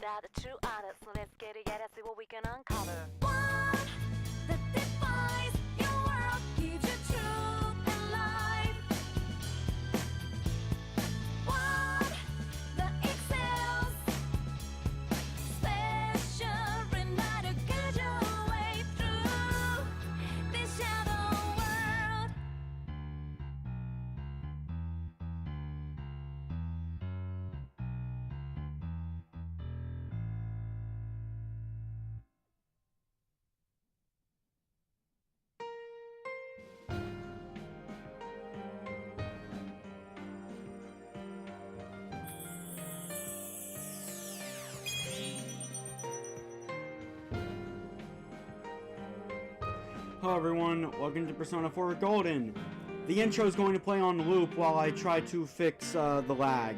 without the true artist. So let's get together, see what we can uncover. What that defies your world, gives you truth and life. What that excels, special enough to guide your way through this shadow world. Hello everyone, welcome to Persona 4 Golden. The intro is going to play on loop while I try to fix the lag.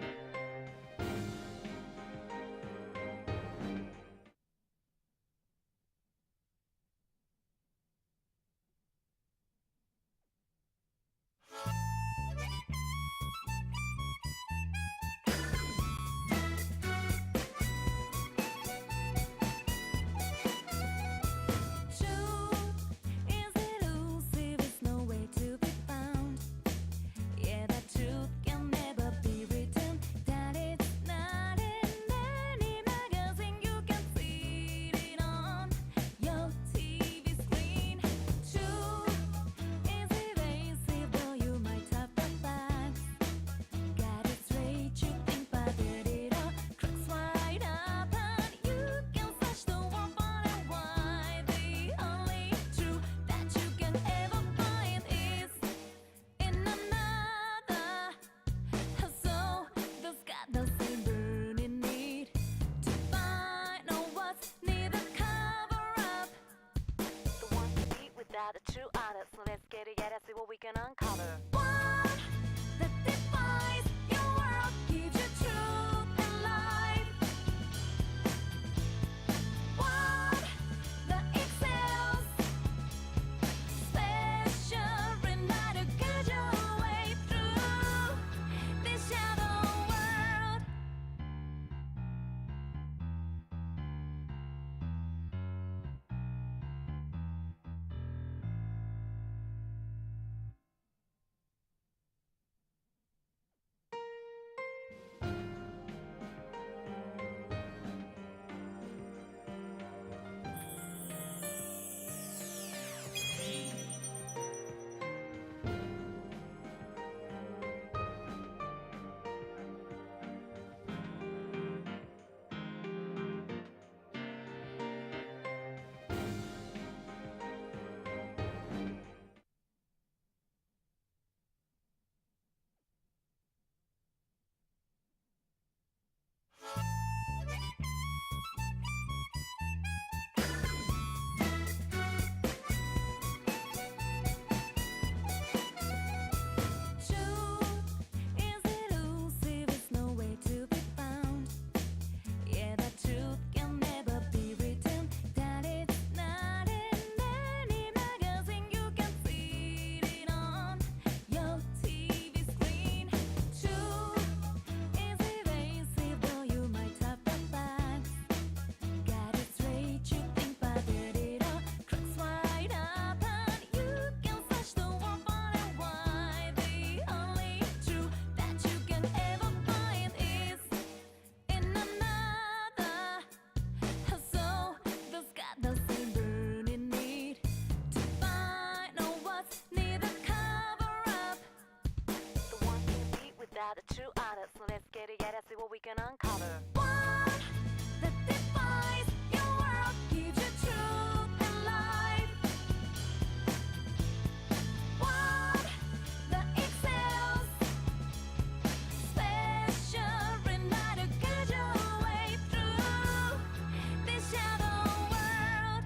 Without the true artist, so let's get together, see what we can uncover. What that defies your world, gives you truth and life. What that excels, special enough to guide your way through this shadow world. Without the true artist, so let's get together, see what we can uncover. What that defies your world, gives you truth and life. What that excels, special enough to guide your way through this shadow world.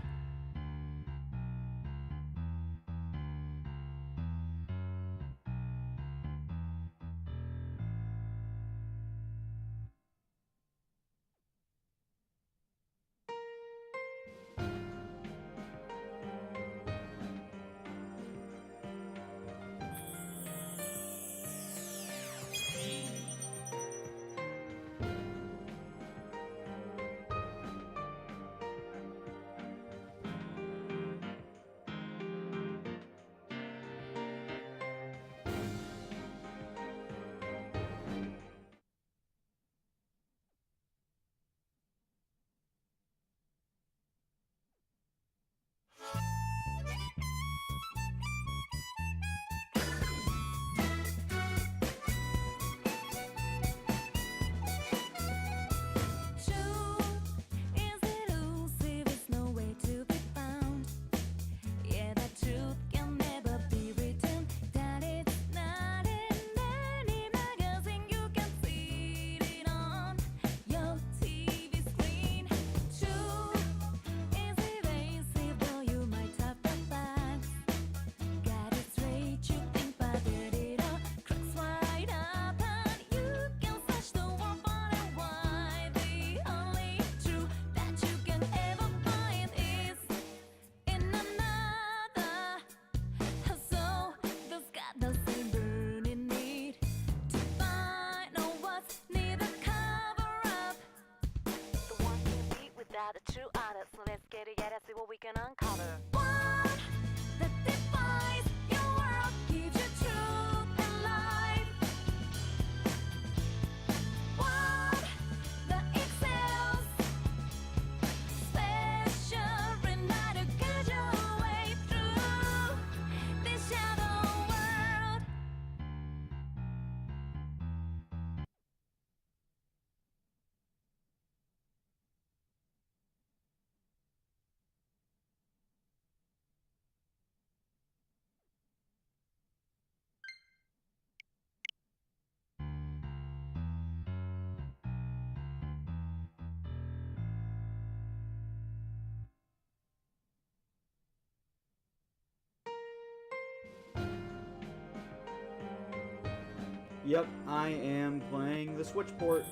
the true artist. So let's get together, see what we can uncover. One that defies your world, gives you truth and life. One that excels, special enough to guide your way through this shadow world. Yep, I am playing the Switch port.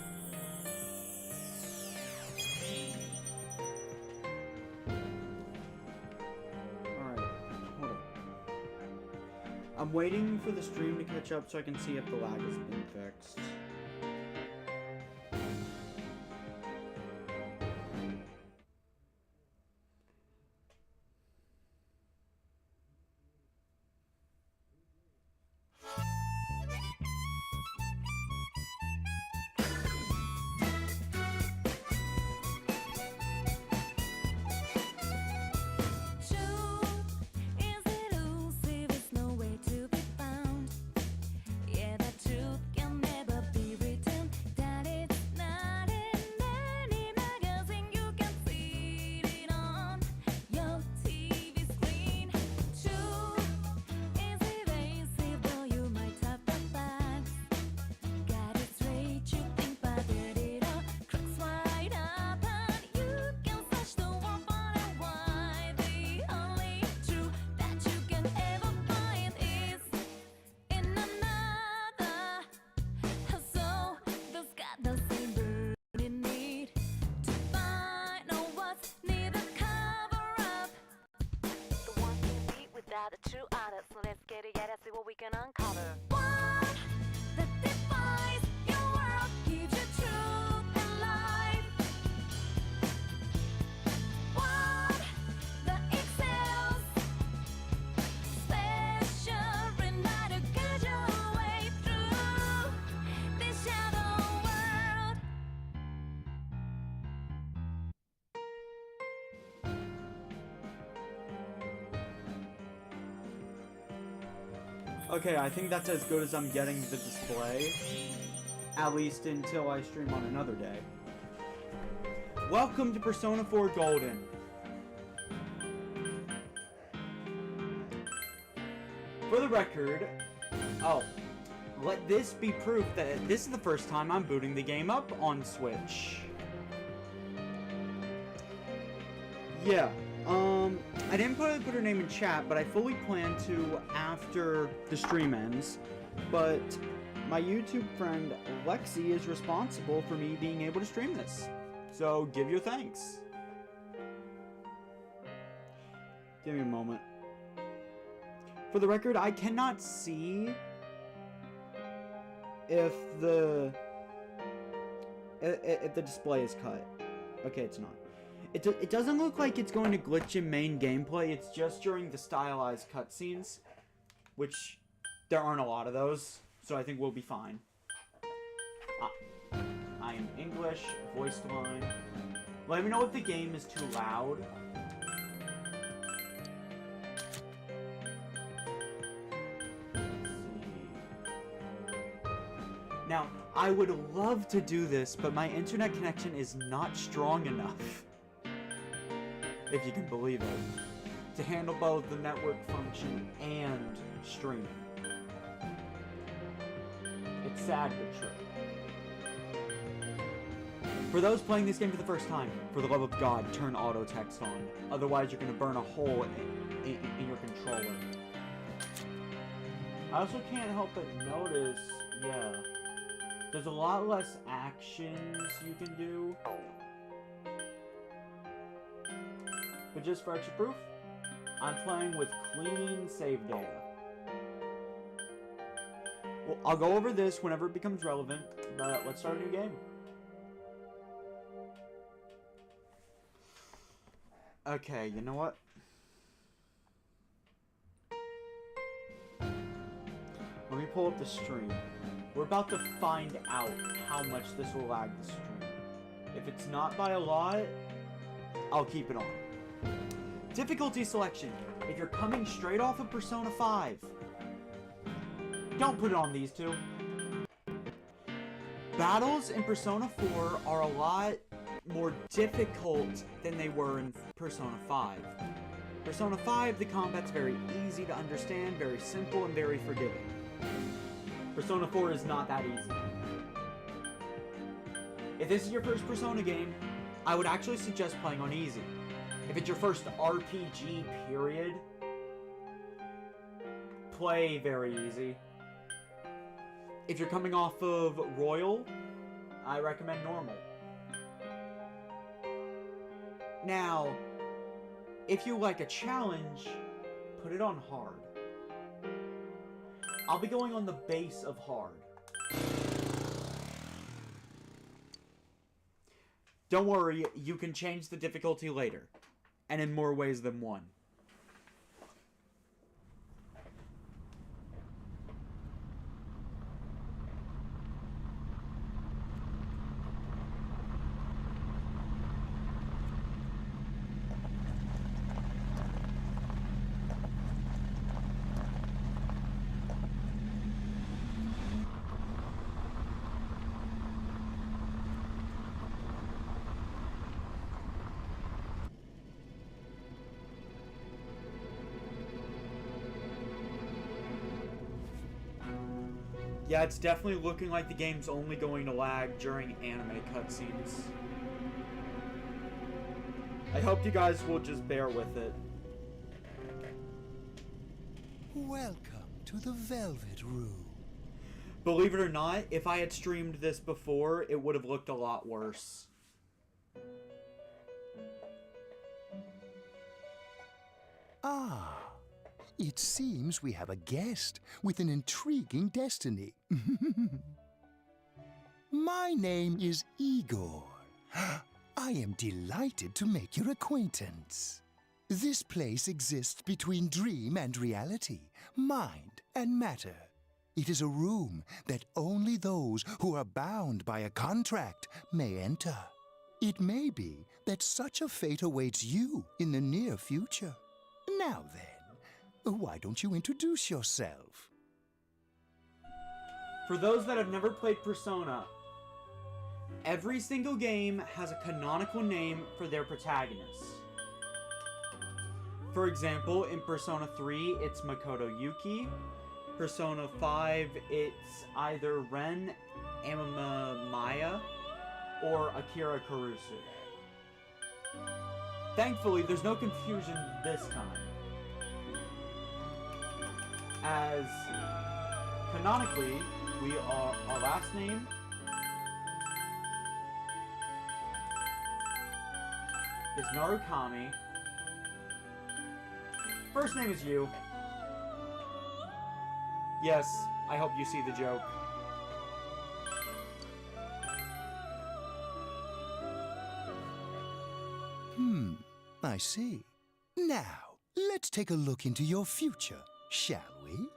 Alright, hold on. I'm waiting for the stream to catch up so I can see if the lag has been fixed. The true artist, so let's get together, see what we can uncover. One that defies your world, gives you truth and life. One that excels, special enough to guide your way through this shadow world. Okay, I think that's as good as I'm getting the display. At least until I stream on another day. Welcome to Persona 4 Golden. For the record, let this be proof that this is the first time I'm booting the game up on Switch. Yeah. I didn't put her name in chat, but I fully plan to after the stream ends. But my YouTube friend Lexi is responsible for me being able to stream this. So give your thanks. Give me a moment. For the record, I cannot see if the display is cut. Okay, it's not. It doesn't look like it's going to glitch in main gameplay. It's just during the stylized cutscenes, which there aren't a lot of those, so I think we'll be fine. I am English, voice line. Let me know if the game is too loud. Now, I would love to do this, but my internet connection is not strong enough, if you can believe it, to handle both the network function and streaming. It's sad but true. For those playing this game for the first time, for the love of God, turn auto text on. Otherwise, you're going to burn a hole in your controller. I also can't help but notice, yeah, there's a lot less actions you can do. But just for extra proof, I'm playing with clean save data. Well, I'll go over this whenever it becomes relevant, but let's start a new game. Okay, you know what? Let me pull up the stream. We're about to find out how much this will lag the stream. If it's not by a lot, I'll keep it on. Difficulty selection. If you're coming straight off of Persona 5, don't put it on these two. Battles in Persona 4 are a lot more difficult than they were in Persona 5. Persona 5, the combat's very easy to understand, very simple, and very forgiving. Persona 4 is not that easy. If this is your first Persona game, I would actually suggest playing on easy. If it's your first RPG period, play very easy. If you're coming off of Royal, I recommend normal. Now, if you like a challenge, put it on hard. I'll be going on the base of hard. Don't worry, you can change the difficulty later, and in more ways than one. Yeah, it's definitely looking like the game's only going to lag during anime cutscenes. I hope you guys will just bear with it. Welcome to the Velvet Room. Believe it or not, if I had streamed this before, it would have looked a lot worse. Ah, it seems we have a guest with an intriguing destiny. My name is Igor. I am delighted to make your acquaintance. This place exists between dream and reality, mind and matter. It is a room that only those who are bound by a contract may enter. It may be that such a fate awaits you in the near future. Now then, why don't you introduce yourself? For those that have never played Persona, every single game has a canonical name for their protagonist. For example, in Persona 3, it's Makoto Yuki. Persona 5, it's either Ren Amamaya or Akira Kurusu. Thankfully, there's no confusion this time, as canonically, our last name is Narukami. First name is Yu. Yes, I hope you see the joke. I see. Now, let's take a look into your future, shall we?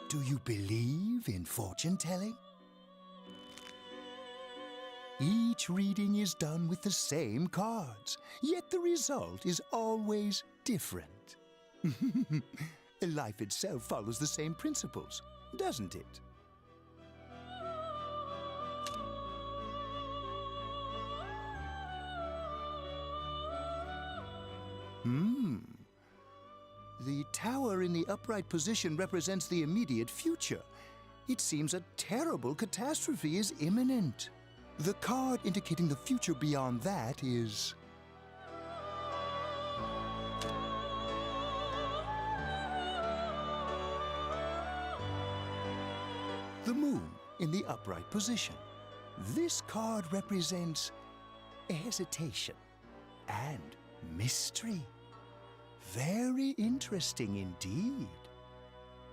Do you believe in fortune-telling? Each reading is done with the same cards, yet the result is always different. Life itself follows the same principles, doesn't it? The tower in the upright position represents the immediate future. It seems a terrible catastrophe is imminent. The card indicating the future beyond that is... the moon in the upright position. This card represents hesitation and mystery. Very interesting indeed.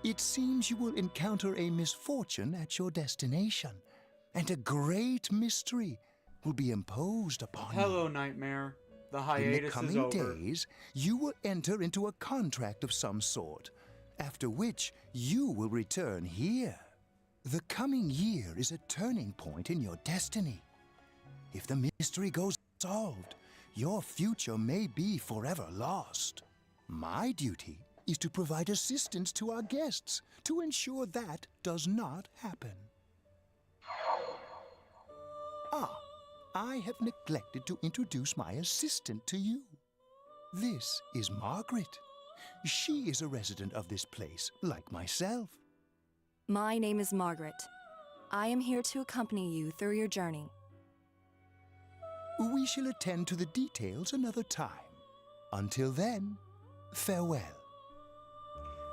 It seems you will encounter a misfortune at your destination, and a great mystery will be imposed upon you. Hello, Nightmare. The In the hiatus is coming over. days, you will enter into a contract of some sort, after which you will return here. The coming year is a turning point in your destiny. If the mystery goes solved, your future may be forever lost. My duty is to provide assistance to our guests to ensure that does not happen. Ah, I have neglected to introduce my assistant to you. This is Margaret. She is a resident of this place, like myself. My name is Margaret. I am here to accompany you through your journey. We shall attend to the details another time. Until then, farewell.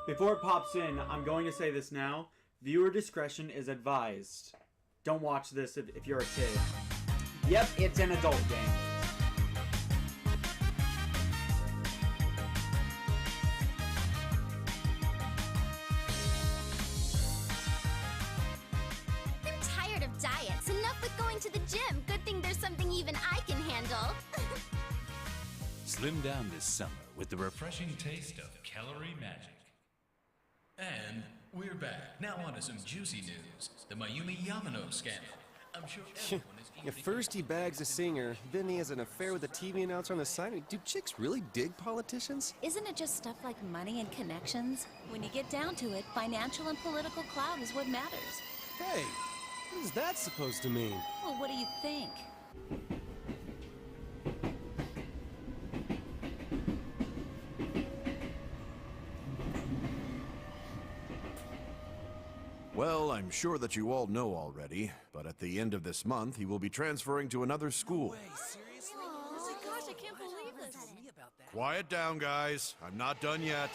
Before it pops in, I'm going to say this now. Viewer discretion is advised. Don't watch this if you're a kid. Yep, it's an adult game. I'm tired of diets. Enough with going to the gym. Good thing there's something even I can handle. Slim down this summer with the refreshing taste of calorie magic. And we're back. Now on to some juicy news. The Mayumi Yamano scandal. I'm sure everyone is eager At to first he bags a singer, then he has an affair with a TV announcer on the side. Do chicks really dig politicians? Isn't it just stuff like money and connections? When you get down to it, financial and political clout is what matters. Hey, what is that supposed to mean? Well, what do you think? Well, I'm sure that you all know already, but at the end of this month, he will be transferring to another school. Oh my gosh, I can't believe this. Quiet down, guys. I'm not done yet.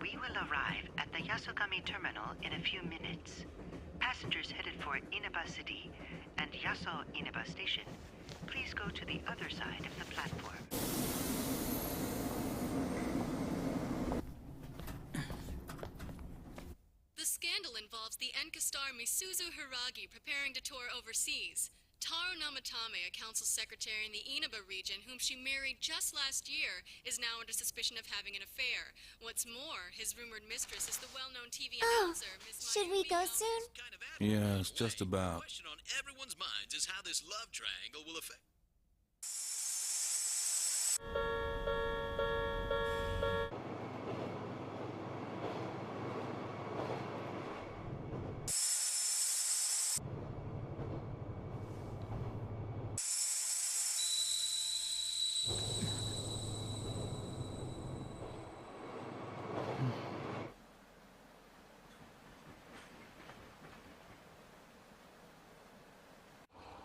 We will arrive at the Yasogami terminal in a few minutes. Passengers headed for Inaba City and Yaso Inaba Station, please go to the other side of the platform. The scandal involves the Enka star Misuzu Hiragi preparing to tour overseas. Taro Namatame, a council secretary in the Inaba region, whom she married just last year, is now under suspicion of having an affair. What's more, his rumored mistress is the well-known TV announcer, Miss Should we go soon? Yes, just about. The question on everyone's minds is how this love triangle will affect.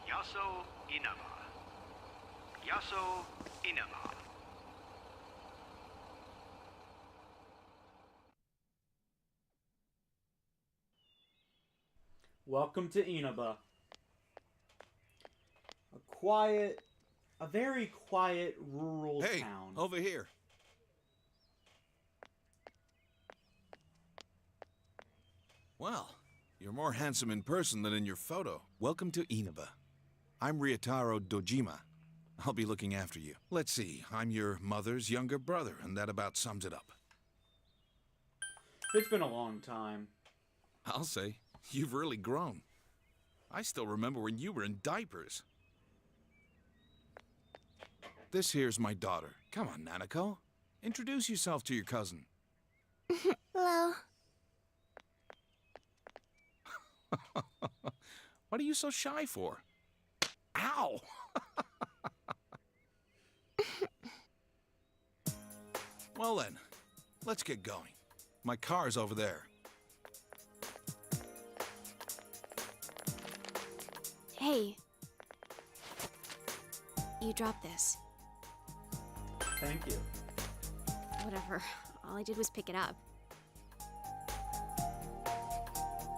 Yaso Inaba. Yaso Inaba. Welcome to Inaba. A very quiet rural Hey, town. over here. Well, you're more handsome in person than in your photo. Welcome to Inaba. I'm Ryotaro Dojima. I'll be looking after you. Let's see, I'm your mother's younger brother, and that about sums it up. It's been a long time. I'll say, you've really grown. I still remember when you were in diapers. This here's my daughter. Come on, Nanako. Introduce yourself to your cousin. Hello. What are you so shy for? Ow! Well then, let's get going. My car's over there. Hey. You dropped this. Thank you. Whatever. All I did was pick it up.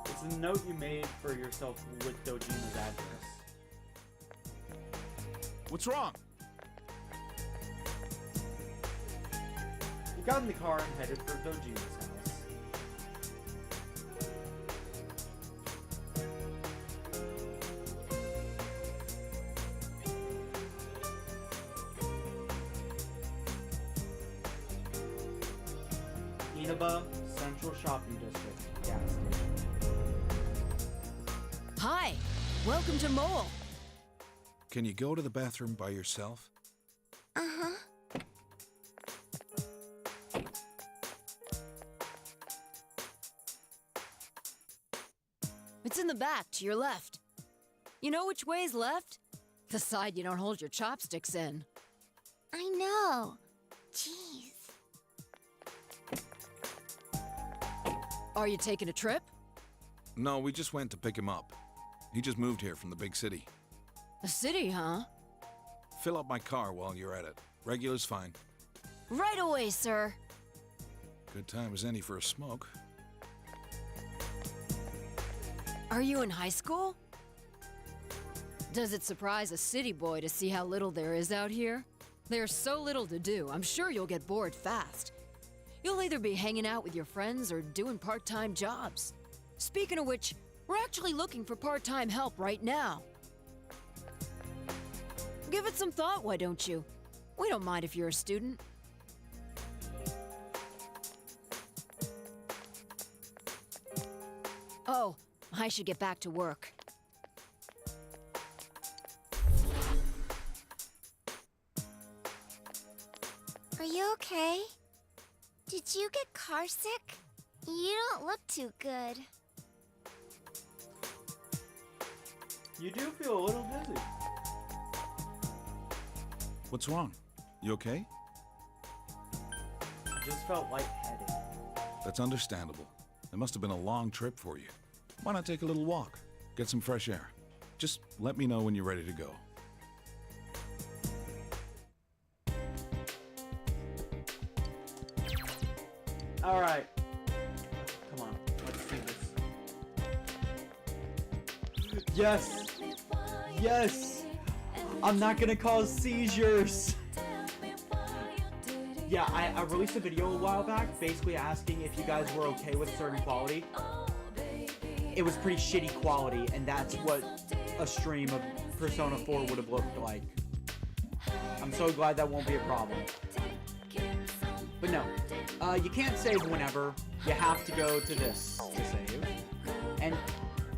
It's a note you made for yourself with Dojima's address. What's wrong? You got in the car and headed for Dojima's house. Inaba Central Shopping District, gas station. Hi, welcome to Mole. Can you go to the bathroom by yourself? Uh-huh. It's in the back, to your left. You know which way's left? The side you don't hold your chopsticks in. I know. Jeez. Are you taking a trip? No, we just went to pick him up. He just moved here from the big city. A city, huh? Fill up my car while you're at it. Regular's fine. Right away, sir. Good time as any for a smoke. Are you in high school? Does it surprise a city boy to see how little there is out here? There's so little to do, I'm sure you'll get bored fast. You'll either be hanging out with your friends or doing part-time jobs. Speaking of which, we're actually looking for part-time help right now. Give it some thought, why don't you? We don't mind if you're a student. Oh, I should get back to work. Are you okay? Did you get car sick? You don't look too good. You do feel a little dizzy. What's wrong? You okay? I just felt lightheaded. That's understandable. It must have been a long trip for you. Why not take a little walk? Get some fresh air. Just let me know when you're ready to go. Alright. Come on, let's do this. Yes! Yes! I'm not gonna cause seizures! Yeah, I released a video a while back basically asking if you guys were okay with certain quality. It was pretty shitty quality, and that's what a stream of Persona 4 would have looked like. I'm so glad that won't be a problem. But no, you can't save whenever. You have to go to this to save. And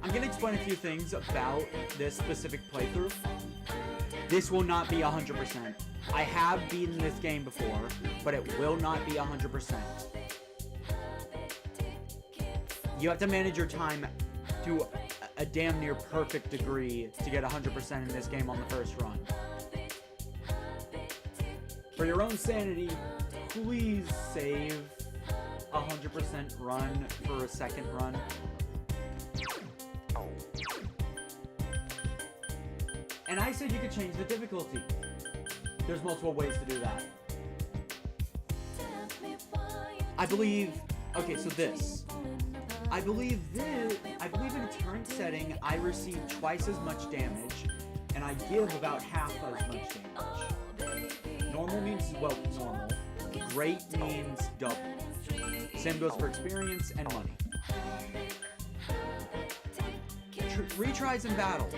I'm gonna explain a few things about this specific playthrough. This will not be 100%. I have beaten this game before, but it will not be 100%. You have to manage your time to a damn near perfect degree to get 100% in this game on the first run. For your own sanity, please save 100% run for a second run. And I said you could change the difficulty. There's multiple ways to do that. I believe, okay, so this. I believe in its current setting, I receive twice as much damage, and I give about half as much damage. Normal means, well, normal. Great means double. Same goes for experience and money. Retries in battle.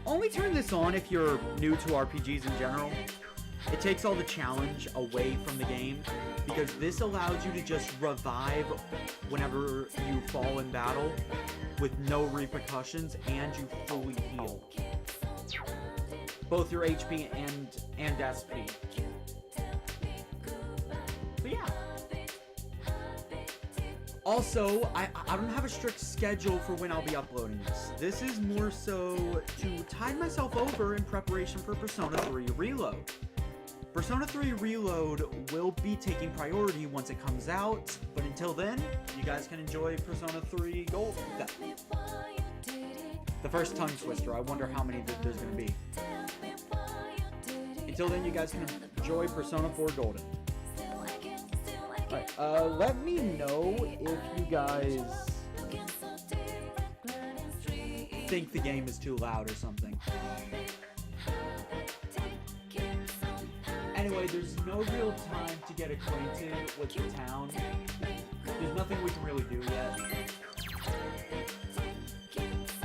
Only turn this on if you're new to RPGs in general. It takes all the challenge away from the game, because this allows you to just revive whenever you fall in battle with no repercussions, and you fully heal. Both your HP and SP. So yeah. Also, I don't have a strict schedule for when I'll be uploading this. This is more so to tide myself over in preparation for Persona 3 Reload. Persona 3 Reload will be taking priority once it comes out, but until then, you guys can enjoy Persona 3 Gold. The first tongue twister, I wonder how many there's going to be. Until then, you guys can enjoy Persona 4 Golden. Let me know if you guys think the game is too loud or something. Anyway, there's no real time to get acquainted with the town. There's nothing we can really do yet.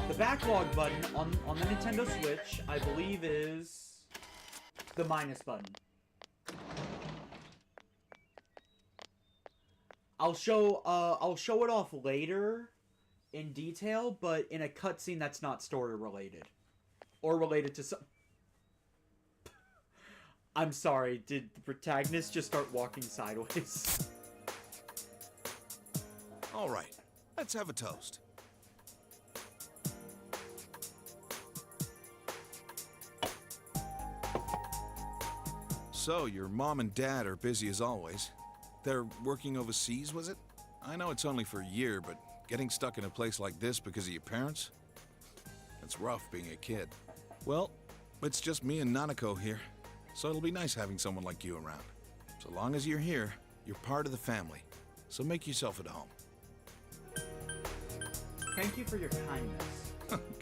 The backlog button on the Nintendo Switch, I believe, is the minus button. I'll show it off later in detail, but in a cutscene that's not story related. Or related to some... I'm sorry, did the protagonist just start walking sideways? Alright, let's have a toast. So, your mom and dad are busy as always. They're working overseas, was it? I know it's only for a year, but getting stuck in a place like this because of your parents? It's rough being a kid. Well, it's just me and Nanako here, so it'll be nice having someone like you around. So long as you're here, you're part of the family, so make yourself at home. Thank you for your kindness.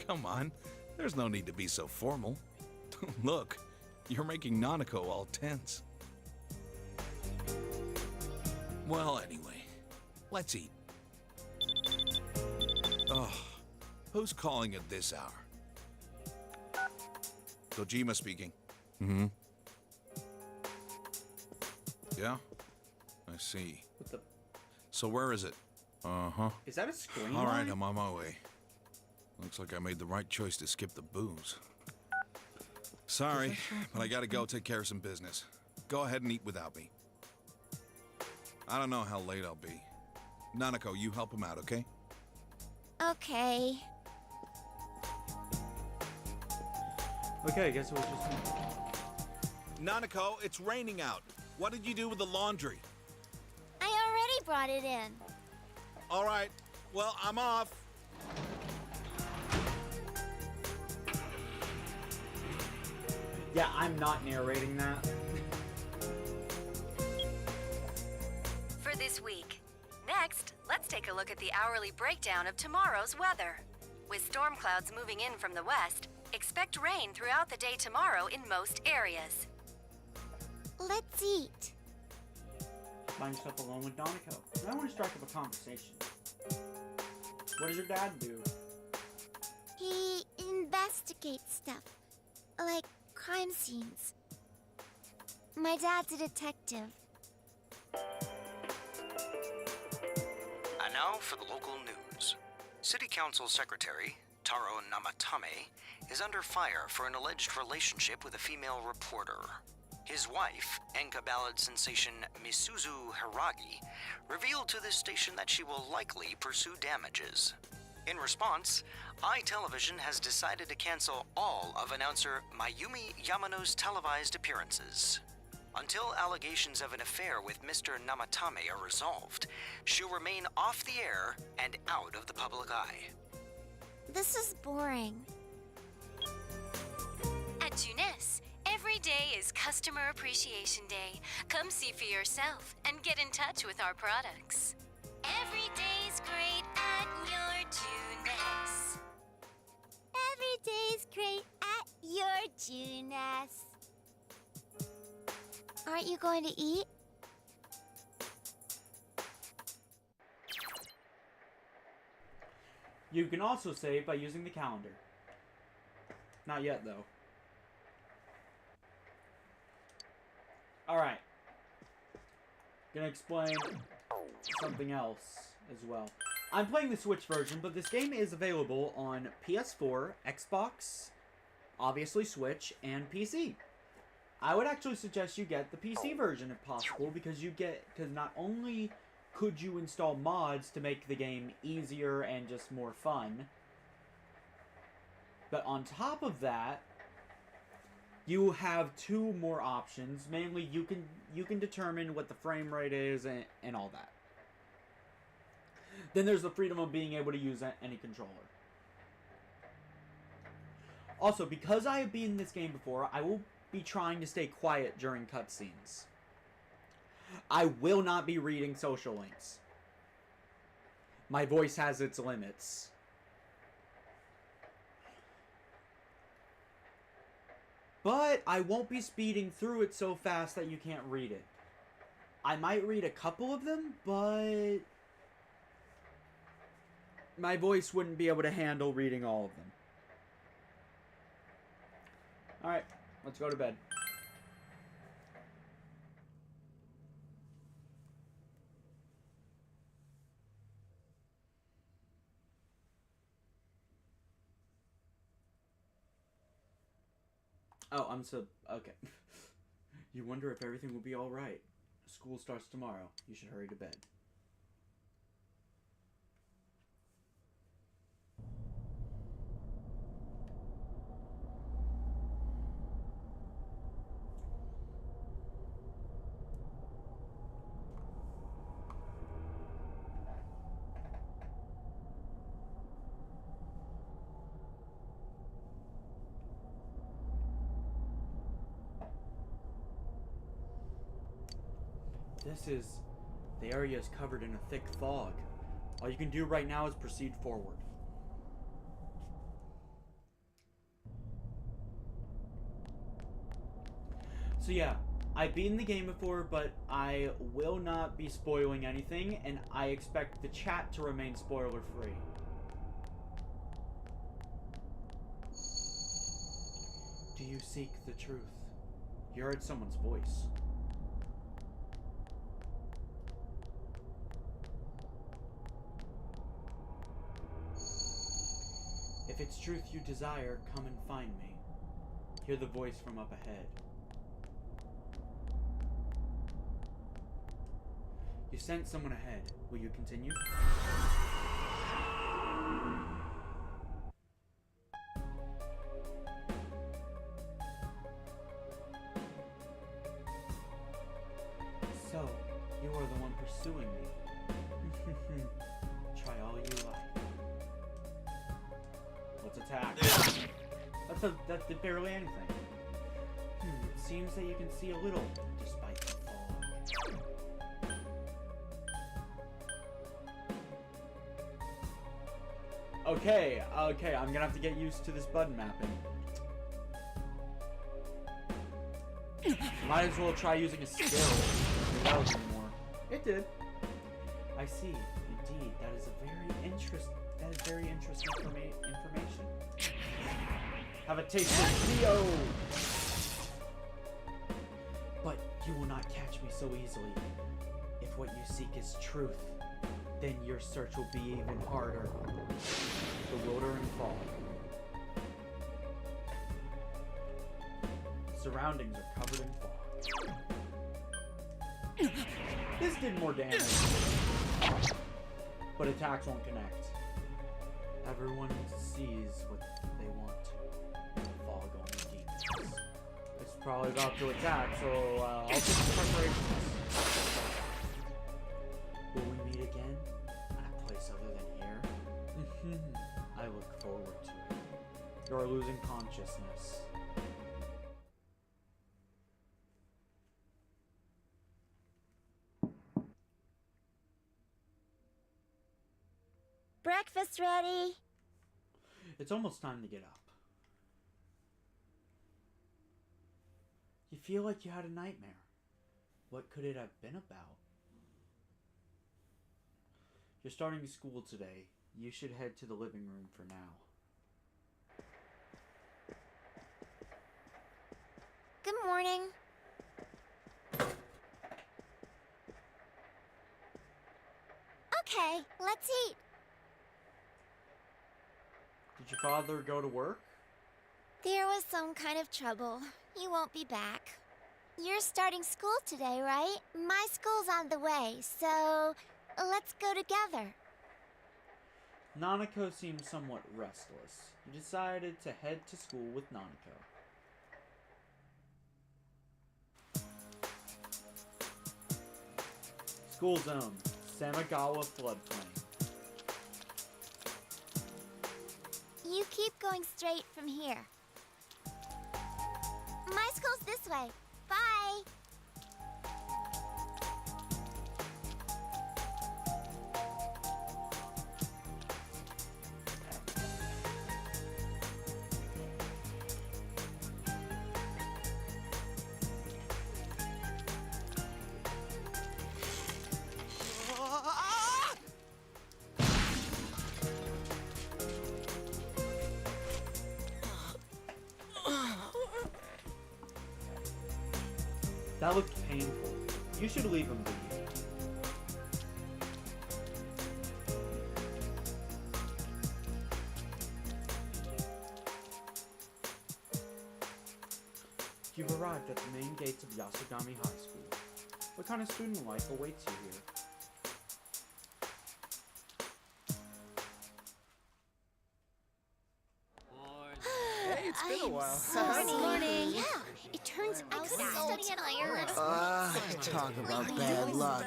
Come on, there's no need to be so formal. Look, you're making Nanako all tense. Well, anyway, let's eat. Oh, who's calling at this hour? Dojima speaking. Mm-hmm. Yeah? I see. What the... So where is it? Uh-huh. Is that a screen All right, line? I'm on my way. Looks like I made the right choice to skip the booze. Sorry, but I gotta go take care of some business. Go ahead and eat without me. I don't know how late I'll be. Nanako, you help him out, okay? Okay. Okay, I guess it was just me. Nanako, it's raining out. What did you do with the laundry? I already brought it in. All right, well, I'm off. Yeah, I'm not narrating that. For this week. Next, let's take a look at the hourly breakdown of tomorrow's weather. With storm clouds moving in from the west, expect rain throughout the day tomorrow in most areas. Let's eat. Find yourself alone with Doniko. I want to strike up a conversation. What does your dad do? He investigates stuff. Like crime scenes. My dad's a detective. And now for the local news. City Council Secretary Taro Namatame is under fire for an alleged relationship with a female reporter. His wife, Enka ballad sensation Misuzu Hiragi, revealed to this station that she will likely pursue damages. In response, iTelevision has decided to cancel all of announcer Mayumi Yamano's televised appearances. Until allegations of an affair with Mr. Namatame are resolved, she'll remain off the air and out of the public eye. This is boring. At Junes, every day is Customer Appreciation Day. Come see for yourself and get in touch with our products. Every day's great at your Junes. Every day's great at your Junes. Aren't you going to eat? You can also save by using the calendar. Not yet, though. Alright. Gonna explain something else as well. I'm playing the Switch version, but this game is available on PS4, Xbox, obviously Switch, and PC. I would actually suggest you get the PC version if possible, because not only could you install mods to make the game easier and just more fun, but on top of that, you have two more options. Mainly, you can determine what the frame rate is and all that. Then there's the freedom of being able to use any controller. Also, because I have beaten this game before, I will be trying to stay quiet during cutscenes. I will not be reading social links. My voice has its limits. But I won't be speeding through it so fast that you can't read it. I might read a couple of them, but my voice wouldn't be able to handle reading all of them. Alright, let's go to bed. Oh, okay. You wonder if everything will be alright. School starts tomorrow. You should hurry to bed. The area is covered in a thick fog. All you can do right now is proceed forward. So yeah, I've beaten the game before, but I will not be spoiling anything, and I expect the chat to remain spoiler-free. Do you seek the truth? You heard someone's voice. If it's truth you desire, come and find me. Hear the voice from up ahead. You sent someone ahead. Will you continue? So, you are the one pursuing me. Try all you like. Let's attack. That did barely anything. It seems that you can see a little, despite the fog. Okay, I'm gonna have to get used to this button mapping. Might as well try using a skill. That'll do more. It did. I see. Indeed, that is very interesting for me information. Have a taste of Leo! But you will not catch me so easily. If what you seek is truth, then your search will be even harder. Bewildering fog. Surroundings are covered in fog. This did more damage. But attacks won't connect. Everyone sees what they want to, and the fog only deepens. It's probably about to attack, so I'll take some preparations. Will we meet again? At a place other than here? I look forward to it. You're losing consciousness. Breakfast ready. It's almost time to get up. You feel like you had a nightmare. What could it have been about? You're starting school today. You should head to the living room for now. Good morning. Okay, let's eat. Did your father go to work? There was some kind of trouble. He won't be back. You're starting school today, right? My school's on the way, so let's go together. Nanako seemed somewhat restless. You decided to head to school with Nanako. School zone, Samagawa floodplain. You keep going straight from here. My school's this way. Bye! That looked painful. You should leave him be. You've arrived at the main gates of Yasogami High School. What kind of student life awaits you here? Hey, it's been a while. Morning. Yeah, it turns out studying Irish. Talk about bad luck.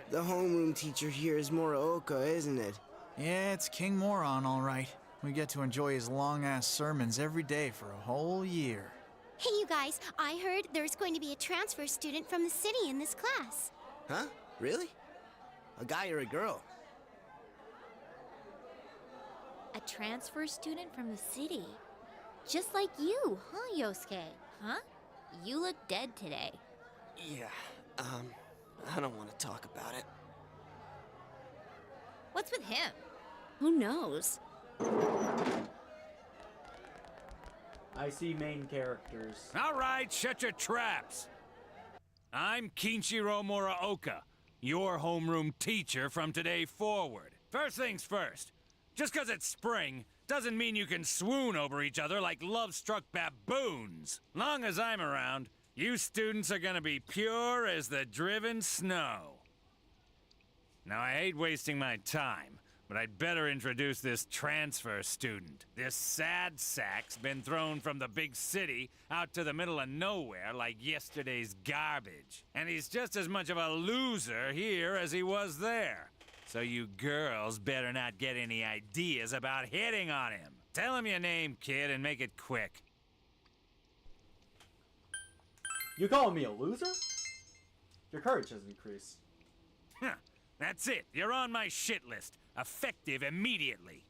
The homeroom teacher here is Morooka, isn't it? Yeah, it's King Moron, all right. We get to enjoy his long-ass sermons every day for a whole year. Hey, you guys, I heard there's going to be a transfer student from the city in this class. Huh? Really? A guy or a girl? A transfer student from the city. Just like you, huh, Yosuke? Huh? You look dead today. Yeah, I don't want to talk about it. What's with him? Who knows? I see main characters. All right, shut your traps. I'm Kinshiro Muraoka, your homeroom teacher from today forward. First things first, just 'cause it's spring doesn't mean you can swoon over each other like love-struck baboons. Long as I'm around, you students are gonna be pure as the driven snow. Now, I hate wasting my time, but I'd better introduce this transfer student. This sad sack's been thrown from the big city out to the middle of nowhere like yesterday's garbage. And he's just as much of a loser here as he was there. So you girls better not get any ideas about hitting on him. Tell him your name, kid, and make it quick. You calling me a loser? Your courage has increased. Huh, that's it. You're on my shit list. Effective immediately.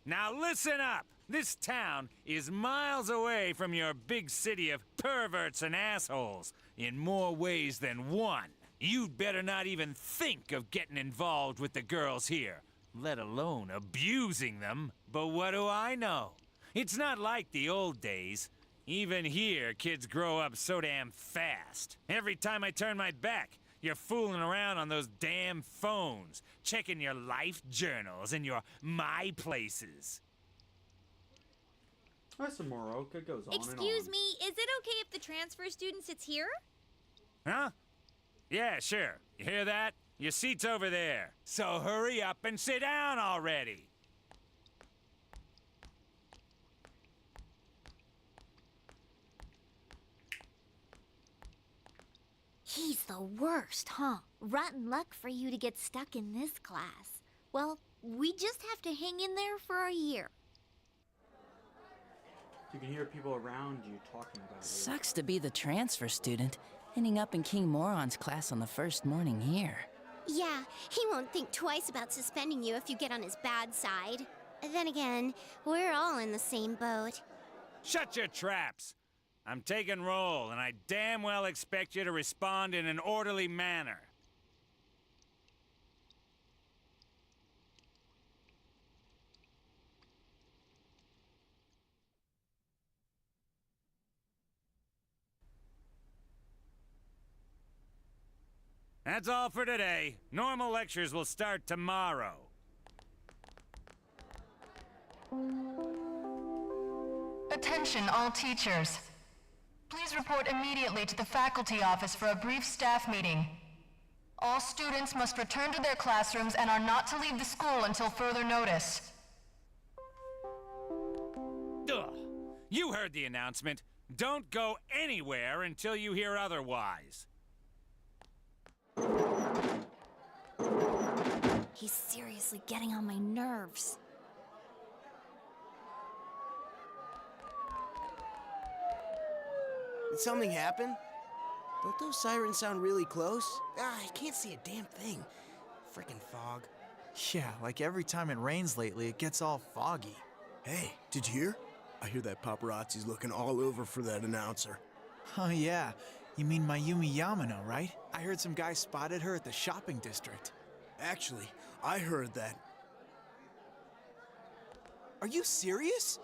Now listen up. This town is miles away from your big city of perverts and assholes in more ways than one. You'd better not even think of getting involved with the girls here, let alone abusing them. But what do I know? It's not like the old days. Even here, kids grow up so damn fast. Every time I turn my back, you're fooling around on those damn phones, checking your life journals and your my places. Mr. Moroka goes on and on. Excuse me, is it okay if the transfer student sits here? Huh? Yeah, sure. You hear that? Your seat's over there. So hurry up and sit down already. He's the worst, huh? Rotten luck for you to get stuck in this class. Well, we just have to hang in there for a year. You can hear people around you talking about you. Sucks to be the transfer student, ending up in King Moron's class on the first morning here. Yeah, he won't think twice about suspending you if you get on his bad side. Then again, we're all in the same boat. Shut your traps! I'm taking roll, and I damn well expect you to respond in an orderly manner. That's all for today. Normal lectures will start tomorrow. Attention all teachers. Please report immediately to the faculty office for a brief staff meeting. All students must return to their classrooms and are not to leave the school until further notice. Ugh. You heard the announcement. Don't go anywhere until you hear otherwise. He's seriously getting on my nerves. Did something happen? Don't those sirens sound really close? I can't see a damn thing. Frickin' fog. Yeah, like every time it rains lately, it gets all foggy. Hey, did you hear? I hear that paparazzi's looking all over for that announcer. Oh yeah, you mean Mayumi Yamano, right? I heard some guy spotted her at the shopping district. Actually, I heard that. Are you serious?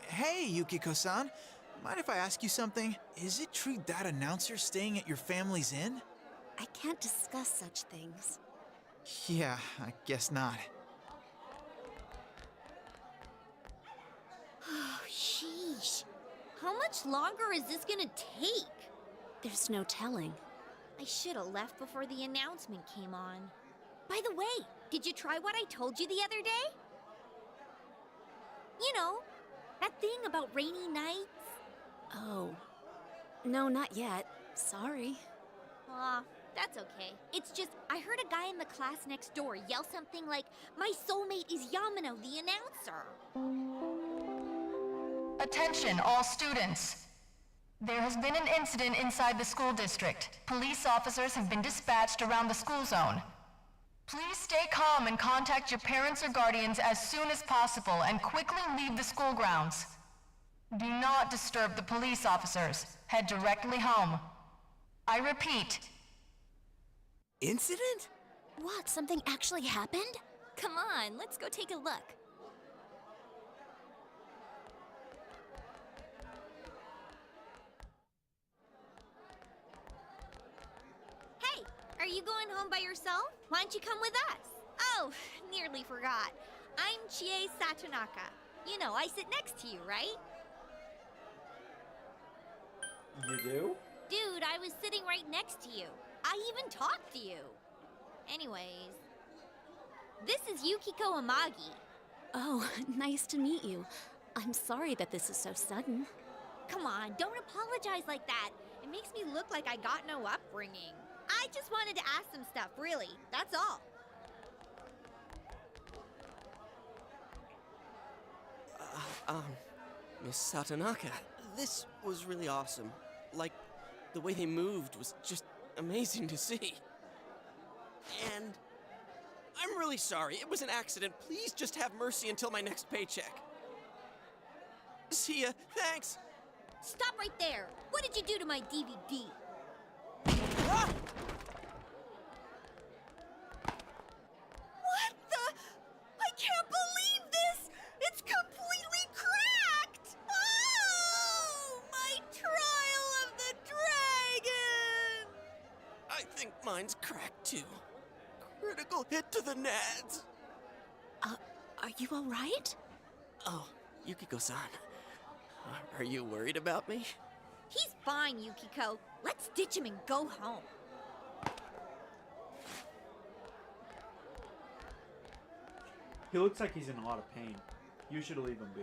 Hey, Yukiko-san. Mind if I ask you something? Is it true that announcer's staying at your family's inn? I can't discuss such things. Yeah, I guess not. Oh, sheesh. How much longer is this gonna take? There's no telling. I should have left before the announcement came on. By the way, did you try what I told you the other day? You know, that thing about rainy nights? Oh. No, not yet. Sorry. Aw, that's okay. It's just, I heard a guy in the class next door yell something like, "My soulmate is Yamano, the announcer." Attention, all students. There has been an incident inside the school district. Police officers have been dispatched around the school zone. Please stay calm and contact your parents or guardians as soon as possible and quickly leave the school grounds. Do not disturb the police officers. Head directly home. I repeat. Incident? What? Something actually happened? Come on, let's go take a look. Hey, are you going home by yourself? Why don't you come with us? Oh, nearly forgot. I'm Chie Satonaka. You know, I sit next to you, right? You do? Dude, I was sitting right next to you. I even talked to you. Anyways, this is Yukiko Amagi. Oh, nice to meet you. I'm sorry that this is so sudden. Come on, don't apologize like that. It makes me look like I got no upbringing. I just wanted to ask some stuff, really. That's all. Miss Satonaka, this was really awesome. Like, the way they moved was just amazing to see. And I'm really sorry. It was an accident. Please just have mercy until my next paycheck. See ya. Thanks. Stop right there. What did you do to my DVD? Ah! What the? I can't believe this! It's completely cracked! Oh! My trial of the dragon! I think mine's cracked too. Critical hit to the nads. Are you all right? Oh, Yukiko-san. Are you worried about me? He's fine, Yukiko. Let's ditch him and go home. He looks like he's in a lot of pain. You should leave him be.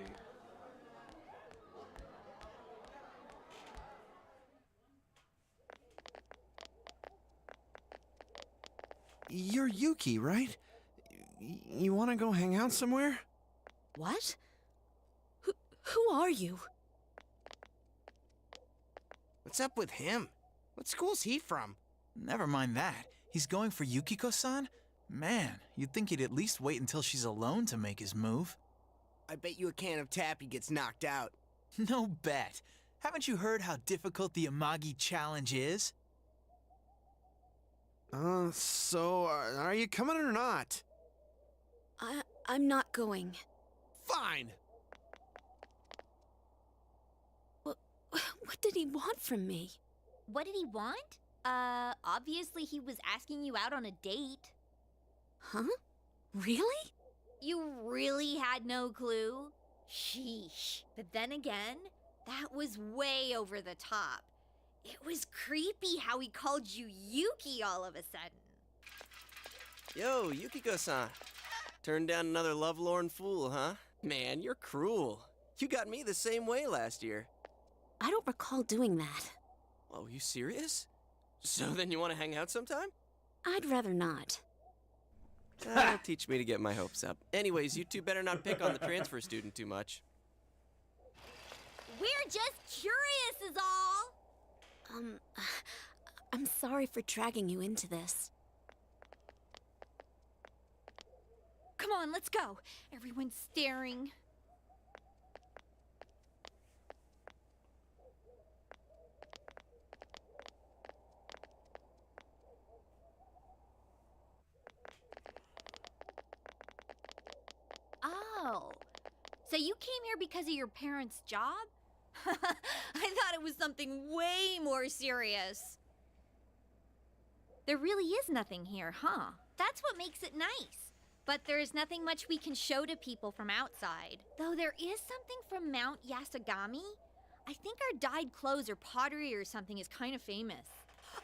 You're Yuki, right? You want to go hang out somewhere? What? Who are you? What's up with him? What school's he from? Never mind that. He's going for Yukiko-san? Man, you'd think he'd at least wait until she's alone to make his move. I bet you a can of tappy gets knocked out. No bet. Haven't you heard how difficult the Amagi challenge is? So, are you coming or not? I'm not going. Fine! What did he want from me? What did he want? Obviously he was asking you out on a date. Huh? Really? You really had no clue? Sheesh. But then again, that was way over the top. It was creepy how he called you Yuki all of a sudden. Yo, Yukiko-san. Turned down another lovelorn fool, huh? Man, you're cruel. You got me the same way last year. I don't recall doing that. Oh, you serious? So then you want to hang out sometime? I'd rather not. That'll teach me to get my hopes up. Anyways, you two better not pick on the transfer student too much. We're just curious is all. I'm sorry for dragging you into this. Come on, let's go. Everyone's staring. Oh, So you came here because of your parents' job? I thought it was something way more serious. There really is nothing here, huh? That's what makes it nice. But there's nothing much we can show to people from outside. Though there is something from Mount Yasogami. I think our dyed clothes or pottery or something is kind of famous.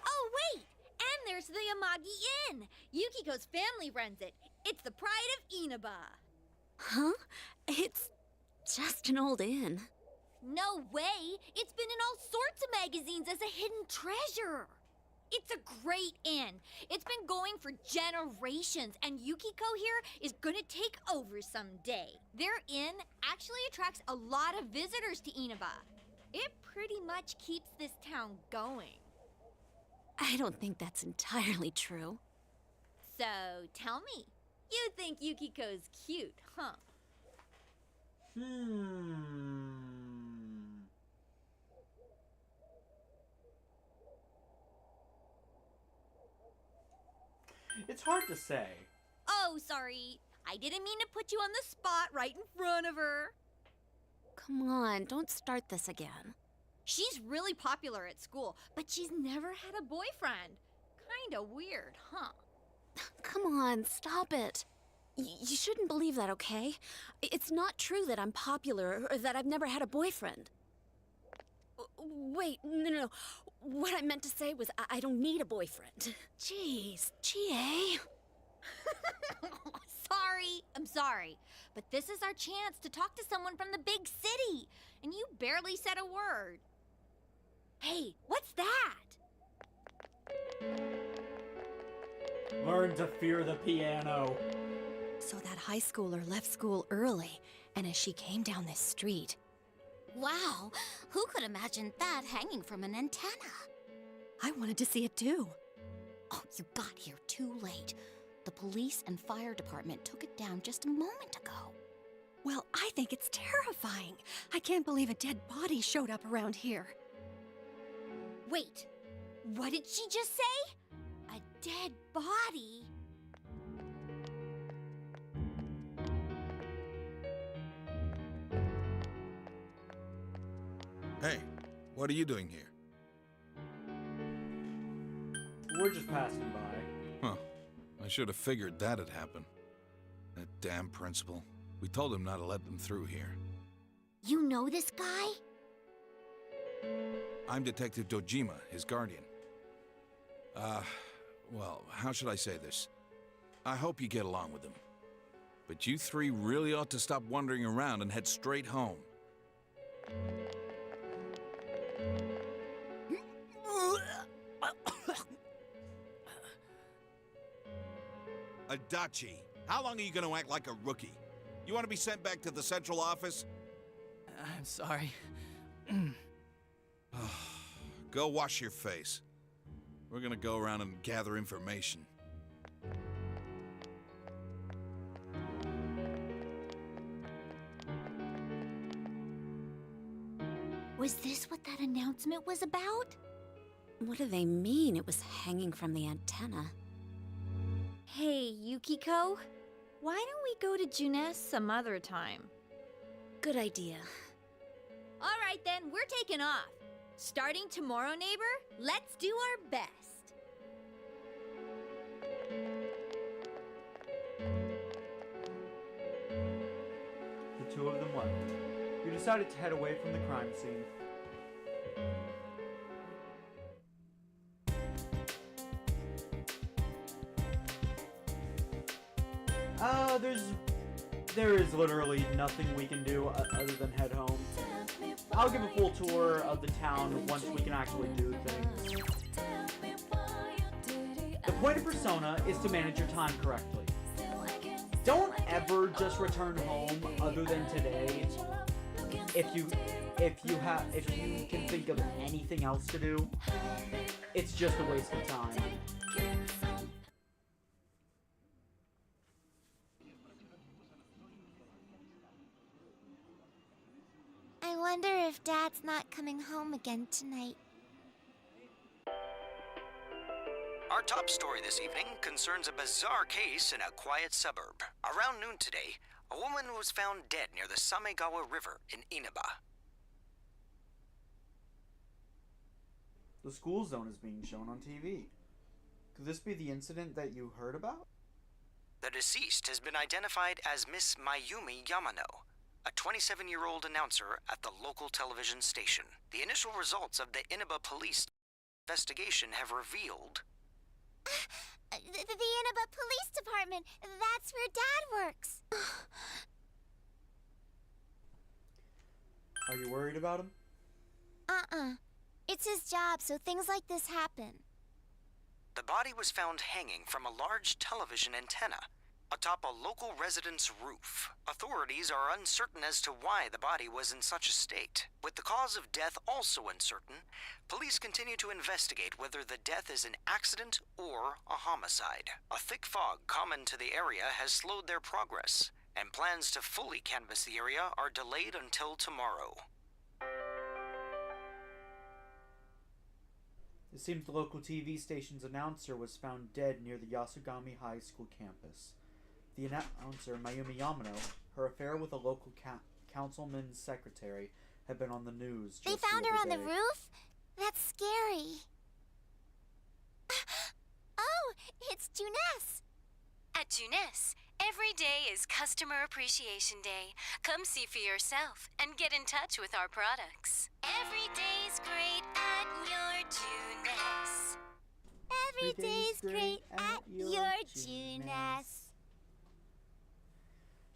Oh, wait! And there's the Amagi Inn. Yukiko's family runs it. It's the pride of Inaba. Huh? It's just an old inn. No way! It's been in all sorts of magazines as a hidden treasure. It's a great inn. It's been going for generations, and Yukiko here is gonna take over someday. Their inn actually attracts a lot of visitors to Inaba. It pretty much keeps this town going. I don't think that's entirely true. So, tell me, you think Yukiko's cute, huh? It's hard to say. Oh, sorry. I didn't mean to put you on the spot right in front of her. Come on, don't start this again. She's really popular at school, but she's never had a boyfriend. Kinda weird, huh? Come on, stop it. You shouldn't believe that, okay? It's not true that I'm popular or that I've never had a boyfriend. Wait, no. What I meant to say was I don't need a boyfriend. Jeez, GA. I'm sorry. But this is our chance to talk to someone from the big city. And you barely said a word. Hey, what's that? Learn to fear the piano. So that high schooler left school early, and as she came down this street... Wow, who could imagine that hanging from an antenna? I wanted to see it too. Oh, you got here too late. The police and fire department took it down just a moment ago. Well, I think it's terrifying. I can't believe a dead body showed up around here. Wait, what did she just say? A dead body? Hey, what are you doing here? We're just passing by. Huh. I should have figured that'd happen. That damn principal. We told him not to let them through here. You know this guy? I'm Detective Dojima, his guardian. Well, how should I say this? I hope you get along with him. But you three really ought to stop wandering around and head straight home. Adachi, how long are you gonna act like a rookie? You want to be sent back to the central office? I'm sorry. Go wash your face. We're gonna go around and gather information. Was this what that announcement was about? What do they mean it was hanging from the antenna? Hey, Yukiko, why don't we go to Junes some other time? Good idea. All right then, we're taking off. Starting tomorrow, neighbor, let's do our best. The two of them left. You decided to head away from the crime scene. There is literally nothing we can do other than head home. I'll give a full tour of the town once we can actually do things. The point of Persona is to manage your time correctly. Don't ever just return home other than today. If you can think of anything else to do, it's just a waste of time. I wonder if Dad's not coming home again tonight. Our top story this evening concerns a bizarre case in a quiet suburb. Around noon today, A woman was found dead near the Samegawa River in Inaba. The school zone is being shown on TV. Could this be the incident that you heard about? The deceased has been identified as Miss Mayumi Yamano, a 27-year-old announcer at the local television station. The initial results of the Inaba police investigation have revealed... The Inaba Police Department! That's where Dad works! Are you worried about him? It's his job, so things like this happen. The body was found hanging from a large television antenna atop a local resident's roof. Authorities are uncertain as to why the body was in such a state. With the cause of death also uncertain, police continue to investigate whether the death is an accident or a homicide. A thick fog common to the area has slowed their progress, and plans to fully canvass the area are delayed until tomorrow. It seems the local TV station's announcer was found dead near the Yasugami High School campus. The announcer, Mayumi Yamano, her affair with a local councilman's secretary, had been on the news. They found her on the roof? That's scary. Oh, it's Juness. At Juness, every day is Customer Appreciation Day. Come see for yourself and get in touch with our products. Every day's great at your Juness. Every day's great at your Juness.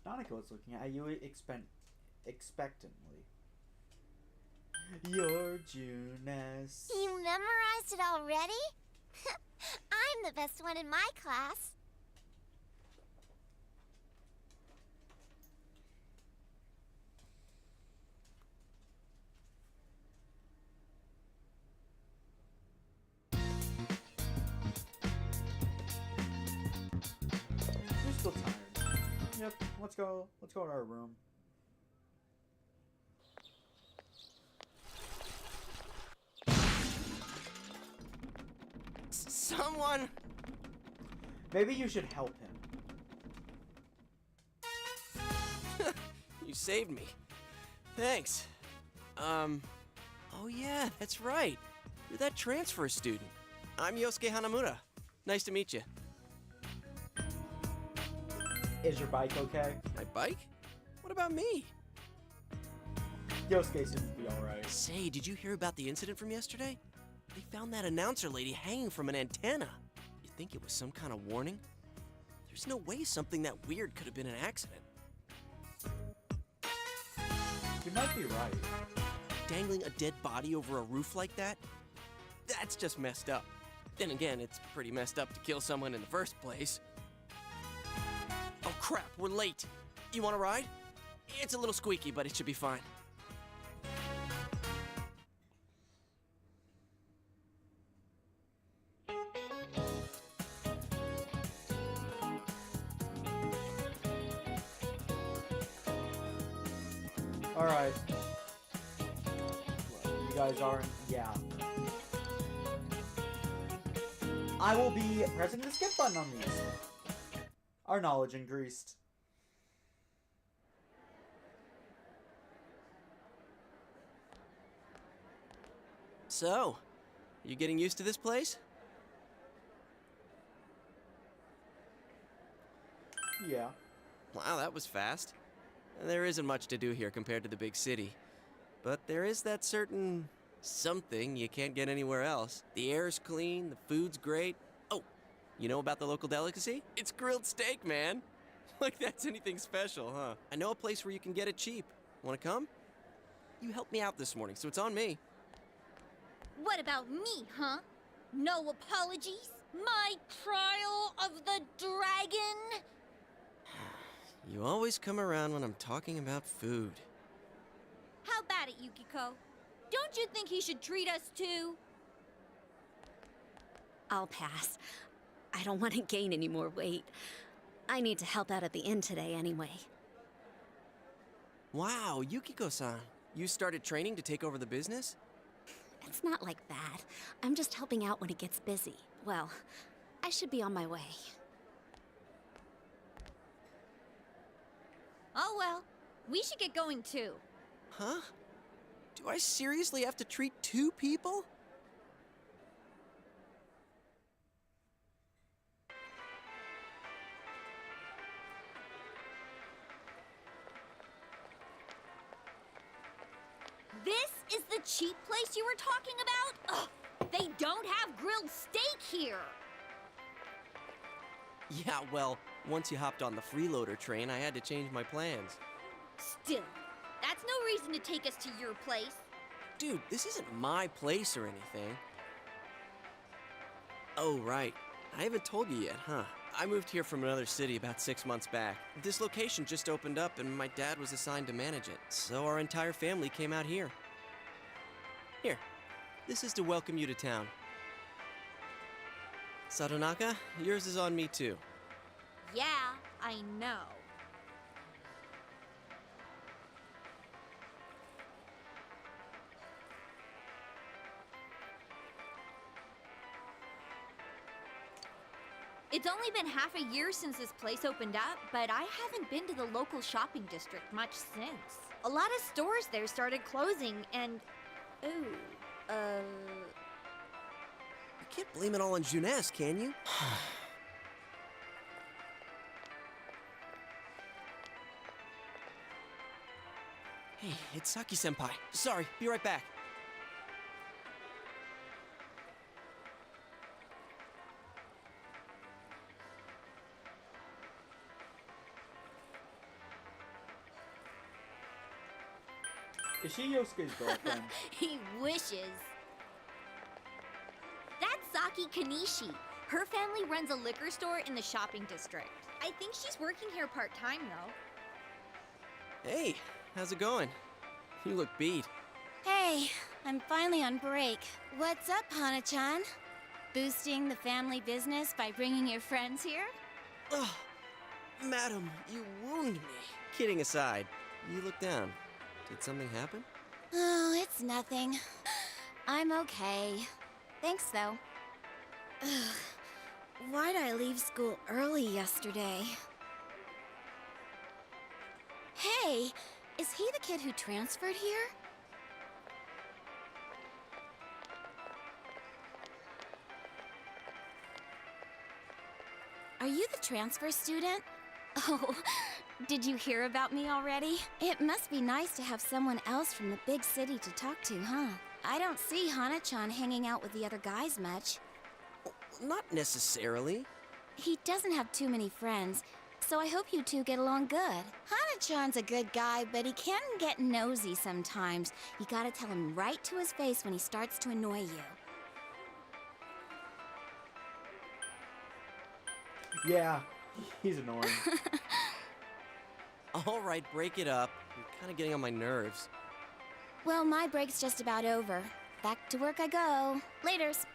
Nanika was looking at you expectantly. Your Juness. You memorized it already? I'm the best one in my class. You're still tired. Yep, let's go to our room. Someone! Maybe you should help him. You saved me. Thanks. Oh yeah, that's right. You're that transfer student. I'm Yosuke Hanamura. Nice to meet you. Is your bike okay? My bike? What about me? Yosuke seems to be alright. Say, did you hear about the incident from yesterday? They found that announcer lady hanging from an antenna. You think it was some kind of warning? There's no way something that weird could have been an accident. You might be right. Dangling a dead body over a roof like that? That's just messed up. Then again, it's pretty messed up to kill someone in the first place. Oh crap, we're late. You want to ride? It's a little squeaky, but it should be fine. Alright. You guys aren't... Yeah. I will be pressing the skip button on these. Our knowledge increased. So, you getting used to this place? Yeah. Wow, that was fast. There isn't much to do here compared to the big city. But there is that certain something you can't get anywhere else. The air's clean, the food's great. Oh, you know about the local delicacy? It's grilled steak, man. Like that's anything special, huh? I know a place where you can get it cheap. Wanna come? You helped me out this morning, so it's on me. What about me, huh? No apologies? My trial of the dragon? You always come around when I'm talking about food. How about it, Yukiko? Don't you think he should treat us too? I'll pass. I don't want to gain any more weight. I need to help out at the inn today anyway. Wow, Yukiko-san. You started training to take over the business? It's not like that. I'm just helping out when it gets busy. Well, I should be on my way. Oh well, we should get going too. Huh? Do I seriously have to treat 2 people? This is the cheap place you were talking about? Ugh, they don't have grilled steak here. Yeah, well, once you hopped on the freeloader train, I had to change my plans. Still, that's no reason to take us to your place. Dude, this isn't my place or anything. Oh, right. I haven't told you yet, huh? I moved here from another city about 6 months back. This location just opened up and my dad was assigned to manage it, so our entire family came out here. Here, this is to welcome you to town. Sadonaka, yours is on me too. Yeah, I know. It's only been half a year since this place opened up, but I haven't been to the local shopping district much since. A lot of stores there started closing and... Ooh, You can't blame it all on Jeunesse, can you? Hey, it's Saki-senpai. Sorry, be right back. Is she Yosuke's girlfriend? He wishes. That's Saki Kanishi. Her family runs a liquor store in the shopping district. I think she's working here part-time, though. Hey, how's it going? You look beat. Hey, I'm finally on break. What's up, Hana-chan? Boosting the family business by bringing your friends here? Ugh, madam, you wound me. Kidding aside, you look down. Did something happen? Oh, it's nothing. I'm okay. Thanks, though. Ugh. Why'd I leave school early yesterday? Hey, is he the kid who transferred here? Are you the transfer student? Oh, did you hear about me already? It must be nice to have someone else from the big city to talk to, huh? I don't see Hana-chan hanging out with the other guys much. Not necessarily. He doesn't have too many friends, so I hope you two get along good. Hana-chan's a good guy, but he can get nosy sometimes. You gotta tell him right to his face when he starts to annoy you. Yeah, he's annoying. All right, break it up. You're kind of getting on my nerves. Well, my break's just about over. Back to work I go. Laters.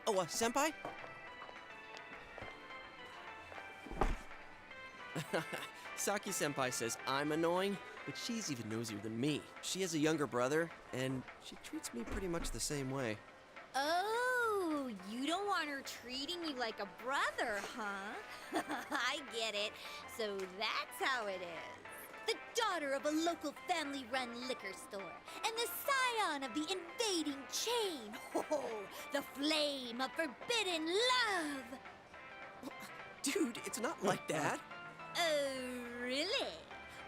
Oh, senpai? Saki-senpai says I'm annoying, but she's even nosier than me. She has a younger brother, and she treats me pretty much the same way. Oh, you don't want her treating you like a brother, huh? I get it. So that's how it is. The daughter of a local family-run liquor store, and the scion of the invading chain. Oh, the flame of forbidden love. Dude, it's not like that. Oh, really?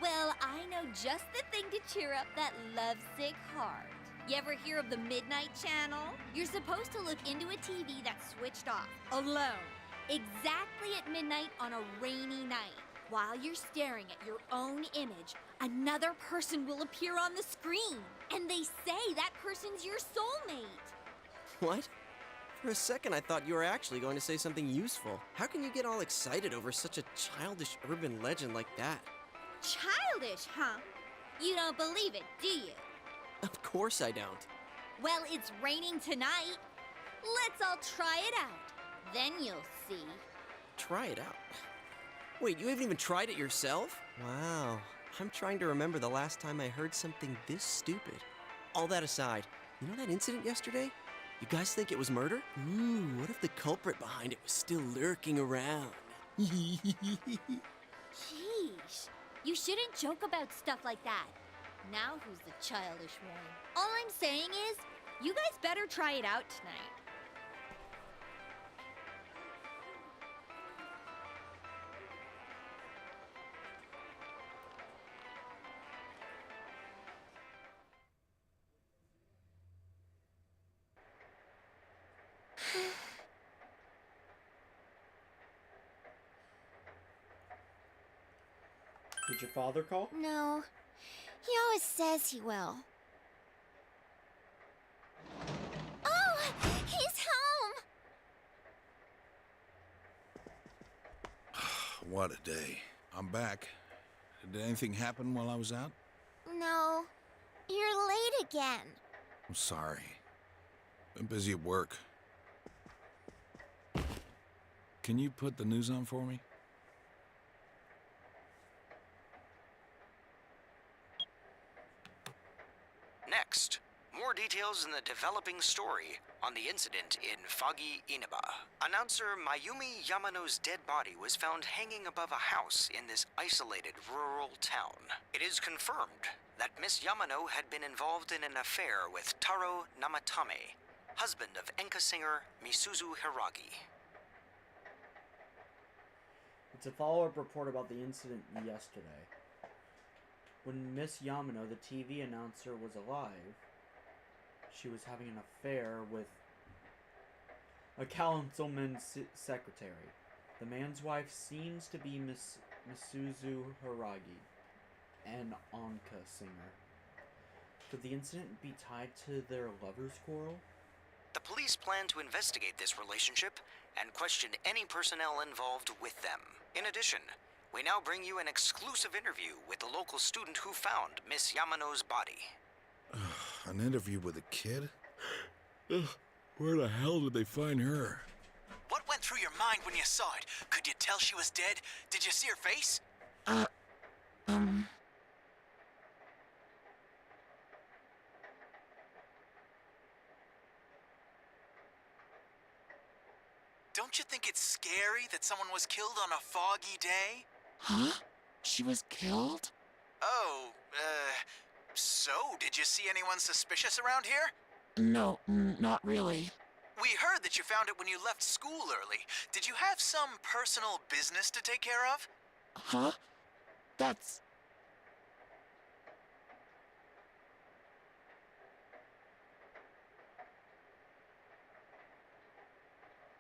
Well, I know just the thing to cheer up that lovesick heart. You ever hear of the Midnight Channel? You're supposed to look into a TV that's switched off, alone, exactly at midnight on a rainy night. While you're staring at your own image, another person will appear on the screen. And they say that person's your soulmate. What? For a second, I thought you were actually going to say something useful. How can you get all excited over such a childish urban legend like that? Childish, huh? You don't believe it, do you? Of course I don't. Well, it's raining tonight. Let's all try it out. Then you'll see. Try it out. Wait, you haven't even tried it yourself? Wow. I'm trying to remember the last time I heard something this stupid. All that aside, you know that incident yesterday? You guys think it was murder? Ooh, what if the culprit behind it was still lurking around? Sheesh. You shouldn't joke about stuff like that. Now who's the childish one? All I'm saying is, you guys better try it out tonight. Did your father call? No. He always says he will. Oh! He's home! What a day. I'm back. Did anything happen while I was out? No. You're late again. I'm sorry. Been busy at work. Can you put the news on for me? Next, more details in the developing story on the incident in foggy Inaba. Announcer Mayumi Yamano's dead body was found hanging above a house in this isolated rural town. It is confirmed that Miss Yamano had been involved in an affair with Taro Namatame, husband of enka singer Misuzu Hiragi. It's a follow-up report about the incident yesterday. When Miss Yamano, the TV announcer, was alive, she was having an affair with a councilman's secretary. The man's wife seems to be Miss Misuzu Hiragi, an enka singer. Could the incident be tied to their lovers' quarrel? The police plan to investigate this relationship and question any personnel involved with them. In addition, we now bring you an exclusive interview with the local student who found Miss Yamano's body. An interview with a kid? Where the hell did they find her? What went through your mind when you saw it? Could you tell she was dead? Did you see her face? Don't you think it's scary that someone was killed on a foggy day? Huh? She was killed? Oh, so did you see anyone suspicious around here? No, not really. We heard that you found it when you left school early. Did you have some personal business to take care of? Huh? That's...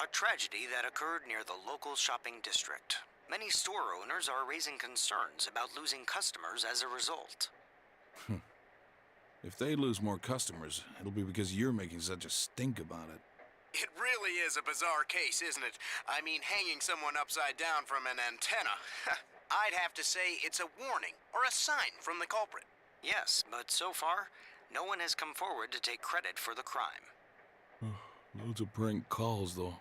A tragedy that occurred near the local shopping district. Many store owners are raising concerns about losing customers as a result. If they lose more customers, it'll be because you're making such a stink about it. It really is a bizarre case, isn't it? I mean, hanging someone upside down from an antenna. I'd have to say it's a warning or a sign from the culprit. Yes, but so far, no one has come forward to take credit for the crime. Loads of prank calls, though.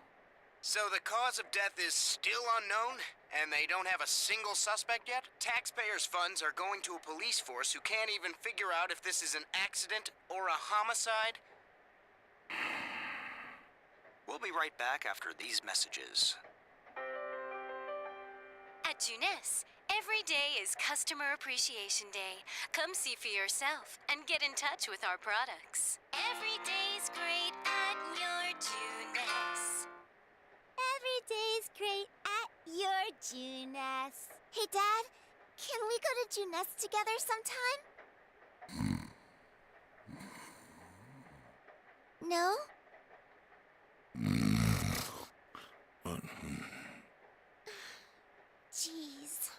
So the cause of death is still unknown, and they don't have a single suspect yet? Taxpayers' funds are going to a police force who can't even figure out if this is an accident or a homicide? We'll be right back after these messages. At Jeunesse, every day is Customer Appreciation Day. Come see for yourself and get in touch with our products. Every day's great at your Jeunesse. Every day's great at your Jeunesse. Hey, Dad, can we go to Jeunesse together sometime? No? Jeez.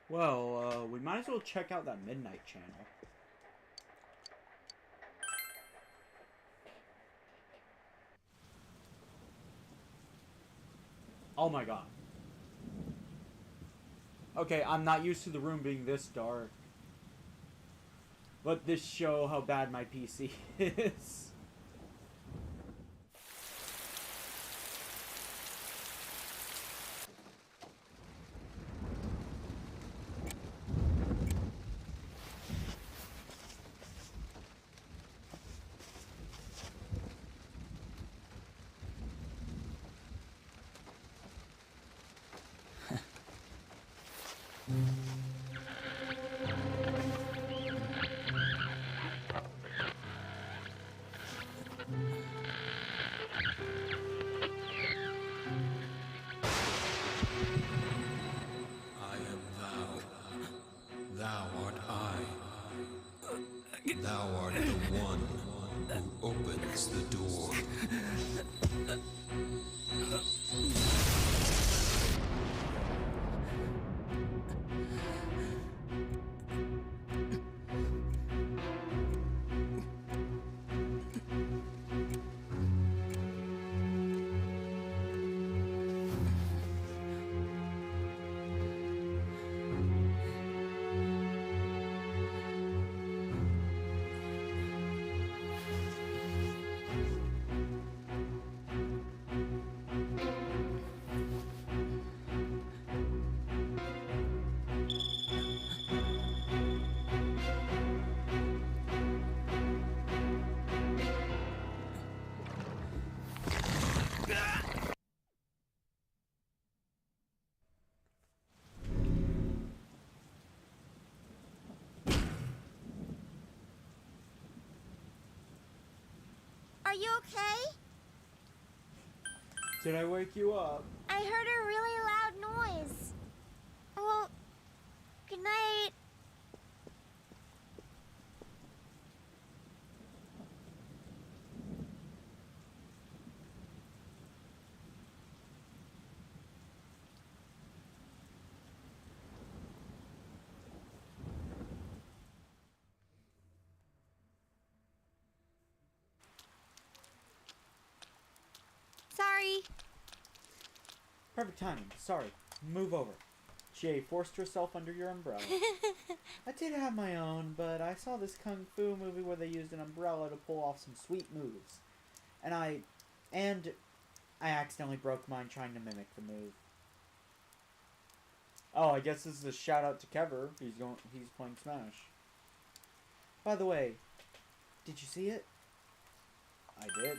Well, we might as well check out that Midnight channel. Oh my god. Okay, I'm not used to the room being this dark. Let this show how bad my PC is. Thou art I. Thou art the one who opens the door. Are you okay? Did I wake you up? I heard a really loud noise. Well, good night. Sorry. Perfect timing. Sorry. Move over. Jay forced herself under your umbrella. I did have my own, but I saw this kung fu movie where they used an umbrella to pull off some sweet moves. And I accidentally broke mine trying to mimic the move. Oh, I guess this is a shout out to Kever. He's playing Smash. By the way, did you see it? I did.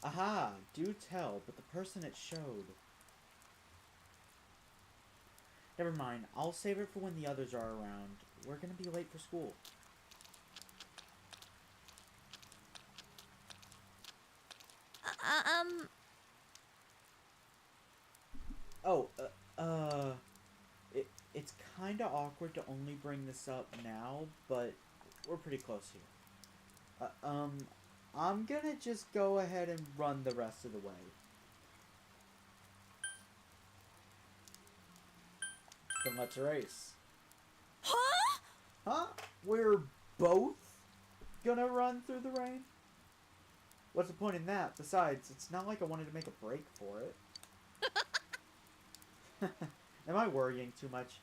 Aha, do tell, but the person it showed. Never mind, I'll save it for when the others are around. We're gonna be late for school. Oh, it's kinda awkward to only bring this up now, but we're pretty close here. I'm gonna just go ahead and run the rest of the way. Then let's race. Huh? Huh? We're both gonna run through the rain? What's the point in that? Besides, it's not like I wanted to make a break for it. Am I worrying too much?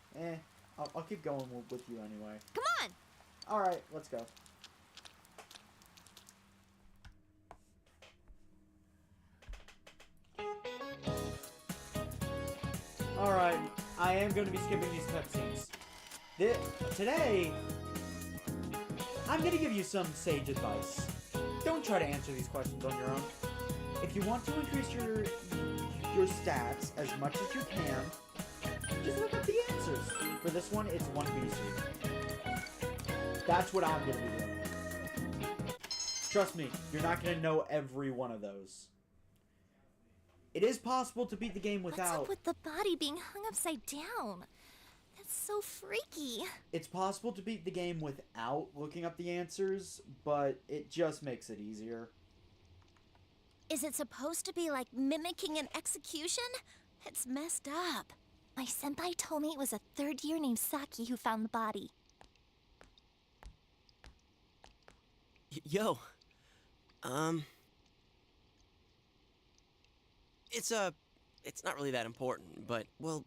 I'll keep going with you anyway. Come on! Alright, let's go. Alright, I am going to be skipping these cutscenes. Today, I'm going to give you some sage advice. Don't try to answer these questions on your own. If you want to increase your stats as much as you can, just look up the answers. For this one, it's 1BC. That's what I'm going to be doing. Trust me, you're not going to know every one of those. It is possible to beat the game without... What's up with the body being hung upside down? That's so freaky. It's possible to beat the game without looking up the answers, but it just makes it easier. Is it supposed to be like mimicking an execution? It's messed up. My senpai told me it was a third year named Saki who found the body. Yo. It's not really that important, but, well,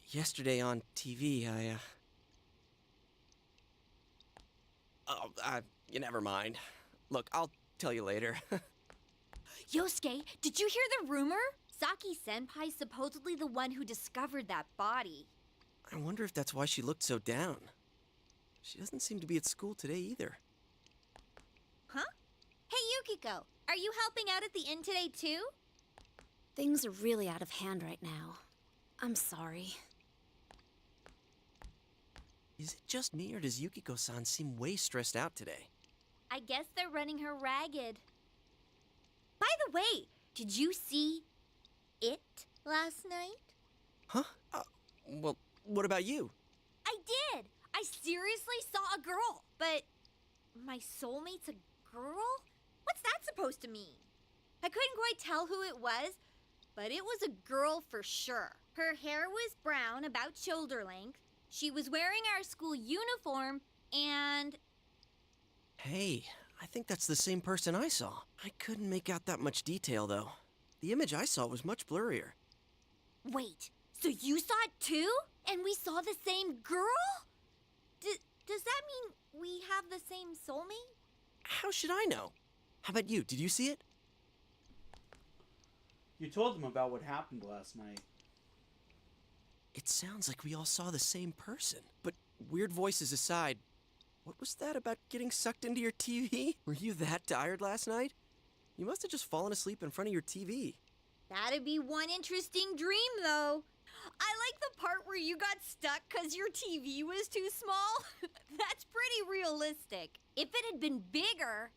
yesterday on TV, you never mind. Look, I'll tell you later. Yosuke, did you hear the rumor? Saki-senpai's supposedly the one who discovered that body. I wonder if that's why she looked so down. She doesn't seem to be at school today either. Huh? Hey, Yukiko, are you helping out at the inn today, too? Things are really out of hand right now. I'm sorry. Is it just me, or does Yukiko-san seem way stressed out today? I guess they're running her ragged. By the way, did you see it last night? Huh? What about you? I did! I seriously saw a girl, but my soulmate's a girl? What's that supposed to mean? I couldn't quite tell who it was, but it was a girl for sure. Her hair was brown, about shoulder length. She was wearing our school uniform, and... Hey, I think that's the same person I saw. I couldn't make out that much detail, though. The image I saw was much blurrier. Wait, so you saw it too? And we saw the same girl? Does that mean we have the same soulmate? How should I know? How about you? Did you see it? You told them about what happened last night. It sounds like we all saw the same person. But weird voices aside, what was that about getting sucked into your TV? Were you that tired last night? You must have just fallen asleep in front of your TV. That'd be one interesting dream, though. I like the part where you got stuck because your TV was too small. That's pretty realistic. If it had been bigger...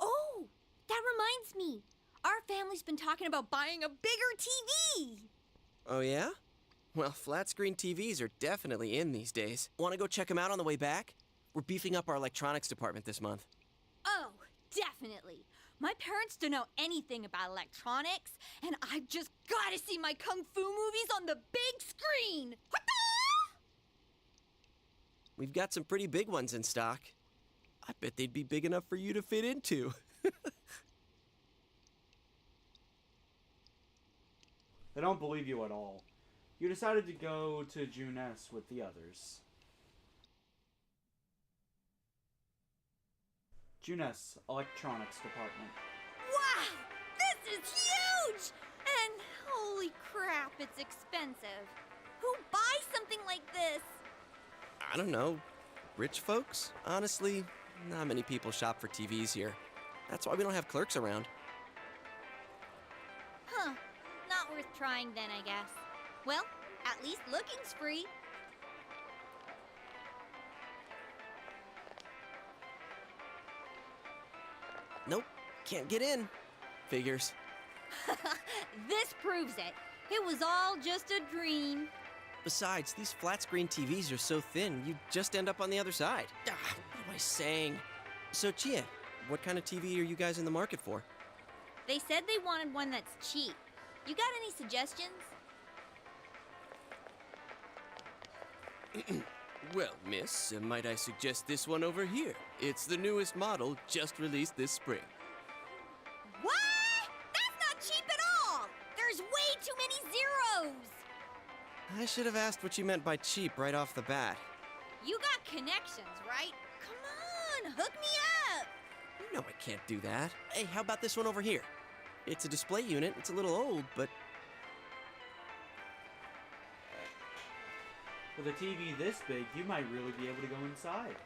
Oh, that reminds me. Our family's been talking about buying a bigger TV. Oh, yeah? Well, flat-screen TVs are definitely in these days. Want to go check them out on the way back? We're beefing up our electronics department this month. Oh, definitely. My parents don't know anything about electronics, and I've just got to see my kung fu movies on the big screen. We've got some pretty big ones in stock. I bet they'd be big enough for you to fit into. They don't believe you at all. You decided to go to June S with the others. June S, Electronics Department. Wow! This is huge! And holy crap, it's expensive. Who buys something like this? I don't know. Rich folks? Honestly, not many people shop for TVs here. That's why we don't have clerks around. Huh. Not worth trying then, I guess. Well, at least looking's free. Nope, can't get in. Figures. This proves it. It was all just a dream. Besides, these flat-screen TVs are so thin, you'd just end up on the other side. What am I saying? So, Chia, what kind of TV are you guys in the market for? They said they wanted one that's cheap. You got any suggestions? Well, miss, might I suggest this one over here? It's the newest model, just released this spring. What? That's not cheap at all! There's way too many zeros! I should have asked what you meant by cheap right off the bat. You got connections, right? Come on, hook me up! You know I can't do that. Hey, how about this one over here? It's a display unit, it's a little old, but... With a TV this big, you might really be able to go inside.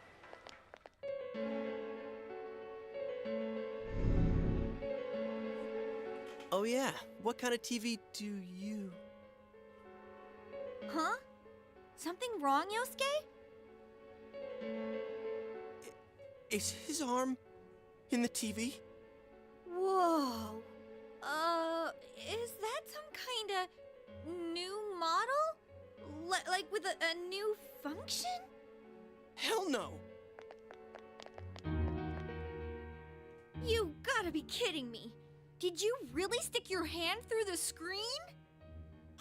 Oh yeah, what kind of TV do you... Huh? Something wrong, Yosuke? Is his arm in the TV? Whoa. Is that some kind of new model? Like with a new function? Hell no! You gotta be kidding me. Did you really stick your hand through the screen?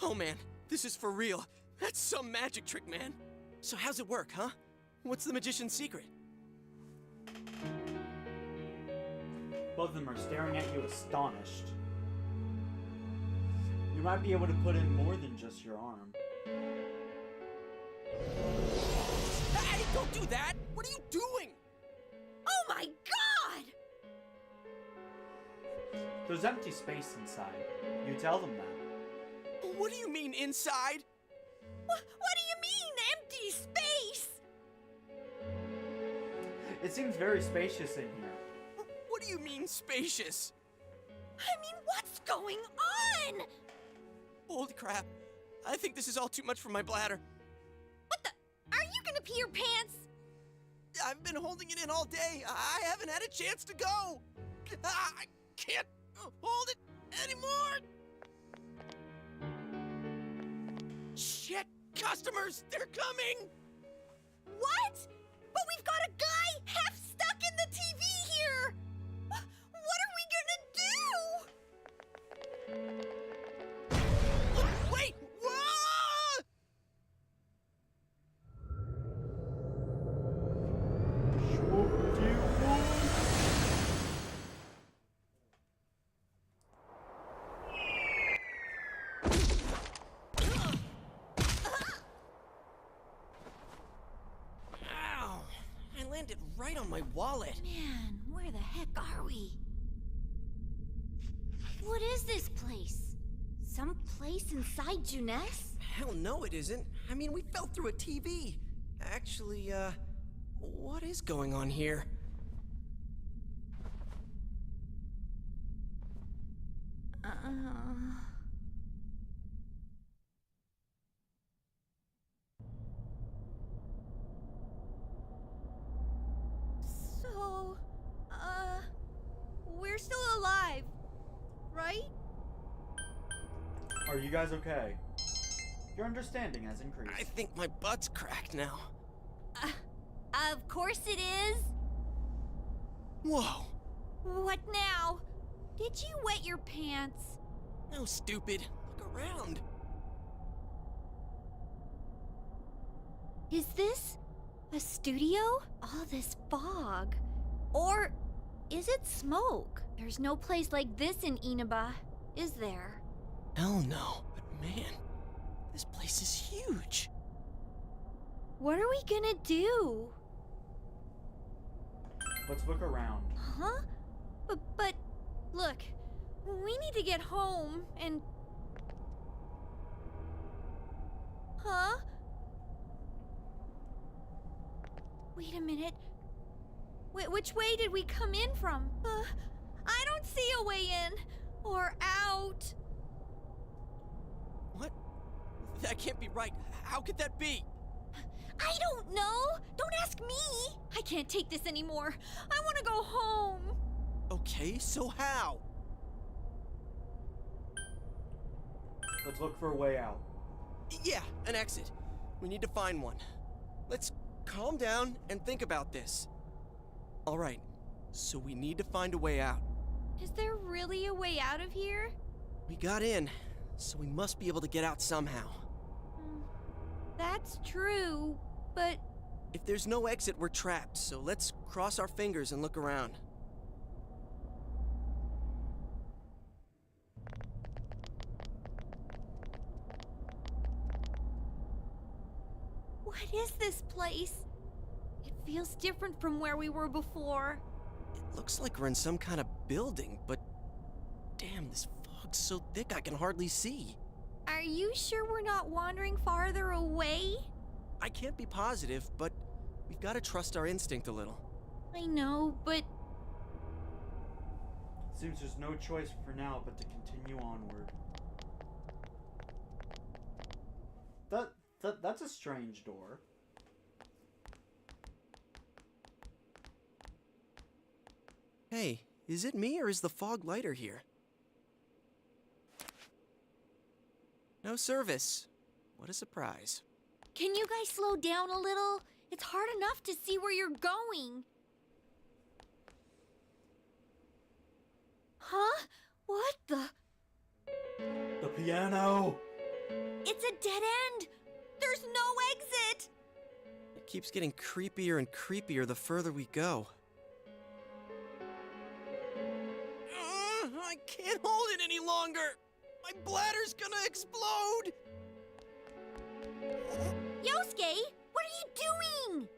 Oh man, this is for real. That's some magic trick, man. So how's it work, huh? What's the magician's secret? Both of them are staring at you astonished. You might be able to put in more than just your arm. Hey, don't do that! What are you doing? Oh my god! There's empty space inside. You tell them that. What do you mean, inside? What do you mean, empty space? It seems very spacious in here. What do you mean, spacious? I mean, what's going on? Holy crap. I think this is all too much for my bladder. What the? Are you gonna pee your pants? I've been holding it in all day. I haven't had a chance to go. I can't hold it anymore. Shit! Customers! They're coming! What? But we've got a guy half stuck in the TV here! What are we gonna do? Wait! Whoa! Ow! I landed right on my wallet. Man, where the heck are we? What is this place? Some place inside Juness? Hell no, it isn't. I mean, we fell through a TV. Actually, what is going on here? So, we're still alive, right? Are you guys okay? Your understanding has increased. I think my butt's cracked now. Of course it is. Whoa! What now? Did you wet your pants? No, stupid. Look around. Is this a studio? All this fog. Or is it smoke? There's no place like this in Inaba, is there? Hell no. But man, this place is huge. What are we gonna do? Let's look around. Huh? But look, we need to get home and... Huh? Wait a minute. Which way did we come in from? I don't see a way in or out. What? That can't be right. How could that be? I don't know. Don't ask me. I can't take this anymore. I want to go home. Okay, so how? Let's look for a way out. Yeah, an exit. We need to find one. Let's calm down and think about this. All right, so we need to find a way out. Is there really a way out of here? We got in, so we must be able to get out somehow. That's true, but... If there's no exit, we're trapped, so let's cross our fingers and look around. What is this place? It feels different from where we were before. It looks like we're in some kind of building, but damn, this fog's so thick I can hardly see. Are you sure we're not wandering farther away? I can't be positive, but we've got to trust our instinct a little. I know, but... Seems there's no choice for now but to continue onward. That's a strange door. Hey, is it me or is the fog lighter here? No service. What a surprise. Can you guys slow down a little? It's hard enough to see where you're going. Huh? What the? The piano! It's a dead end! There's no exit! It keeps getting creepier and creepier the further we go. I can't hold it any longer! My bladder's gonna explode! Yosuke, what are you doing?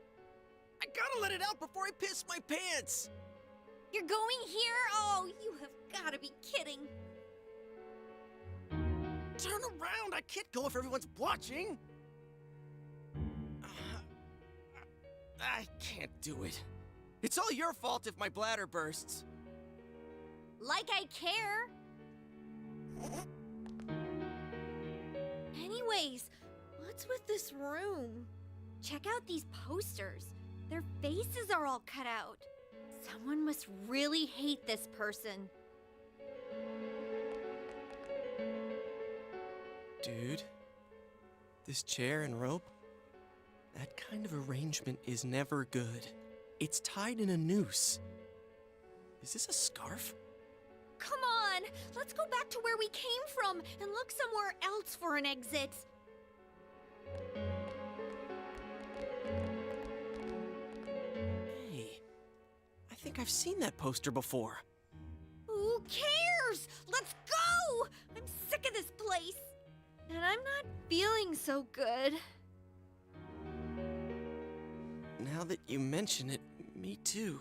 I gotta let it out before I piss my pants! You're going here? Oh, you have gotta be kidding. Turn around! I can't go if everyone's watching! I can't do it. It's all your fault if my bladder bursts. Like I care. Anyways, what's with this room? Check out these posters. Their faces are all cut out. Someone must really hate this person. Dude, This chair and rope? That kind of arrangement is never good. It's tied in a noose. Is this a scarf? Come on! Let's go back to where we came from and look somewhere else for an exit. Hey, I think I've seen that poster before. Who cares? Let's go! I'm sick of this place. And I'm not feeling so good. Now that you mention it, me too.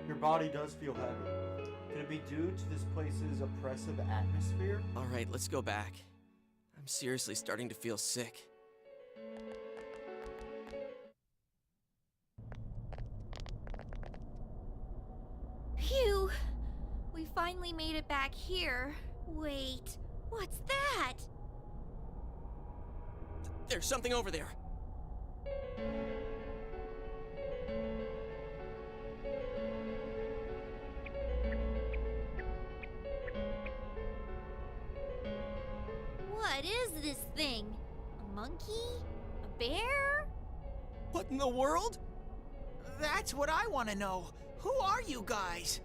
Your body does feel heavy. Could it be due to this place's oppressive atmosphere? All right, let's go back. I'm seriously starting to feel sick. Phew! We finally made it back here. Wait, what's that? There's something over there. What is this thing? A monkey? A bear? What in the world? That's what I want to know. Who are you guys?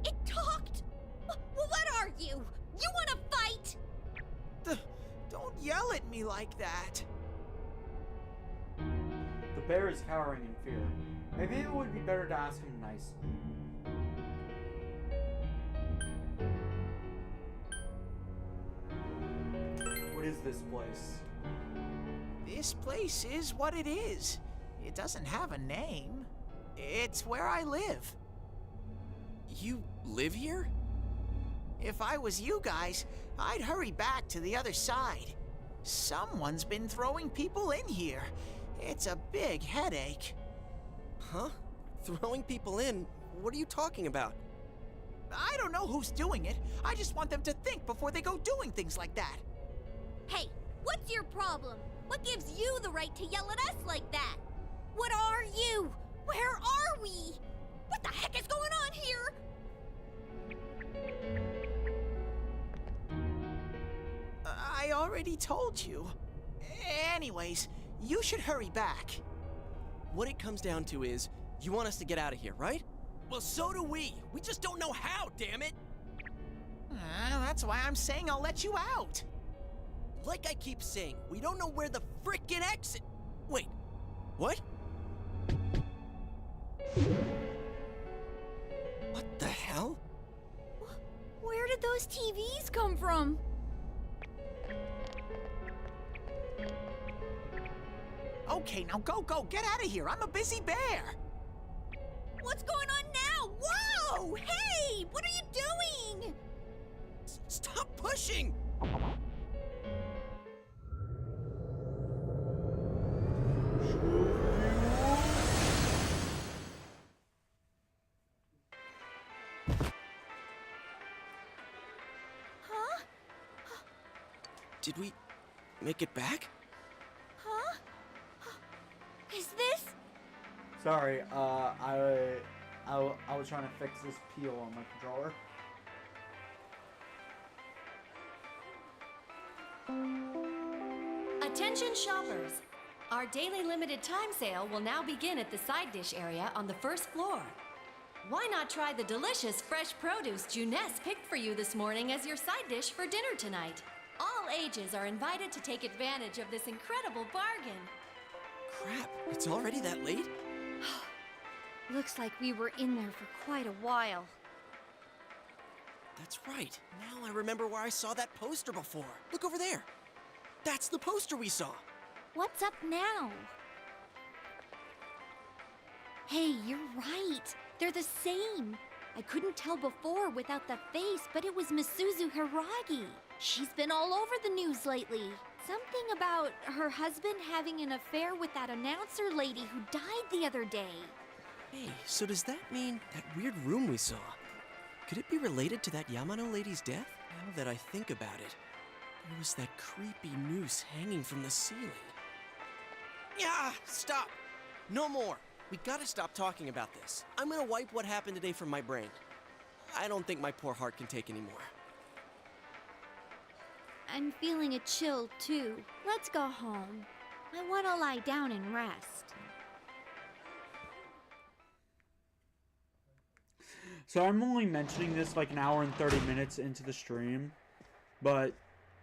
It talked! What are you? You want to fight? Don't yell at me like that. The bear is cowering in fear. Maybe it would be better to ask him nicely. What is this place? This place is what it is. It doesn't have a name. It's where I live. You live here? If I was you guys, I'd hurry back to the other side. Someone's been throwing people in here. It's a big headache. Huh? Throwing people in? What are you talking about? I don't know who's doing it. I just want them to think before they go doing things like that. Hey, what's your problem? What gives you the right to yell at us like that? What are you? Where are we? What the heck is going on here? I already told you. Anyways, you should hurry back. What it comes down to is, you want us to get out of here, right? Well, so do we. We just don't know how, damn it! That's why I'm saying I'll let you out. Like I keep saying, we don't know where the frickin' exit... Wait, what? What the hell? Where did those TVs come from? Okay, now go, get out of here. I'm a busy bear. What's going on now? Whoa! Hey! What are you doing? Stop pushing! Huh? Did we make it back? Huh? Is this? Sorry, I was trying to fix this peel on my controller. Attention shoppers! Our daily limited time sale will now begin at the side dish area on the first floor. Why not try the delicious fresh produce Juness picked for you this morning as your side dish for dinner tonight? All ages are invited to take advantage of this incredible bargain. Crap, it's already that late? Looks like we were in there for quite a while. That's right. Now I remember where I saw that poster before. Look over there. That's the poster we saw. What's up now? Hey, you're right. They're the same. I couldn't tell before without the face, but it was Misuzu Hiragi. She's been all over the news lately. Something about her husband having an affair with that announcer lady who died the other day. Hey, so does that mean that weird room we saw? Could it be related to that Yamano lady's death? Now that I think about it, there was that creepy noose hanging from the ceiling. Yeah, stop! No more! We gotta stop talking about this. I'm gonna wipe what happened today from my brain. I don't think my poor heart can take anymore. I'm feeling a chill too. Let's go home. I want to lie down and rest. So I'm only mentioning this like an hour and 30 minutes into the stream, but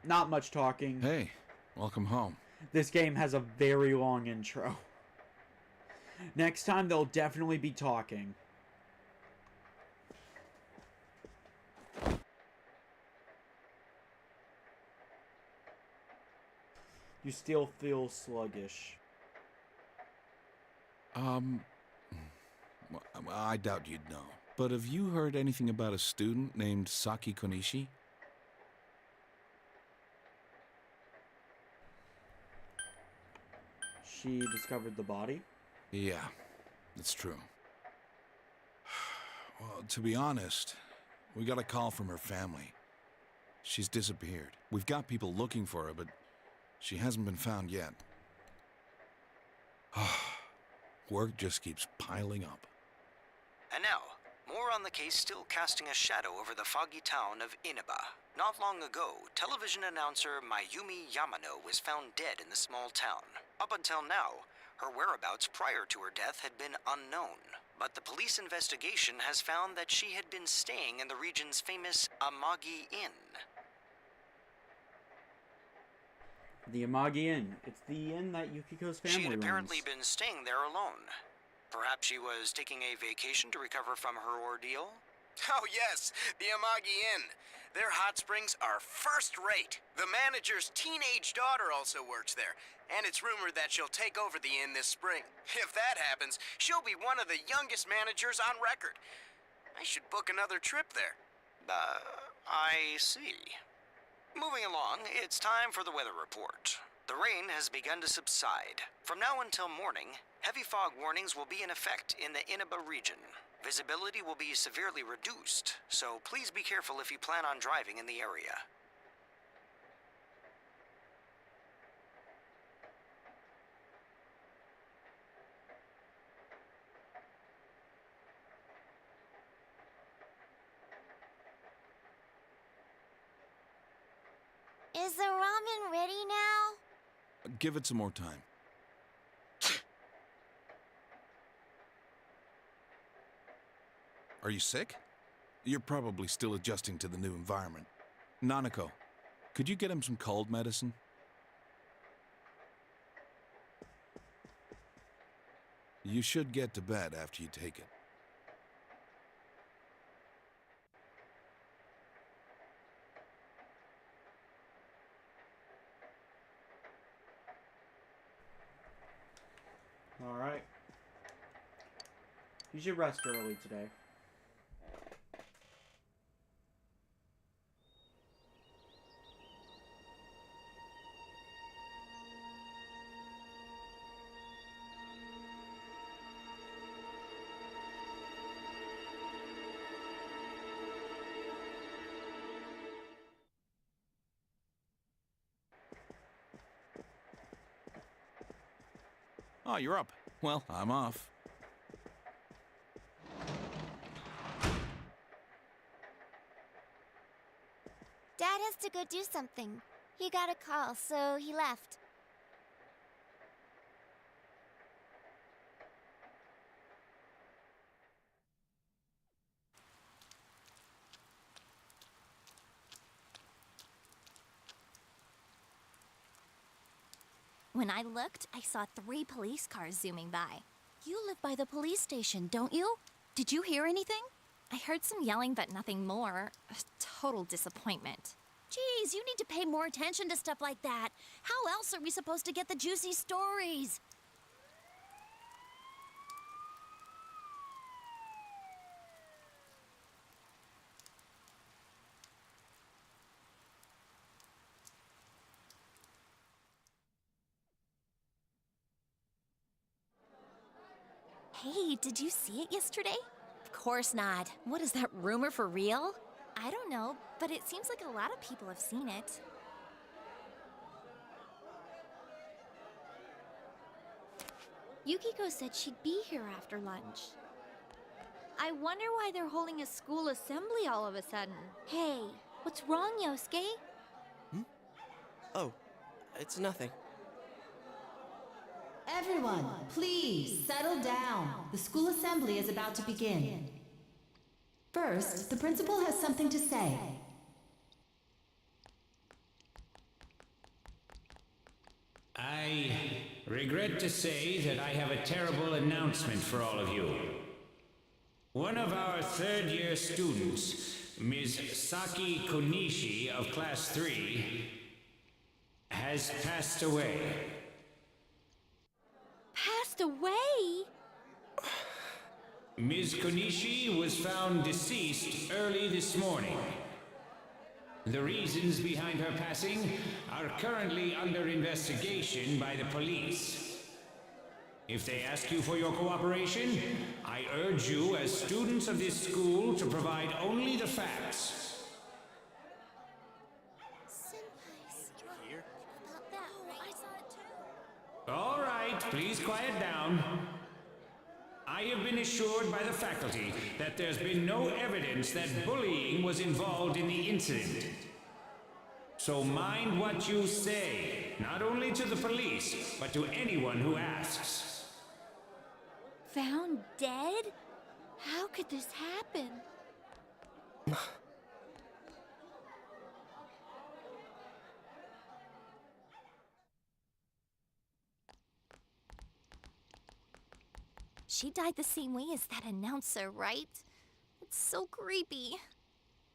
not much talking. Hey, welcome home. This game has a very long intro. Next time they'll definitely be talking. You still feel sluggish. I doubt you'd know. But have you heard anything about a student named Saki Konishi? She discovered the body? Yeah, it's true. Well, to be honest, we got a call from her family. She's disappeared. We've got people looking for her, but she hasn't been found yet. Work just keeps piling up. And now, more on the case still casting a shadow over the foggy town of Inaba. Not long ago, television announcer Mayumi Yamano was found dead in the small town. Up until now, her whereabouts prior to her death had been unknown. But the police investigation has found that she had been staying in the region's famous Amagi Inn. The Amagi Inn. It's the inn that Yukiko's family She had apparently runs. been staying there alone. Perhaps she was taking a vacation to recover from her ordeal? Oh yes, the Amagi Inn. Their hot springs are first rate. The manager's teenage daughter also works there, and it's rumored that she'll take over the inn this spring. If that happens, she'll be one of the youngest managers on record. I should book another trip there. I see. Moving along, it's time for the weather report. The rain has begun to subside. From now until morning, heavy fog warnings will be in effect in the Inaba region. Visibility will be severely reduced, so please be careful if you plan on driving in the area. Is the ramen ready now? Give it some more time. Are you sick? You're probably still adjusting to the new environment. Nanako, could you get him some cold medicine? You should get to bed after you take it. Alright. You should rest early today. Oh, you're up. Well, I'm off. Dad has to go do something. He got a call, so he left. When I looked, I saw 3 police cars zooming by. You live by the police station, don't you? Did you hear anything? I heard some yelling, but nothing more. A total disappointment. Geez, you need to pay more attention to stuff like that. How else are we supposed to get the juicy stories? Hey, did you see it yesterday? Of course not. What is that rumor for real? I don't know, but it seems like a lot of people have seen it. Yukiko said she'd be here after lunch. I wonder why they're holding a school assembly all of a sudden. Hey, what's wrong, Yosuke? Oh, it's nothing. Everyone, please settle down. The school assembly is about to begin. First, the principal has something to say. I regret to say that I have a terrible announcement for all of you. One of our third-year students, Ms. Saki Konishi of Class 3, has passed away. Passed away? Ms. Konishi was found deceased early this morning. The reasons behind her passing are currently under investigation by the police. If they ask you for your cooperation, I urge you as students of this school to provide only the facts. All right, please quiet down. I have been assured by the faculty that there's been no evidence that bullying was involved in the incident. So mind what you say, not only to the police, but to anyone who asks. Found dead? How could this happen? She died the same way as that announcer, right? It's so creepy.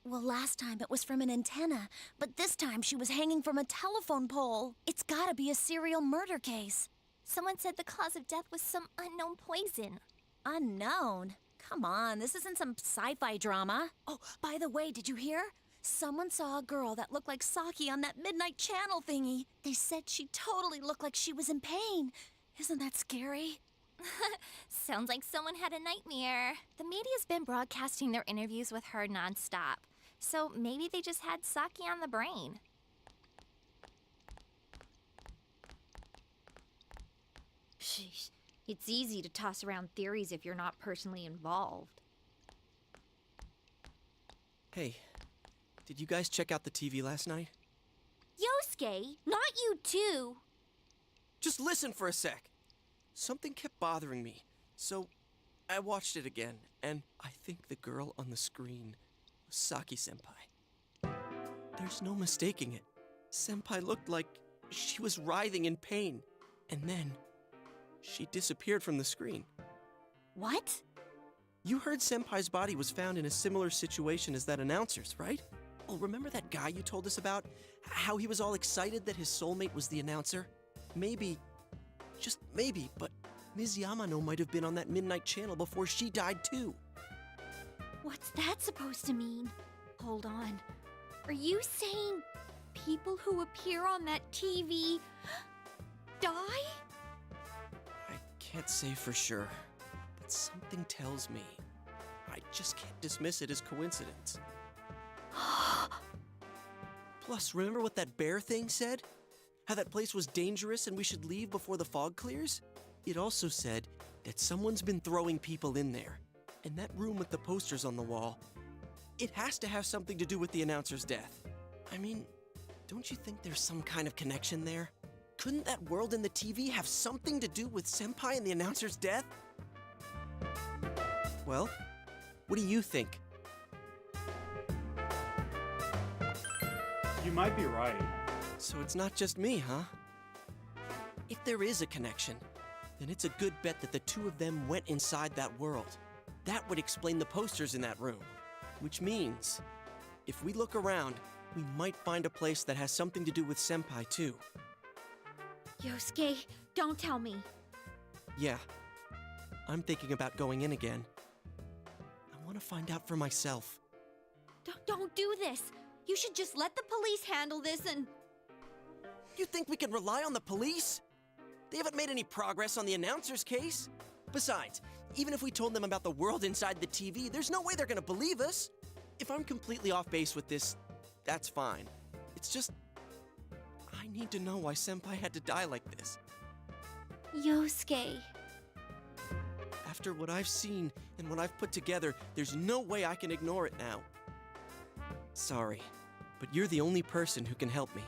Well, last time it was from an antenna, but this time she was hanging from a telephone pole. It's gotta be a serial murder case. Someone said the cause of death was some unknown poison. Unknown? Come on, this isn't some sci-fi drama. Oh, by the way, did you hear? Someone saw a girl that looked like Saki on that midnight channel thingy. They said she totally looked like she was in pain. Isn't that scary? Sounds like someone had a nightmare. The media's been broadcasting their interviews with her nonstop. So maybe they just had Saki on the brain. Sheesh. It's easy to toss around theories if you're not personally involved. Hey, did you guys check out the TV last night? Yosuke, not you too. Just listen for a sec. Something kept bothering me, so I watched it again, and I think the girl on the screen was Saki-senpai. There's no mistaking it. Senpai looked like she was writhing in pain, and then she disappeared from the screen. What? You heard Senpai's body was found in a similar situation as that announcer's, right? Oh, remember that guy you told us about? How he was all excited that his soulmate was the announcer? Maybe, just maybe, but Ms. Yamano might have been on that midnight channel before she died too. What's that supposed to mean? Hold on. Are you saying people who appear on that TV die? I can't say for sure, but something tells me I just can't dismiss it as coincidence. Plus, remember what that bear thing said? How that place was dangerous and we should leave before the fog clears? It also said that someone's been throwing people in there. And that room with the posters on the wall, it has to have something to do with the announcer's death. I mean, don't you think there's some kind of connection there? Couldn't that world in the TV have something to do with Senpai and the announcer's death? Well, what do you think? You might be right. So it's not just me, huh? If there is a connection, then it's a good bet that the two of them went inside that world. That would explain the posters in that room. Which means, if we look around, we might find a place that has something to do with Senpai too. Yosuke, don't tell me. Yeah, I'm thinking about going in again. I want to find out for myself. Don't do this. You should just let the police handle this and... You think we can rely on the police? They haven't made any progress on the announcer's case. Besides, even if we told them about the world inside the TV, there's no way they're gonna believe us. If I'm completely off base with this, that's fine. It's just... I need to know why Senpai had to die like this. Yosuke. After what I've seen and what I've put together, there's no way I can ignore it now. Sorry, but you're the only person who can help me.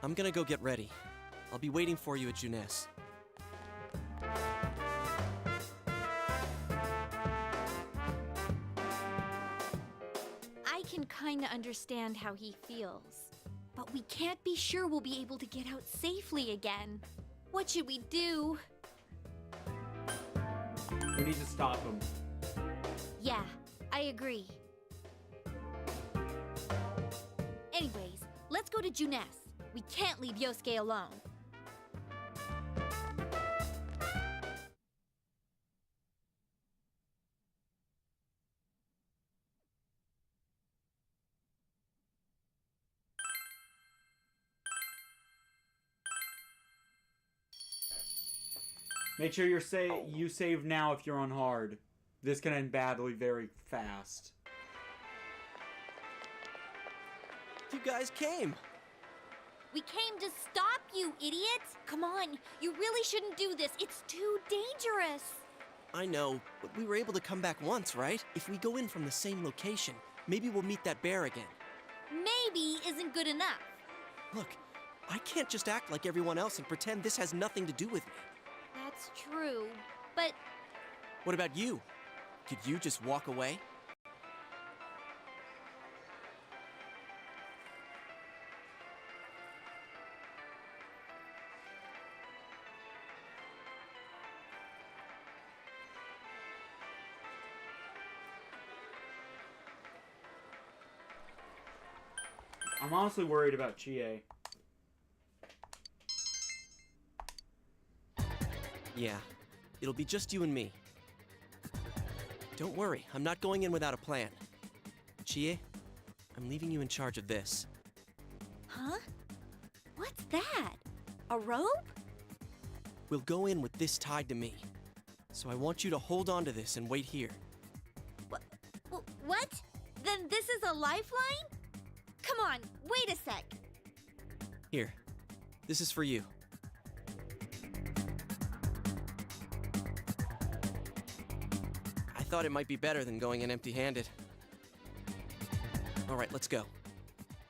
I'm gonna go get ready. I'll be waiting for you at Jeunesse. I can kinda understand how he feels. But we can't be sure we'll be able to get out safely again. What should we do? We need to stop him. Yeah, I agree. Anyways, let's go to Jeunesse. We can't leave Yosuke alone. Make sure you save now if you're on hard. This can end badly very fast. You guys came! We came to stop you, idiots! Come on, you really shouldn't do this. It's too dangerous. I know, but we were able to come back once, right? If we go in from the same location, maybe we'll meet that bear again. Maybe isn't good enough. Look, I can't just act like everyone else and pretend this has nothing to do with me. That's true, but... What about you? Could you just walk away? I'm honestly worried about Chie. Yeah, it'll be just you and me. Don't worry, I'm not going in without a plan. Chie, I'm leaving you in charge of this. Huh? What's that? A rope? We'll go in with this tied to me. So I want you to hold on to this and wait here. What? Then this is a lifeline? Come on, wait a sec. Here, this is for you. I thought it might be better than going in empty-handed. All right, let's go.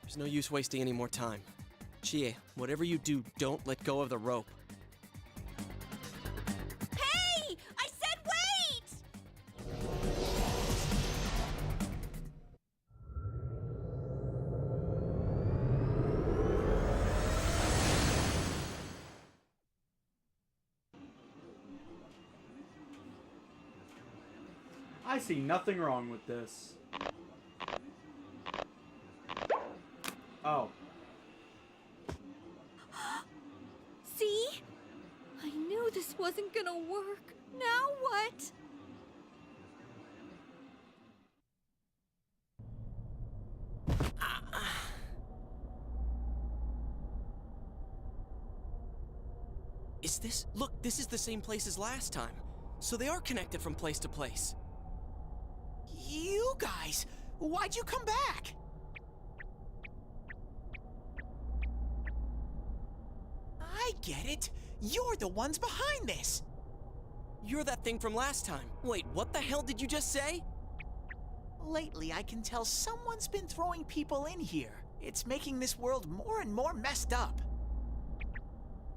There's no use wasting any more time. Chie, whatever you do, don't let go of the rope. Hey! I said wait! I see nothing wrong with this. Oh. See? I knew this wasn't gonna work. Now what? Is this? Look, this is the same place as last time. So they are connected from place to place. You guys, why'd you come back? I get it. You're the ones behind this. You're that thing from last time. Wait, what the hell did you just say? Lately, I can tell someone's been throwing people in here. It's making this world more and more messed up.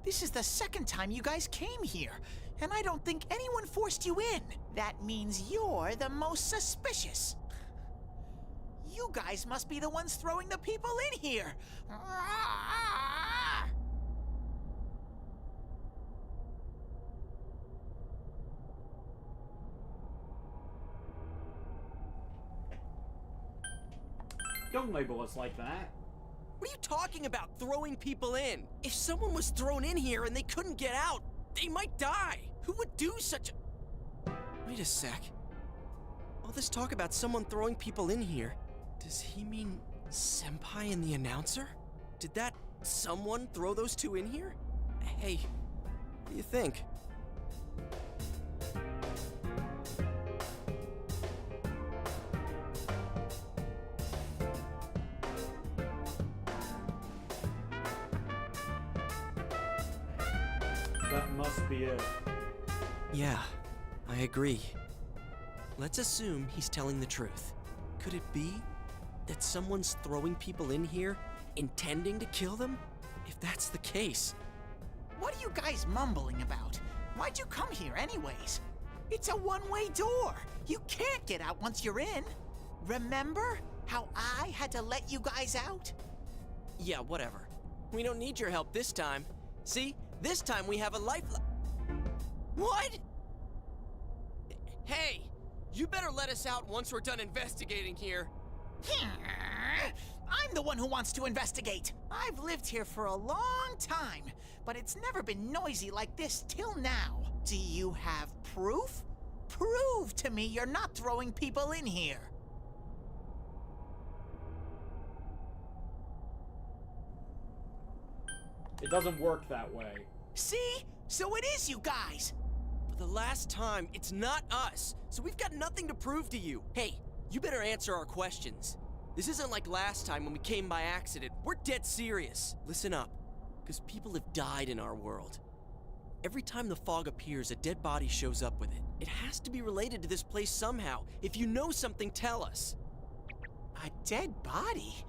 This is the second time you guys came here, and I don't think anyone forced you in. That means you're the most suspicious. You guys must be the ones throwing the people in here. Don't label us like that. What are you talking about, throwing people in? If someone was thrown in here and they couldn't get out, they might die. Who would do such a... Wait a sec. All this talk about someone throwing people in here, does he mean Senpai and the announcer? Did that someone throw those two in here? Hey, what do you think? That must be it. Yeah, I agree. Let's assume he's telling the truth. Could it be that someone's throwing people in here, intending to kill them? if that's the case. What are you guys mumbling about? Why'd you come here anyways? It's a one-way door. You can't get out once you're in. Remember how I had to let you guys out? Yeah, whatever. We don't need your help this time. See? This time we have a lifeline. What? Hey! You better let us out once we're done investigating here. I'm the one who wants to investigate. I've lived here for a long time, but it's never been noisy like this till now. Do you have proof? Prove to me you're not throwing people in here. It doesn't work that way. See? So it is you guys. For the last time, it's not us, so we've got nothing to prove to you. Hey, you better answer our questions. This isn't like last time when we came by accident. We're dead serious. Listen up, because people have died in our world. Every time the fog appears, a dead body shows up with it. It has to be related to this place somehow. If you know something, tell us. A dead body?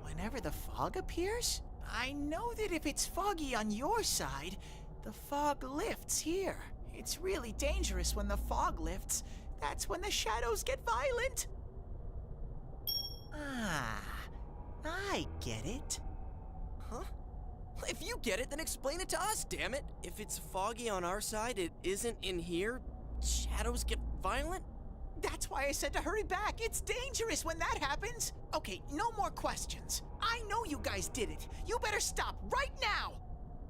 Whenever the fog appears? I know that if it's foggy on your side, the fog lifts here. It's really dangerous when the fog lifts. That's when the shadows get violent. Ah, I get it. Huh? If you get it, then explain it to us, damn it. If it's foggy on our side, it isn't in here. Shadows get violent? That's why I said to hurry back. It's dangerous when that happens. Okay, no more questions. I know you guys did it. You better stop right now.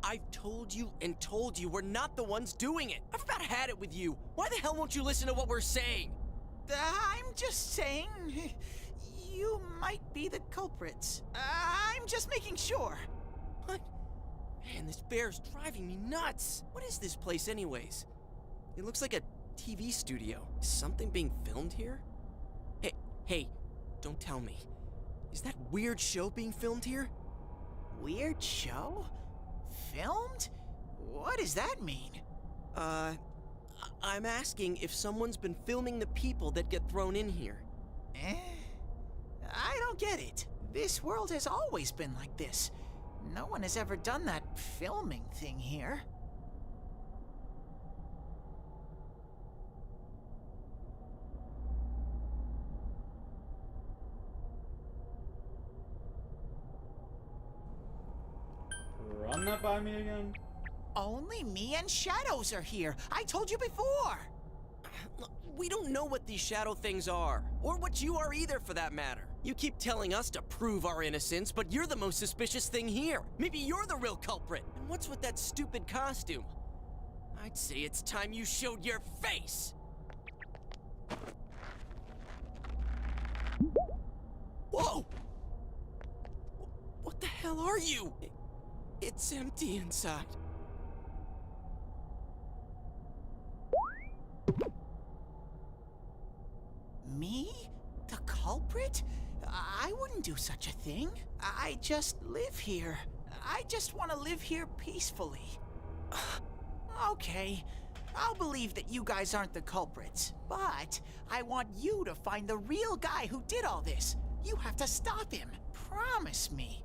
I've told you and told you we're not the ones doing it. I've about had it with you. Why the hell won't you listen to what we're saying? I'm just saying, you might be the culprits. I'm just making sure. What? Man, this bear's driving me nuts. What is this place anyways? It looks like a TV studio. Is something being filmed here? Hey, don't tell me. Is that weird show being filmed here? Weird show? Filmed? What does that mean? I'm asking if someone's been filming the people that get thrown in here. I don't get it. This world has always been like this. No one has ever done that filming thing here. Run that by me again? Only me and Shadows are here. I told you before. We don't know what these shadow things are, or what you are either for that matter. You keep telling us to prove our innocence, but you're the most suspicious thing here. Maybe you're the real culprit. And what's with that stupid costume? I'd say it's time you showed your face. Whoa! What the hell are you? It's empty inside. Me? The culprit? I wouldn't do such a thing. I just live here. I just want to live here peacefully. Okay, I'll believe that you guys aren't the culprits, but I want you to find the real guy who did all this. You have to stop him. Promise me.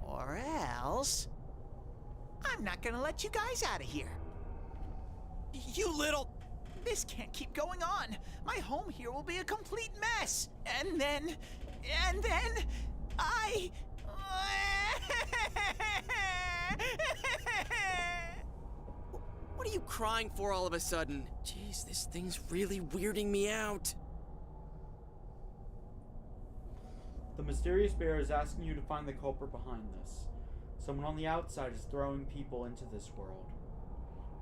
Or else... I'm not gonna let you guys out of here. You little... This can't keep going on. My home here will be a complete mess. And then I... What are you crying for all of a sudden? Jeez, this thing's really weirding me out. The mysterious bear is asking you to find the culprit behind this. Someone on the outside is throwing people into this world.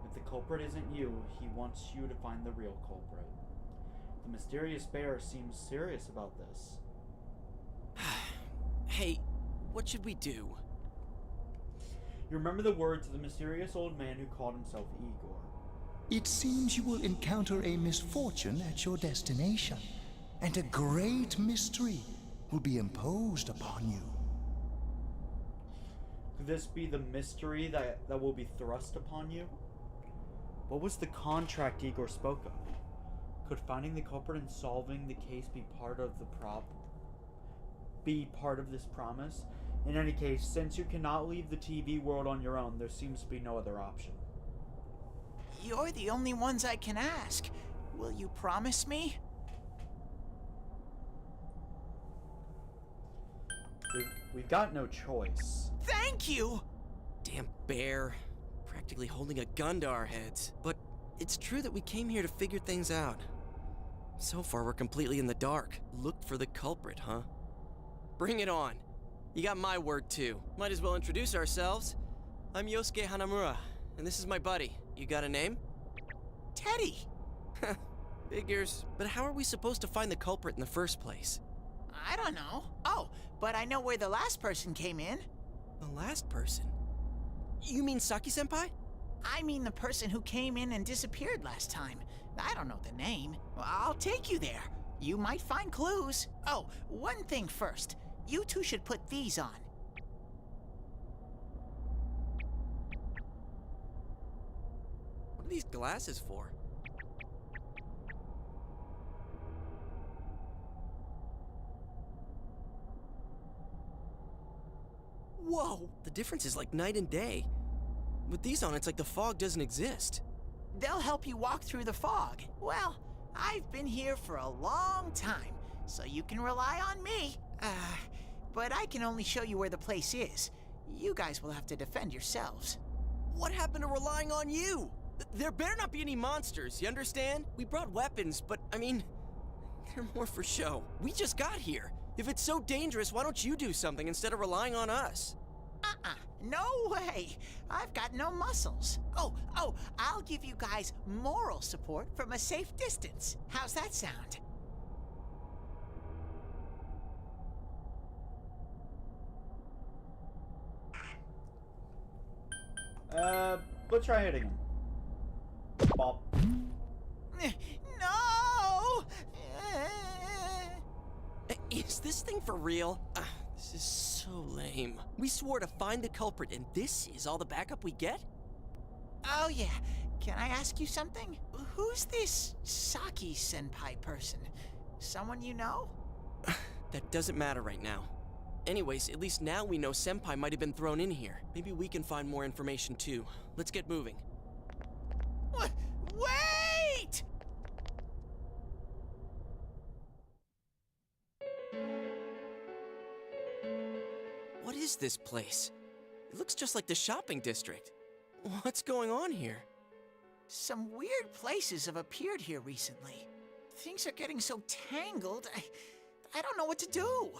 If the culprit isn't you, he wants you to find the real culprit. The mysterious bear seems serious about this. Hey, what should we do? You remember the words of the mysterious old man who called himself Igor. It seems you will encounter a misfortune at your destination, and a great mystery will be imposed upon you. Could this be the mystery that will be thrust upon you? What was the contract Igor spoke of? Could finding the culprit and solving the case be part of this promise? In any case, since you cannot leave the TV world on your own, there seems to be no other option. You're the only ones I can ask. Will you promise me? We've got no choice. Thank you! Damn bear. Practically holding a gun to our heads. But it's true that we came here to figure things out. So far, we're completely in the dark. Look for the culprit, huh? Bring it on. You got my word, too. Might as well introduce ourselves. I'm Yosuke Hanamura, and this is my buddy. You got a name? Teddy! Figures. But how are we supposed to find the culprit in the first place? I don't know. Oh, but I know where the last person came in. The last person? You mean Saki-senpai? I mean the person who came in and disappeared last time. I don't know the name. I'll take you there. You might find clues. Oh, one thing first. You two should put these on. What are these glasses for? Whoa! The difference is like night and day. With these on, it's like the fog doesn't exist. They'll help you walk through the fog. Well, I've been here for a long time, so you can rely on me. But I can only show you where the place is. You guys will have to defend yourselves. What happened to relying on you? There better not be any monsters, you understand? We brought weapons, but I mean, they're more for show. We just got here. If it's so dangerous, why don't you do something instead of relying on us? No way! I've got no muscles. Oh, I'll give you guys moral support from a safe distance. How's that sound? Let's try hitting him. Bop. No! Is this thing for real? This is so lame. We swore to find the culprit, and this is all the backup we get? Oh yeah, can I ask you something? Who's this Saki-senpai person? Someone you know? That doesn't matter right now. Anyways, at least now we know Senpai might have been thrown in here. Maybe we can find more information too. Let's get moving. Wait! What is this place? It looks just like the shopping district. What's going on here? Some weird places have appeared here recently. Things are getting so tangled, I don't know what to do.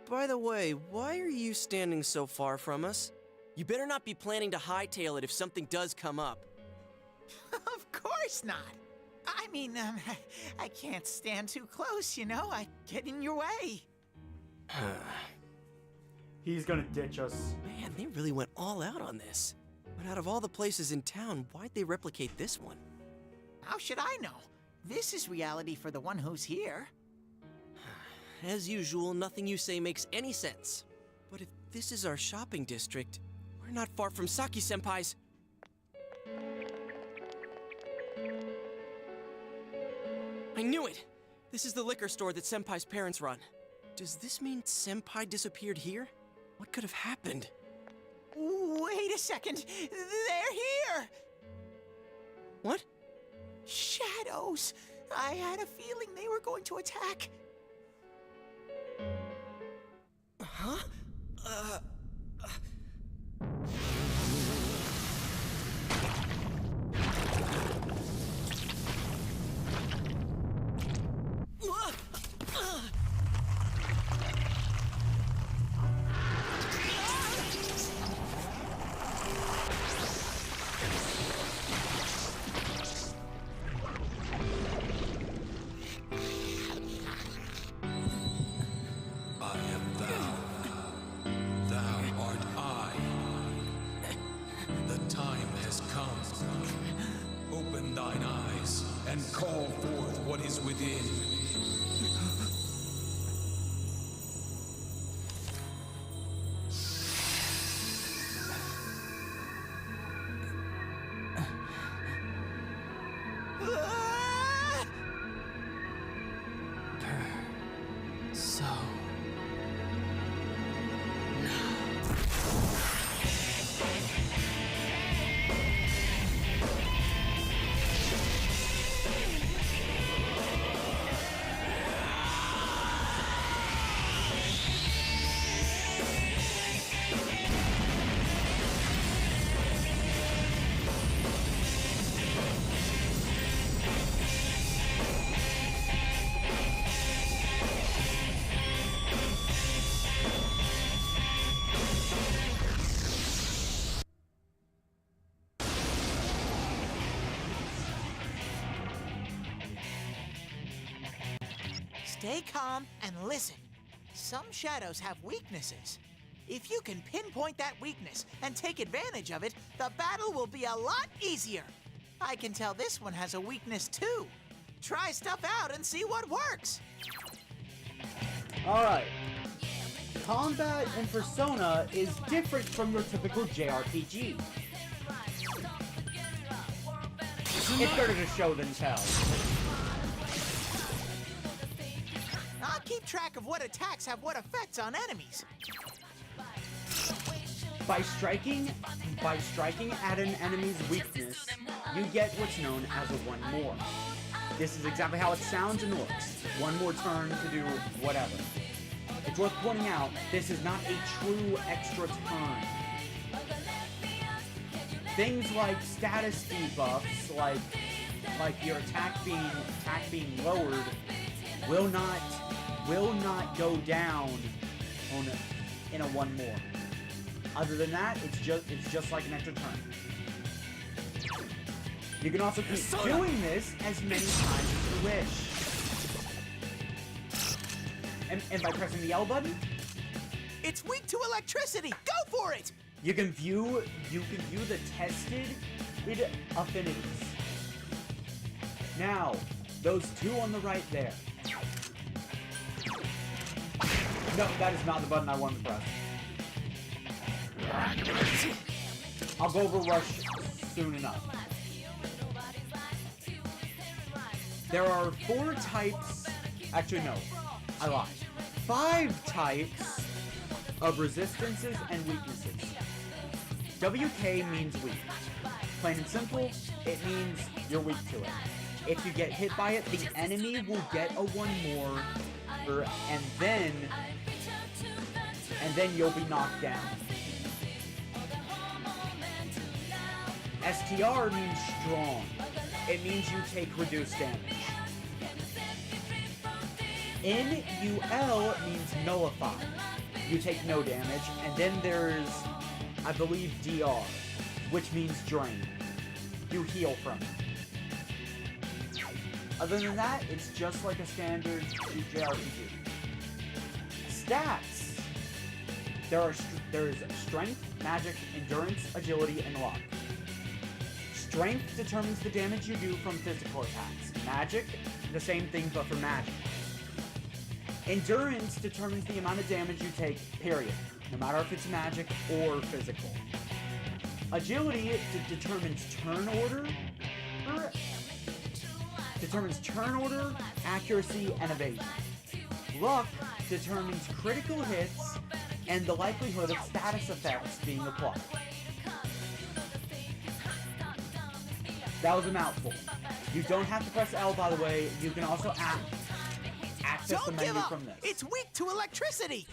By the way, why are you standing so far from us? You better not be planning to hightail it if something does come up. Of course not. I mean, I can't stand too close, you know? I get in your way. He's gonna ditch us. Man, they really went all out on this. But out of all the places in town, why'd they replicate this one? How should I know? This is reality for the one who's here. As usual, nothing you say makes any sense. But if this is our shopping district, we're not far from Saki-senpai's. I knew it! This is the liquor store that Senpai's parents run. Does this mean Senpai disappeared here? What could have happened? Wait a second! They're here! What? Shadows! I had a feeling they were going to attack. Huh? Stay calm and listen. Some shadows have weaknesses. If you can pinpoint that weakness and take advantage of it, the battle will be a lot easier. I can tell this one has a weakness too. Try stuff out and see what works. Alright. Combat in Persona is different from your typical JRPG. It's better to show than tell. I'll keep track of what attacks have what effects on enemies. By striking at an enemy's weakness, you get what's known as a one more. This is exactly how it sounds and looks. One more turn to do whatever. It's worth pointing out, this is not a true extra turn. Things like status debuffs, like your attack being lowered, will not go down in a one more. Other than that, it's just like an extra turn. You can also keep doing this as many times as you wish. And by pressing the L button, it's weak to electricity. Go for it. You can view the tested affinities. Now, those two on the right there. No, that is not the button I wanted to press. I'll go over Rush soon enough. There are 4 types. Actually, no. I lied. 5 types of resistances and weaknesses. WK means weak. Plain and simple, it means you're weak to it. If you get hit by it, the enemy will get a one more, and then you'll be knocked down. STR means strong. It means you take reduced damage. NUL means nullify. You take no damage, and then there's, I believe, DR, which means drain. You heal from it. Other than that, it's just like a standard JRPG. Stats. There is strength, magic, endurance, agility, and luck. Strength determines the damage you do from physical attacks. Magic, the same thing but for magic. Endurance determines the amount of damage you take, period. No matter if it's magic or physical. Agility determines turn order, accuracy, and evasion. Luck determines critical hits and the likelihood of status effects being applied. That was a mouthful. You don't have to press L, by the way. You can also access the menu from this. It's weak to electricity.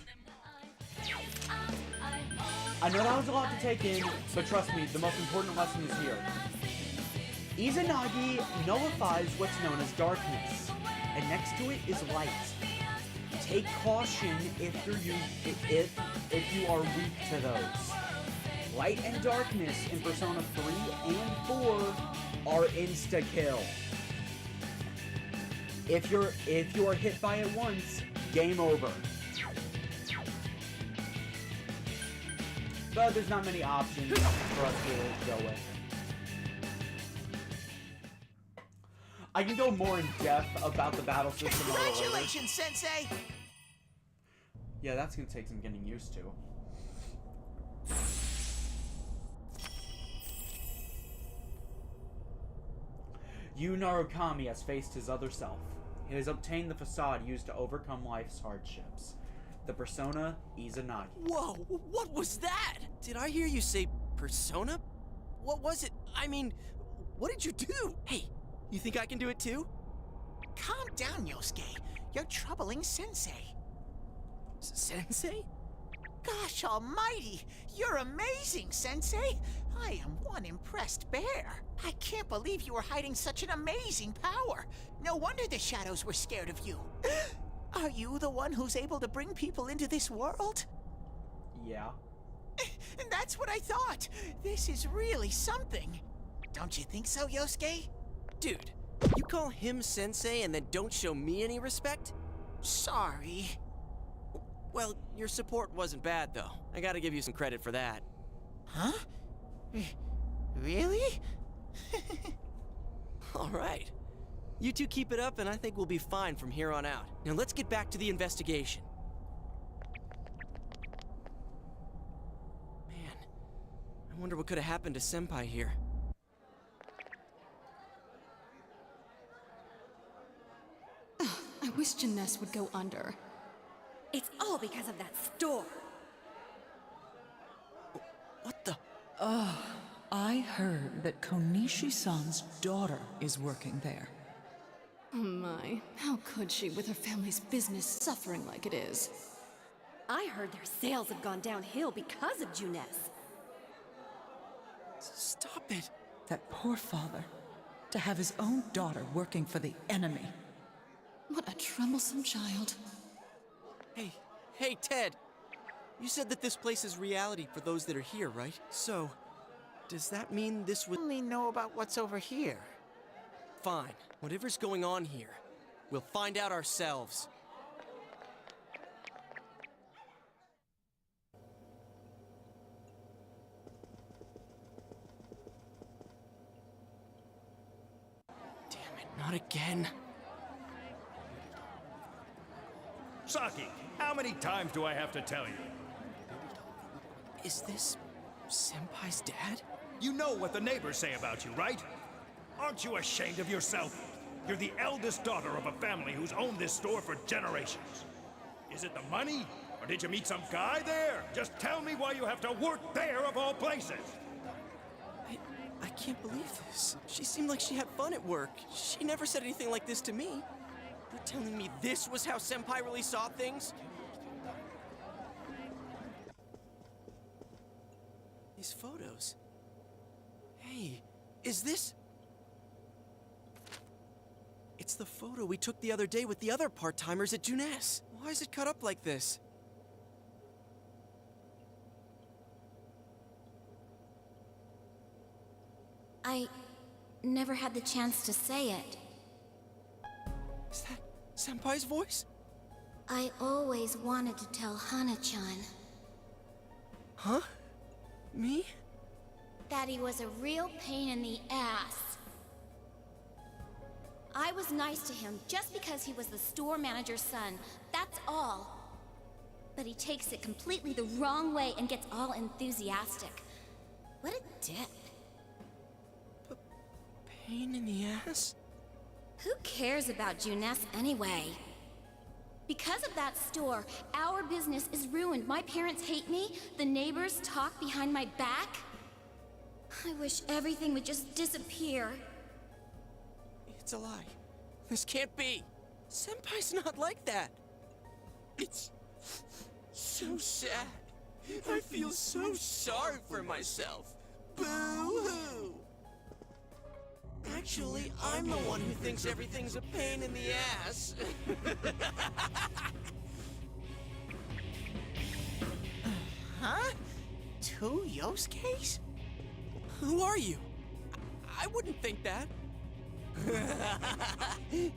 I know that was a lot to take in, but trust me, the most important lesson is here. Izanagi nullifies what's known as darkness, and next to it is light. Take caution if you are weak to those. Light and darkness in Persona 3 and 4 are insta-kill. If you are hit by it once, game over. But there's not many options for us to go with. I can go more in depth about the battle system. Congratulations, Sensei! Yeah, that's gonna take some getting used to. Yu Narukami has faced his other self. He has obtained the facade used to overcome life's hardships. The persona Izanagi. Whoa, what was that? Did I hear you say persona? What was it? I mean, what did you do? Hey, you think I can do it too? Calm down, Yosuke. You're troubling Sensei. Sensei? Gosh almighty! You're amazing, Sensei! I am one impressed bear. I can't believe you were hiding such an amazing power. No wonder the shadows were scared of you. Are you the one who's able to bring people into this world? Yeah. And that's what I thought. This is really something. Don't you think so, Yosuke? Dude, you call him Sensei and then don't show me any respect? sorry. Well, your support wasn't bad, though. I gotta give you some credit for that. Huh? Really? All right. You two keep it up, and I think we'll be fine from here on out. Now let's get back to the investigation. Man, I wonder what could have happened to Senpai here. I wish Jeunesse would go under. It's all because of that store. What the? I heard that Konishi-san's daughter is working there. Oh my, how could she with her family's business suffering like it is? I heard their sales have gone downhill because of Jeunesse. Stop it. That poor father. To have his own daughter working for the enemy. What a troublesome child. Hey, Ted. You said that this place is reality for those that are here, right? So, does that mean this would... Only know about what's over here. Fine. Whatever's going on here, we'll find out ourselves. Damn it, not again. Saki, how many times do I have to tell you? Is this Senpai's dad? You know what the neighbors say about you, right? Aren't you ashamed of yourself? You're the eldest daughter of a family who's owned this store for generations. Is it the money? Or did you meet some guy there? Just tell me why you have to work there of all places. I can't believe this. She seemed like she had fun at work. She never said anything like this to me. You're telling me this was how Senpai really saw things? These photos. Hey, is this... It's the photo we took the other day with the other part-timers at Jeunesse. Why is it cut up like this? I never had the chance to say it. Is that Senpai's voice? I always wanted to tell Hana-chan. Huh? Me? That he was a real pain in the ass. I was nice to him just because he was the store manager's son. That's all. But he takes it completely the wrong way and gets all enthusiastic. What a dick. Pain in the ass? Who cares about Jeunesse anyway? Because of that store, our business is ruined. My parents hate me. The neighbors talk behind my back. I wish everything would just disappear. It's a lie. This can't be. Senpai's not like that. It's so sad. I feel so sorry for myself. Boo-hoo! Actually, I'm the one who thinks everything's a pain in the ass. Huh? Two Yosuke's? Who are you? I wouldn't think that.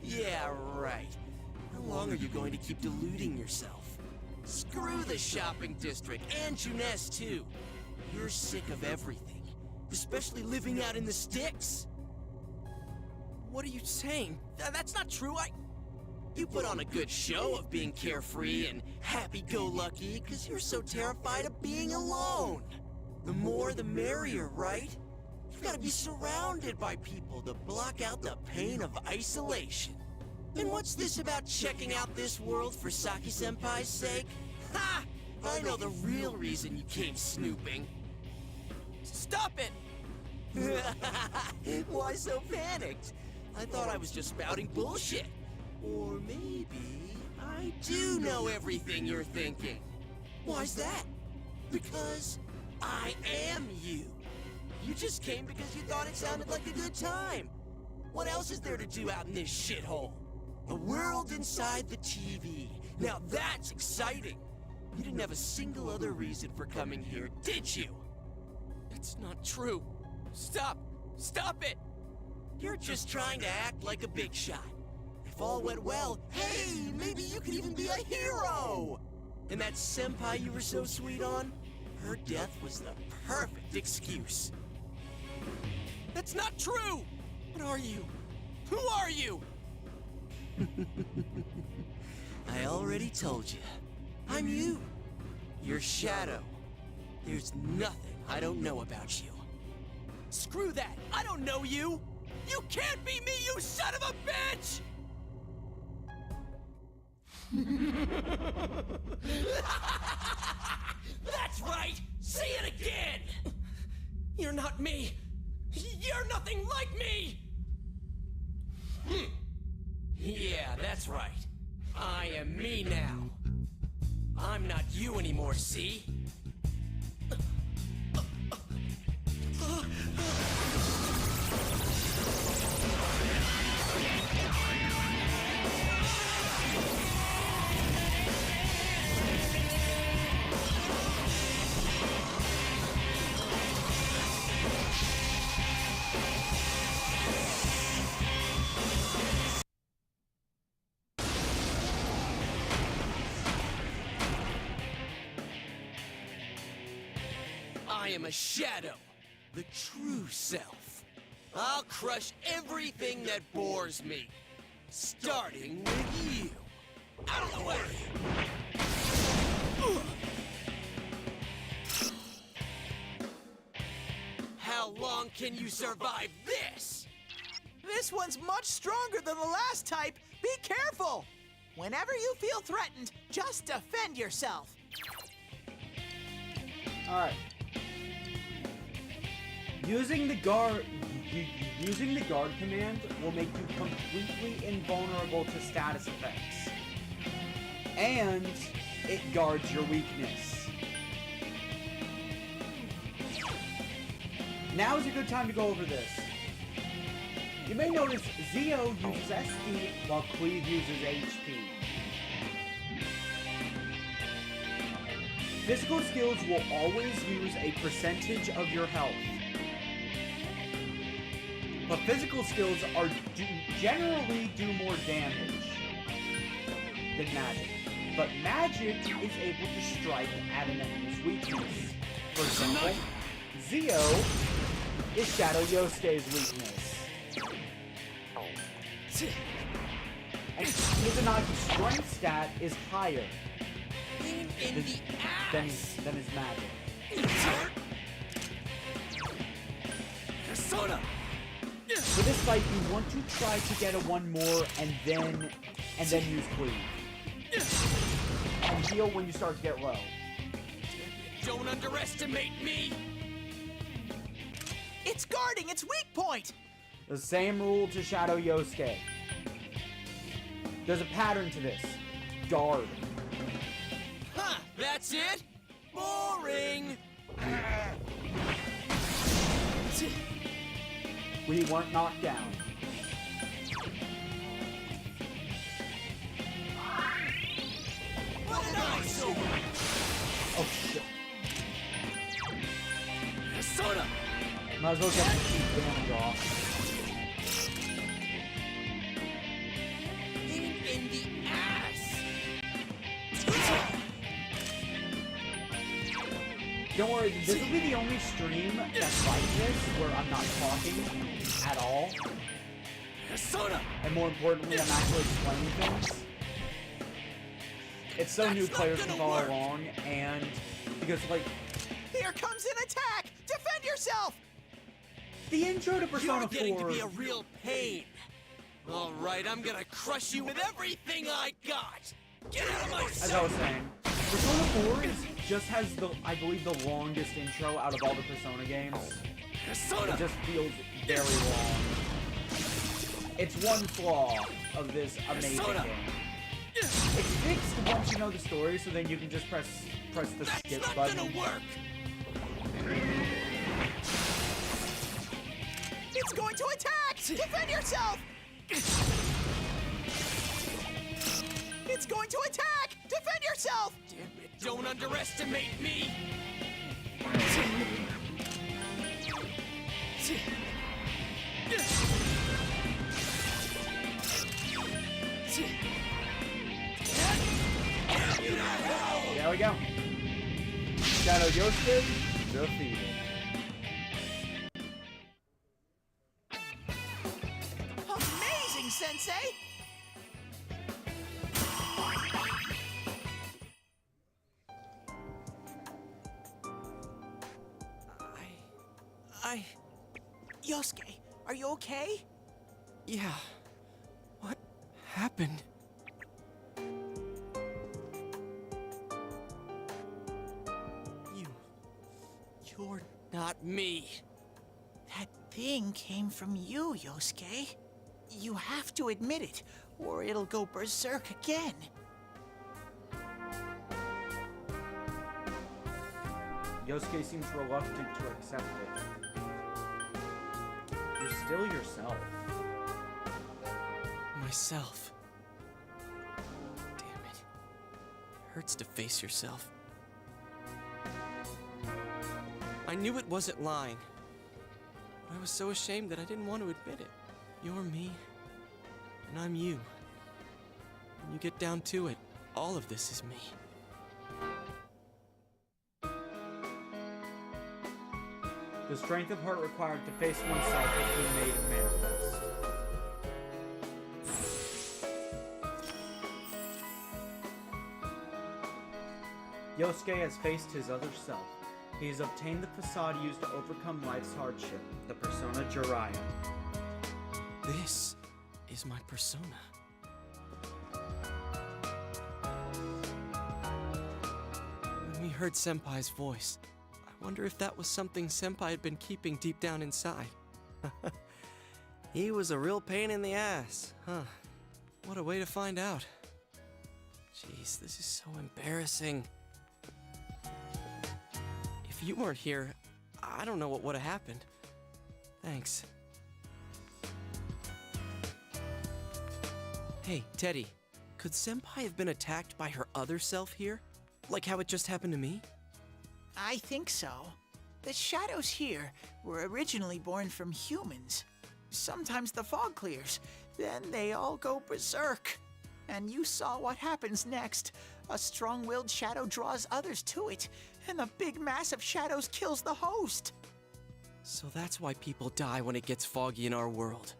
Yeah, right. How long are you going to keep deluding yourself? Screw the shopping district and Jeunesse too. You're sick of everything, especially living out in the sticks. What are you saying? That's not true. You put on a good show of being carefree and happy-go-lucky because you're so terrified of being alone. The more the merrier, right? You've got to be surrounded by people to block out the pain of isolation. And what's this about checking out this world for Saki-senpai's sake? Ha! I know the real reason you came snooping. Stop it! Why so panicked? I thought I was just spouting bullshit. Or maybe I do know everything you're thinking. Why's that? Because I am you. You just came because you thought it sounded like a good time. What else is there to do out in this shithole? A world inside the TV. Now that's exciting. You didn't have a single other reason for coming here, did you? That's not true. Stop! Stop it! You're just trying to act like a big shot. If all went well, hey, maybe you could even be a hero! And that senpai you were so sweet on? Her death was the perfect excuse. That's not true! What are you? Who are you? I already told you. I'm you. Your shadow. There's nothing I don't know about you. Screw that! I don't know you! You can't be me, you son of a bitch! That's right! Say it again! You're not me! You're nothing like me! Yeah, that's right. I am me now. I'm not you anymore, see? I am a shadow, the true self. I'll crush everything that bores me, starting with you. Out of the way! How long can you survive this? This one's much stronger than the last type. Be careful! Whenever you feel threatened, just defend yourself. Alright. Using the guard command will make you completely invulnerable to status effects. And it guards your weakness. Now is a good time to go over this. You may notice Zio uses SD while Cleve uses HP. Physical skills will always use a percentage of your health. But physical skills generally do more damage than magic. But magic is able to strike at an enemy's weakness. For example, Zio is Shadow Yosuke's weakness. And Izanagi's strength stat is higher than his magic. Persona! For this fight, you want to try to get a one more and then use Cleave. And heal when you start to get low. Don't underestimate me! It's guarding its weak point! The same rule to Shadow Yosuke. There's a pattern to this. Guard. Huh, that's it? Boring! We weren't knocked down. What an eyesore! Oh shit. Persona! Might as well get the damage off. In the ass! Don't worry, this will be the only stream that's like this where I'm not talking at all. Persona! And more importantly, I'm actually explaining things. It's so new players can follow along, and because, like... Here comes an attack! Defend yourself! The intro to Persona 4... You're getting to be a real pain. Alright, I'm gonna crush you with everything I got! Get out of my sight! As I was saying, Persona 4 just has the, I believe, the longest intro out of all the Persona games. Persona! It just feels very long. It's one flaw of this amazing Persona! game. It's fixed once you know the story, so then you can just press the skip button. That's not gonna work! It's going to attack! Defend yourself! It's going to attack! Defend yourself! Damn it, don't underestimate me! Yosuke defeated. Amazing, Sensei! Yosuke, are you okay? Yeah. What happened? You're not me. That thing came from you, Yosuke. You have to admit it, or it'll go berserk again. Yosuke seems reluctant to accept it. You're still yourself. Myself. Damn it. Hurts to face yourself. I knew it wasn't lying. But I was so ashamed that I didn't want to admit it. You're me, and I'm you. When you get down to it, all of this is me. The strength of heart required to face oneself has been made manifest. Yosuke has faced his other self. He has obtained the facade used to overcome life's hardship, the persona Jiraiya. This is my persona. When we heard Senpai's voice, I wonder if that was something Senpai had been keeping deep down inside. He was a real pain in the ass, huh? What a way to find out. Jeez, this is so embarrassing. If you weren't here, I don't know what would have happened. Thanks. Hey, Teddy, could Senpai have been attacked by her other self here? Like how it just happened to me? I think so. The shadows here were originally born from humans. Sometimes the fog clears, then they all go berserk. And you saw what happens next. A strong-willed shadow draws others to it, and the big mass of shadows kills the host. So that's why people die when it gets foggy in our world.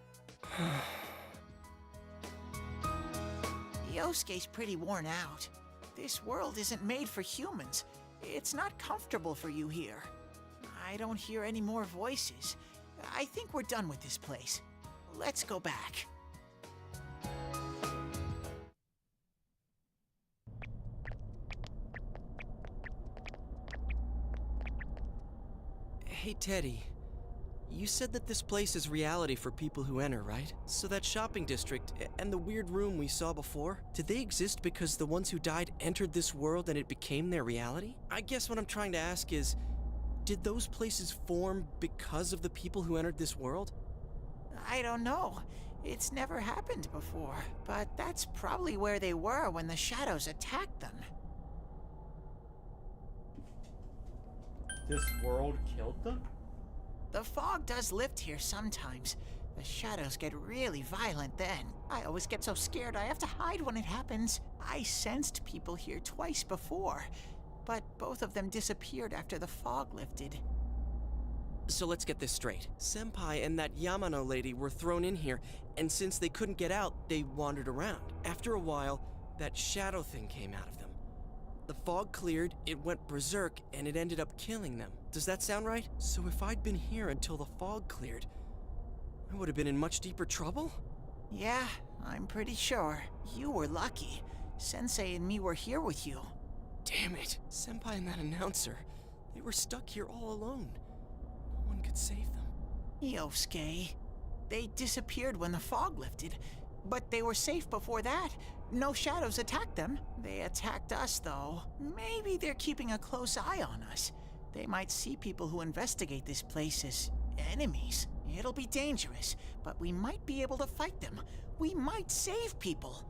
Yosuke's pretty worn out. This world isn't made for humans. It's not comfortable for you here. I don't hear any more voices. I think we're done with this place. Let's go back. Hey, Teddy. You said that this place is reality for people who enter, right? So that shopping district and the weird room we saw before, did they exist because the ones who died entered this world and it became their reality? I guess what I'm trying to ask is, did those places form because of the people who entered this world? I don't know. It's never happened before, but that's probably where they were when the shadows attacked them. This world killed them? The fog does lift here sometimes. The shadows get really violent then. I always get so scared I have to hide when it happens. I sensed people here twice before, but both of them disappeared after the fog lifted. So let's get this straight. Senpai and that Yamano lady were thrown in here, and since they couldn't get out, they wandered around. After a while, that shadow thing came out of them. The fog cleared, it went berserk, and it ended up killing them. Does that sound right? So if I'd been here until the fog cleared, I would have been in much deeper trouble? Yeah, I'm pretty sure. You were lucky. Sensei and me were here with you. Damn it. Senpai and that announcer, they were stuck here all alone. No one could save them. Yosuke, they disappeared when the fog lifted, but they were safe before that. No shadows attacked them. They attacked us, though. Maybe they're keeping a close eye on us. They might see people who investigate this place as enemies. It'll be dangerous, but we might be able to fight them. We might save people.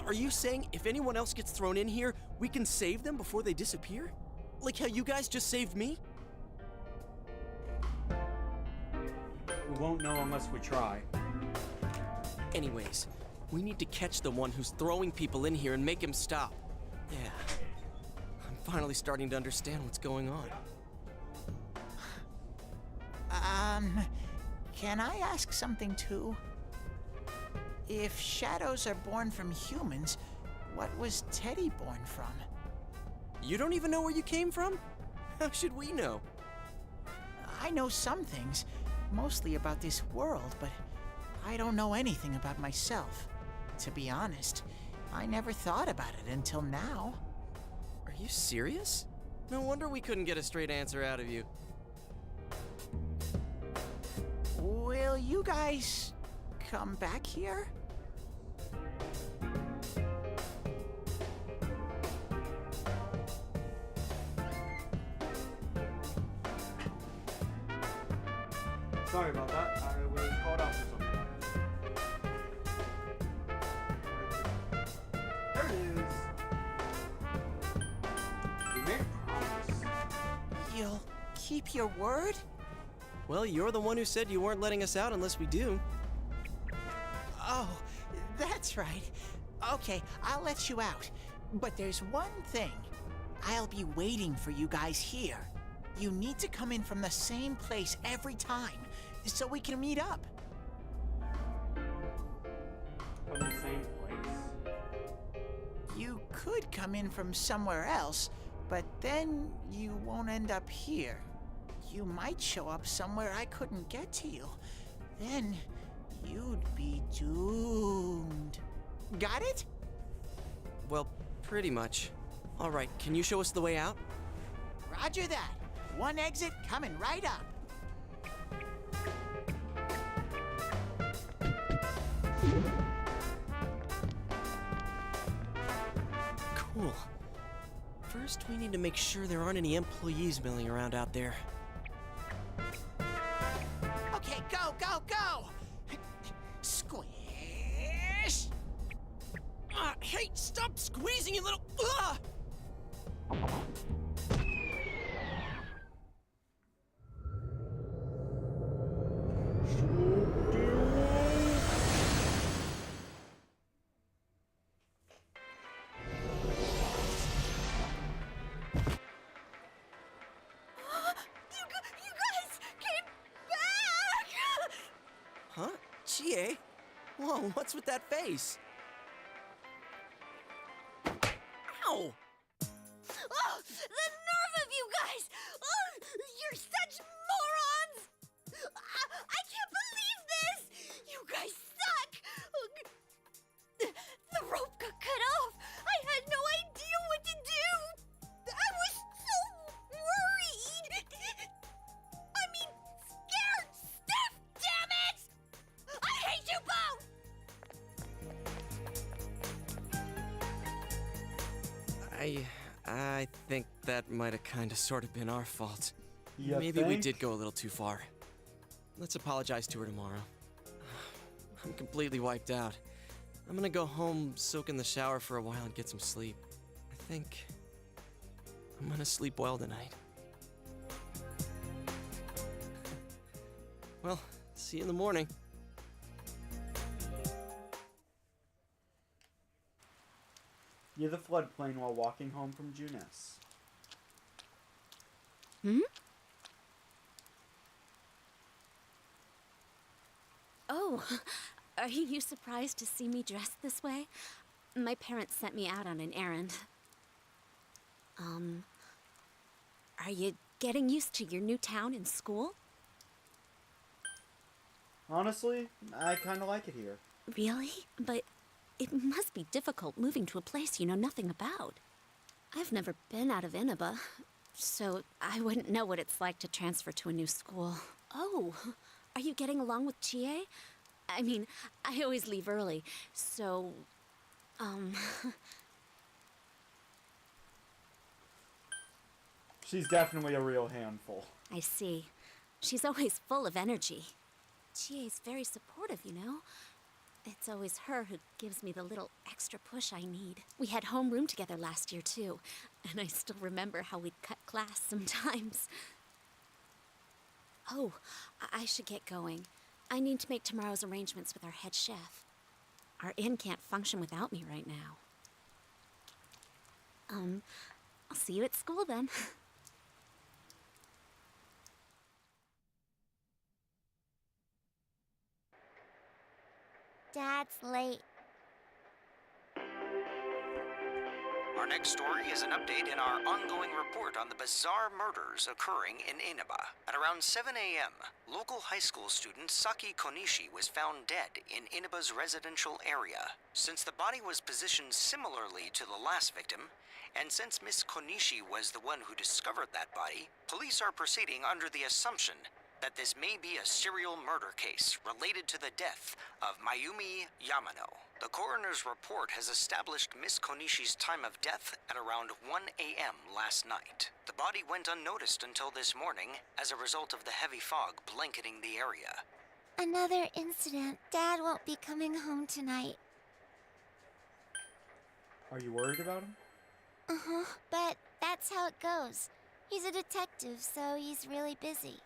Are you saying if anyone else gets thrown in here, we can save them before they disappear? Like how you guys just saved me? We won't know unless we try. Anyways, we need to catch the one who's throwing people in here and make him stop. Yeah. I'm finally starting to understand what's going on. Can I ask something too? If shadows are born from humans, what was Teddy born from? You don't even know where you came from? How should we know? I know some things, mostly about this world, but I don't know anything about myself. To be honest, I never thought about it until now. Are you serious? No wonder we couldn't get a straight answer out of you. Will you guys come back here? Sorry about that. I was called out for something. There it is. We made a promise. You'll keep your word? Well, you're the one who said you weren't letting us out unless we do. Oh, that's right. Okay, I'll let you out. But there's one thing. I'll be waiting for you guys here. You need to come in from the same place every time, so we can meet up. From the same place? You could come in from somewhere else, but then you won't end up here. You might show up somewhere I couldn't get to you. Then you'd be doomed. Got it? Well, pretty much. All right, can you show us the way out? Roger that. One exit coming right up. Cool. First, we need to make sure there aren't any employees milling around out there. Okay, go, go, go! Squish! Hey, stop squeezing, you little... Huh? Chie? Whoa, what's with that face? Ow! Oh, the nerve of you guys! Oh, you're such morons! I can't believe this! You guys suck! The rope got cut off! I had no idea what to do! I was so worried! I mean, scared stiff, damn it! I hate you both! I think that might have kind of sort of been our fault. You Maybe we think? did go a little too far. Let's apologize to her tomorrow. I'm completely wiped out. I'm gonna go home, soak in the shower for a while, and get some sleep. I think I'm gonna sleep well tonight. Well, see you in the morning. Near the floodplain while walking home from Juness. Hmm? Oh, are you surprised to see me dressed this way? My parents sent me out on an errand. Are you getting used to your new town and school? Honestly, I kinda like it here. Really? But it must be difficult moving to a place you know nothing about. I've never been out of Inaba, so I wouldn't know what it's like to transfer to a new school. Oh, are you getting along with Chie? I mean, I always leave early, so, She's definitely a real handful. I see. She's always full of energy. Chie's very supportive, you know? It's always her who gives me the little extra push I need. We had homeroom together last year, too, and I still remember how we'd cut class sometimes. Oh, I should get going. I need to make tomorrow's arrangements with our head chef. Our inn can't function without me right now. I'll see you at school then. Dad's late. Our next story is an update in our ongoing report on the bizarre murders occurring in Inaba. At around 7 a.m., local high school student Saki Konishi was found dead in Inaba's residential area. Since the body was positioned similarly to the last victim, and since Miss Konishi was the one who discovered that body, police are proceeding under the assumption that this may be a serial murder case related to the death of Mayumi Yamano. The coroner's report has established Miss Konishi's time of death at around 1 a.m. last night. The body went unnoticed until this morning as a result of the heavy fog blanketing the area. Another incident. Dad won't be coming home tonight. Are you worried about him? Uh-huh. But that's how it goes. He's a detective, so he's really busy.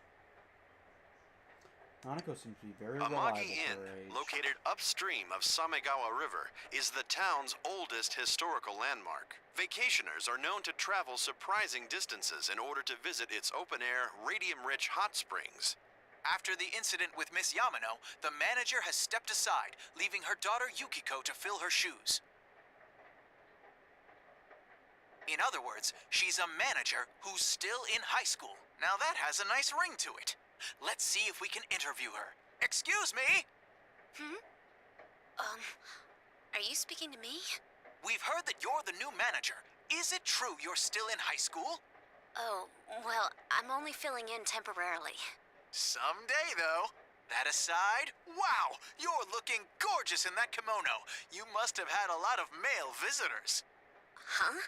Hanako seems to be very reliable Amagi for Inn, her age. located upstream of Samegawa River, is the town's oldest historical landmark. Vacationers are known to travel surprising distances in order to visit its open-air, radium-rich hot springs. After the incident with Miss Yamano, the manager has stepped aside, leaving her daughter Yukiko to fill her shoes. In other words, she's a manager who's still in high school. Now that has a nice ring to it. Let's see if we can interview her. Excuse me? Are you speaking to me? We've heard that you're the new manager. Is it true you're still in high school? Oh, well, I'm only filling in temporarily. Someday, though. That aside, wow, you're looking gorgeous in that kimono. You must have had a lot of male visitors. Huh?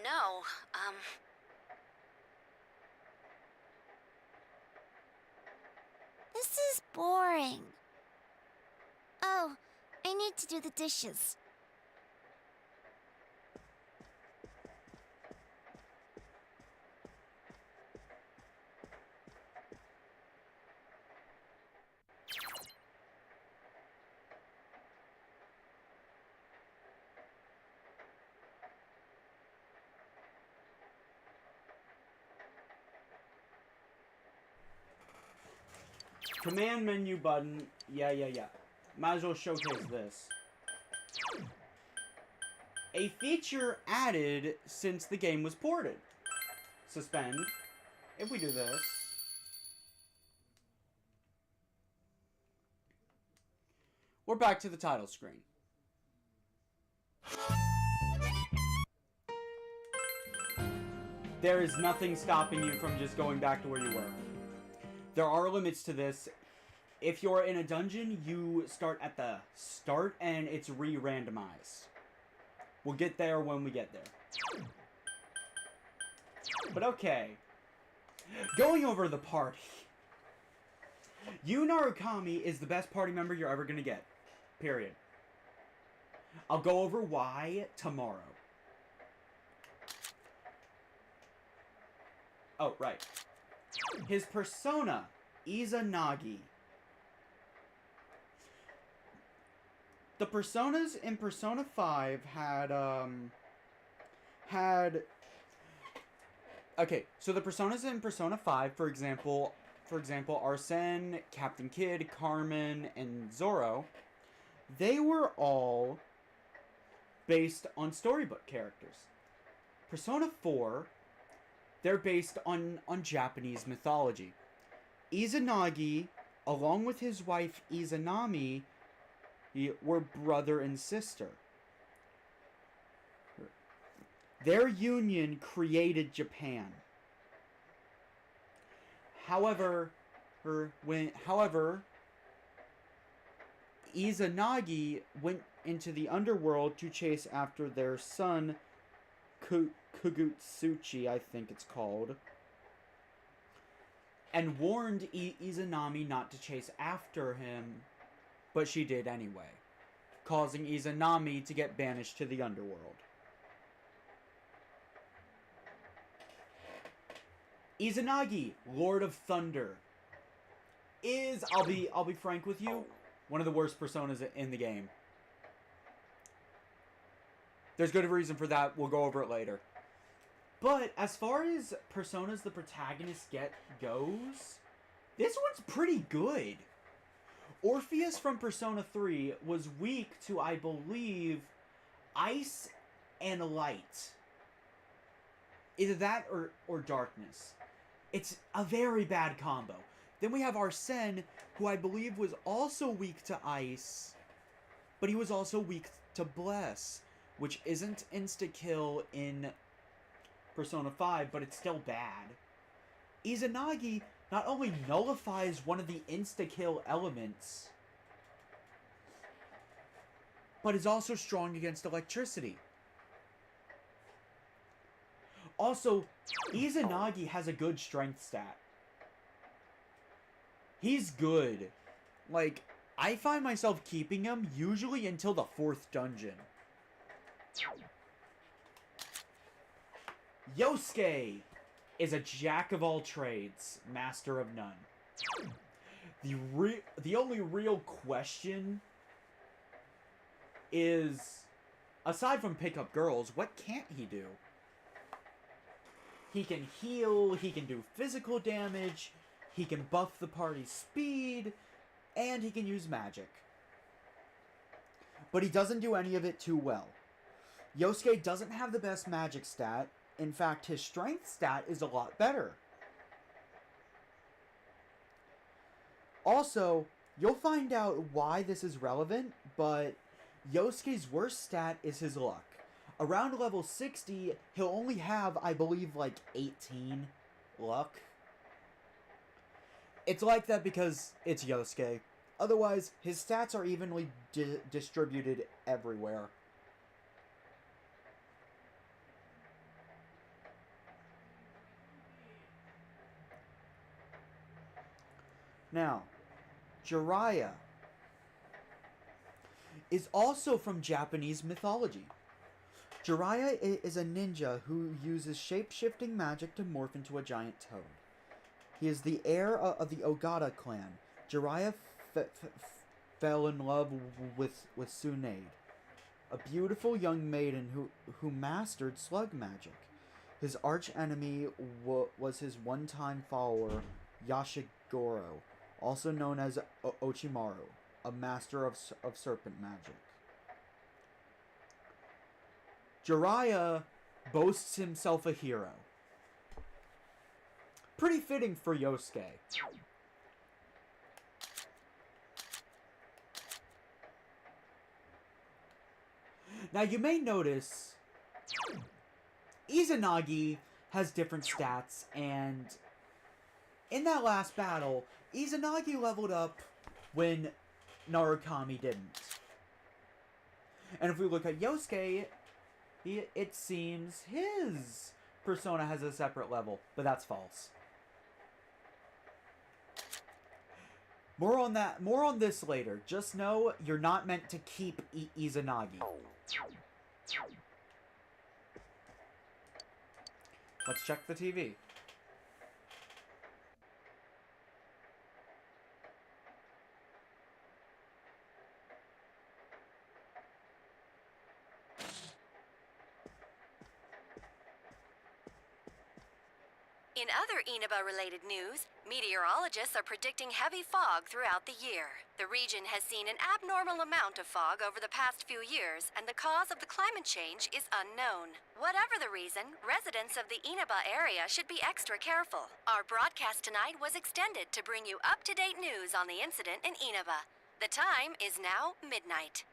No, This is boring. Oh, I need to do the dishes. Command menu button. Yeah. Might as well showcase this. A feature added since the game was ported. Suspend. If we do this. We're back to the title screen. There is nothing stopping you from just going back to where you were. There are limits to this. If you're in a dungeon, you start at the start and it's re-randomized. We'll get there when we get there. But okay. Going over the party. Yu Narukami is the best party member you're ever gonna get. Period. I'll go over why tomorrow. Oh, right. His persona, Izanagi. The personas in Persona 5 okay, so the personas in Persona 5, for example, Arsene, Captain Kidd, Carmen, and Zoro, they were all based on storybook characters. Persona 4, they're based on Japanese mythology. Izanagi, along with his wife Izanami, were brother and sister. Their union created Japan. However, Izanagi went into the underworld to chase after their son, Kugutsuchi, I think it's called, and warned Izanami not to chase after him, but she did anyway, causing Izanami to get banished to the underworld. Izanagi, Lord of Thunder, is, I'll be frank with you, one of the worst personas in the game. There's good reason for that. We'll go over it later. But as far as personas the protagonist goes, this one's pretty good. Orpheus from Persona 3 was weak to, I believe, ice and light. Either that or darkness. It's a very bad combo. Then we have Arsene, who I believe was also weak to ice, but he was also weak to bless, which isn't insta-kill in Persona 5, but it's still bad. Izanagi not only nullifies one of the insta-kill elements, but is also strong against electricity. Also, Izanagi has a good strength stat. He's good. Like, I find myself keeping him usually until the 4th dungeon. Yosuke is a jack of all trades, master of none. The only real question is, aside from pick up girls, what can't he do? He can heal, he can do physical damage, he can buff the party's speed, and he can use magic. But he doesn't do any of it too well. Yosuke doesn't have the best magic stat. In fact, his strength stat is a lot better. Also, you'll find out why this is relevant, but Yosuke's worst stat is his luck. Around level 60, he'll only have, I believe, like 18 luck. It's like that because it's Yosuke. Otherwise, his stats are evenly distributed everywhere. Now, Jiraiya is also from Japanese mythology. Jiraiya is a ninja who uses shape-shifting magic to morph into a giant toad. He is the heir of the Ogata clan. Jiraiya fell in love with Tsunade, a beautiful young maiden who mastered slug magic. His arch-enemy was his one-time follower, Yashigoro, also known as Ochimaru, a master of serpent magic. Jiraiya boasts himself a hero. Pretty fitting for Yosuke. Now you may notice Izanagi has different stats, and in that last battle, Izanagi leveled up when Narukami didn't. And if we look at Yosuke, it seems his persona has a separate level, but that's false. More on this later. Just know you're not meant to keep Izanagi. Let's check the TV. In other Inaba-related news, meteorologists are predicting heavy fog throughout the year. The region has seen an abnormal amount of fog over the past few years, and the cause of the climate change is unknown. Whatever the reason, residents of the Inaba area should be extra careful. Our broadcast tonight was extended to bring you up-to-date news on the incident in Inaba. The time is now midnight.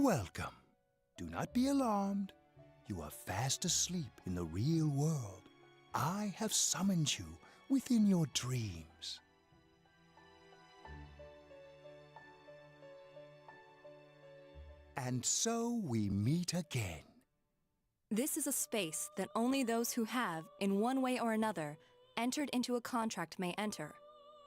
Welcome. Do not be alarmed. You are fast asleep in the real world. I have summoned you within your dreams. And so we meet again. This is a space that only those who have, in one way or another, entered into a contract may enter.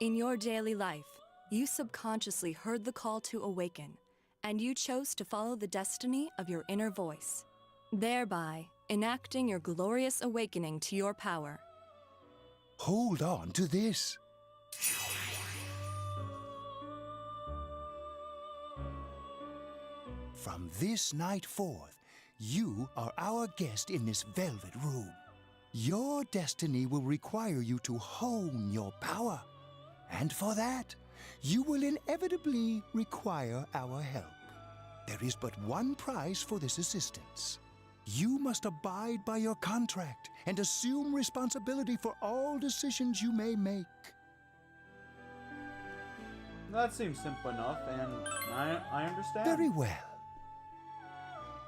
In your daily life, you subconsciously heard the call to awaken, and you chose to follow the destiny of your inner voice, thereby enacting your glorious awakening to your power. Hold on to this. From this night forth, you are our guest in this velvet room. Your destiny will require you to hone your power. And for that, you will inevitably require our help. There is but one price for this assistance. You must abide by your contract and assume responsibility for all decisions you may make. That seems simple enough, and I understand. Very well.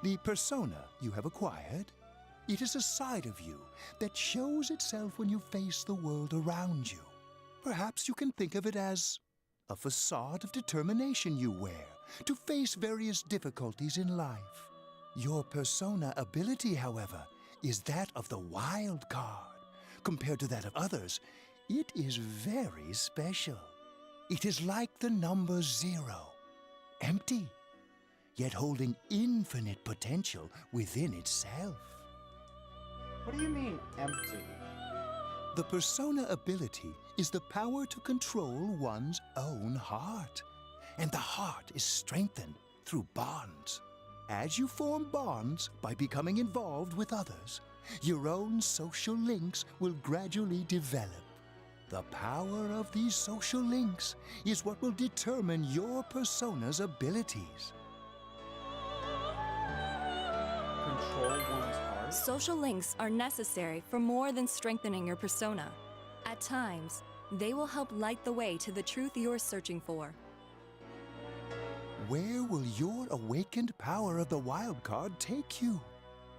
The persona you have acquired, it is a side of you that shows itself when you face the world around you. Perhaps you can think of it as a facade of determination you wear to face various difficulties in life. Your persona ability, however, is that of the wild card. Compared to that of others, it is very special. It is like the number 0, empty, yet holding infinite potential within itself. What do you mean, empty? The persona ability is the power to control one's own heart, and the heart is strengthened through bonds. As you form bonds by becoming involved with others, your own social links will gradually develop. The power of these social links is what will determine your persona's abilities. Control one's heart? Social links are necessary for more than strengthening your persona. At times, they will help light the way to the truth you're searching for. Where will your awakened power of the wild card take you?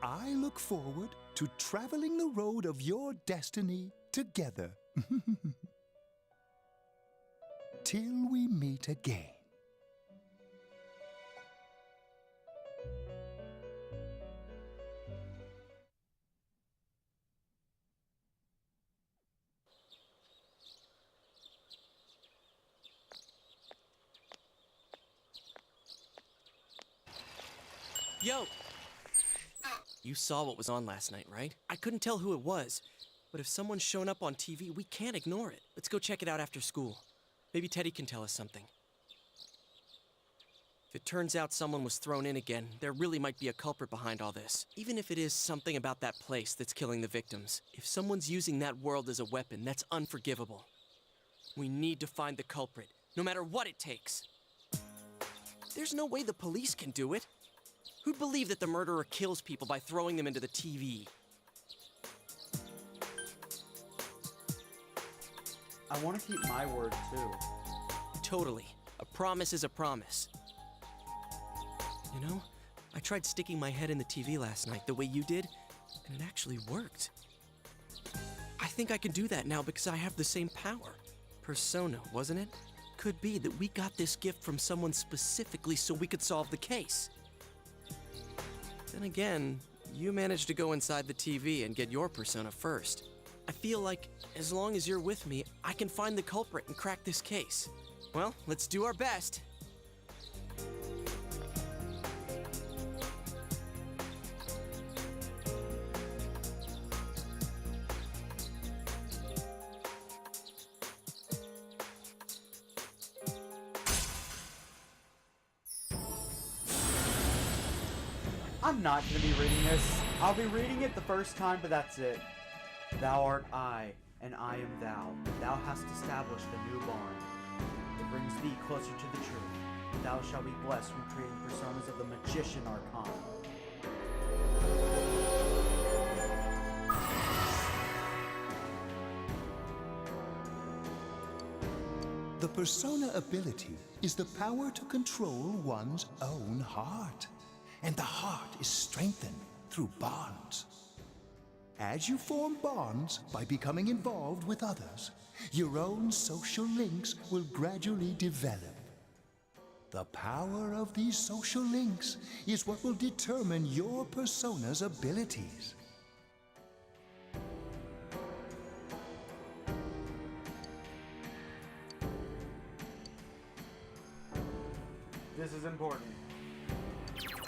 I look forward to traveling the road of your destiny together. Till we meet again. Yo! You saw what was on last night, right? I couldn't tell who it was, but if someone's shown up on TV, we can't ignore it. Let's go check it out after school. Maybe Teddy can tell us something. If it turns out someone was thrown in again, there really might be a culprit behind all this. Even if it is something about that place that's killing the victims. If someone's using that world as a weapon, that's unforgivable. We need to find the culprit, no matter what it takes. There's no way the police can do it. Who'd believe that the murderer kills people by throwing them into the TV? I want to keep my word, too. Totally. A promise is a promise. You know, I tried sticking my head in the TV last night the way you did, and it actually worked. I think I can do that now because I have the same power. Persona, wasn't it? Could be that we got this gift from someone specifically so we could solve the case. Then again, you managed to go inside the TV and get your persona first. I feel like, as long as you're with me, I can find the culprit and crack this case. Well, let's do our best. I'm not going to be reading this. I'll be reading it the first time, but that's it. Thou art I, and I am thou. Thou hast established a new bond. It brings thee closer to the truth. Thou shalt be blessed when creating personas of the Magician Arcana. The persona ability is the power to control one's own heart. And the heart is strengthened through bonds. As you form bonds by becoming involved with others, your own social links will gradually develop. The power of these social links is what will determine your persona's abilities. This is important.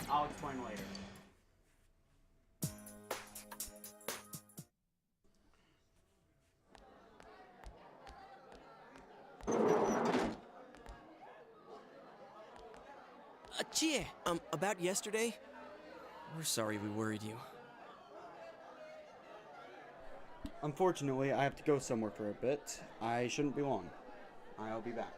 I'll explain later. Chia, about yesterday? We're sorry we worried you. Unfortunately, I have to go somewhere for a bit. I shouldn't be long. I'll be back.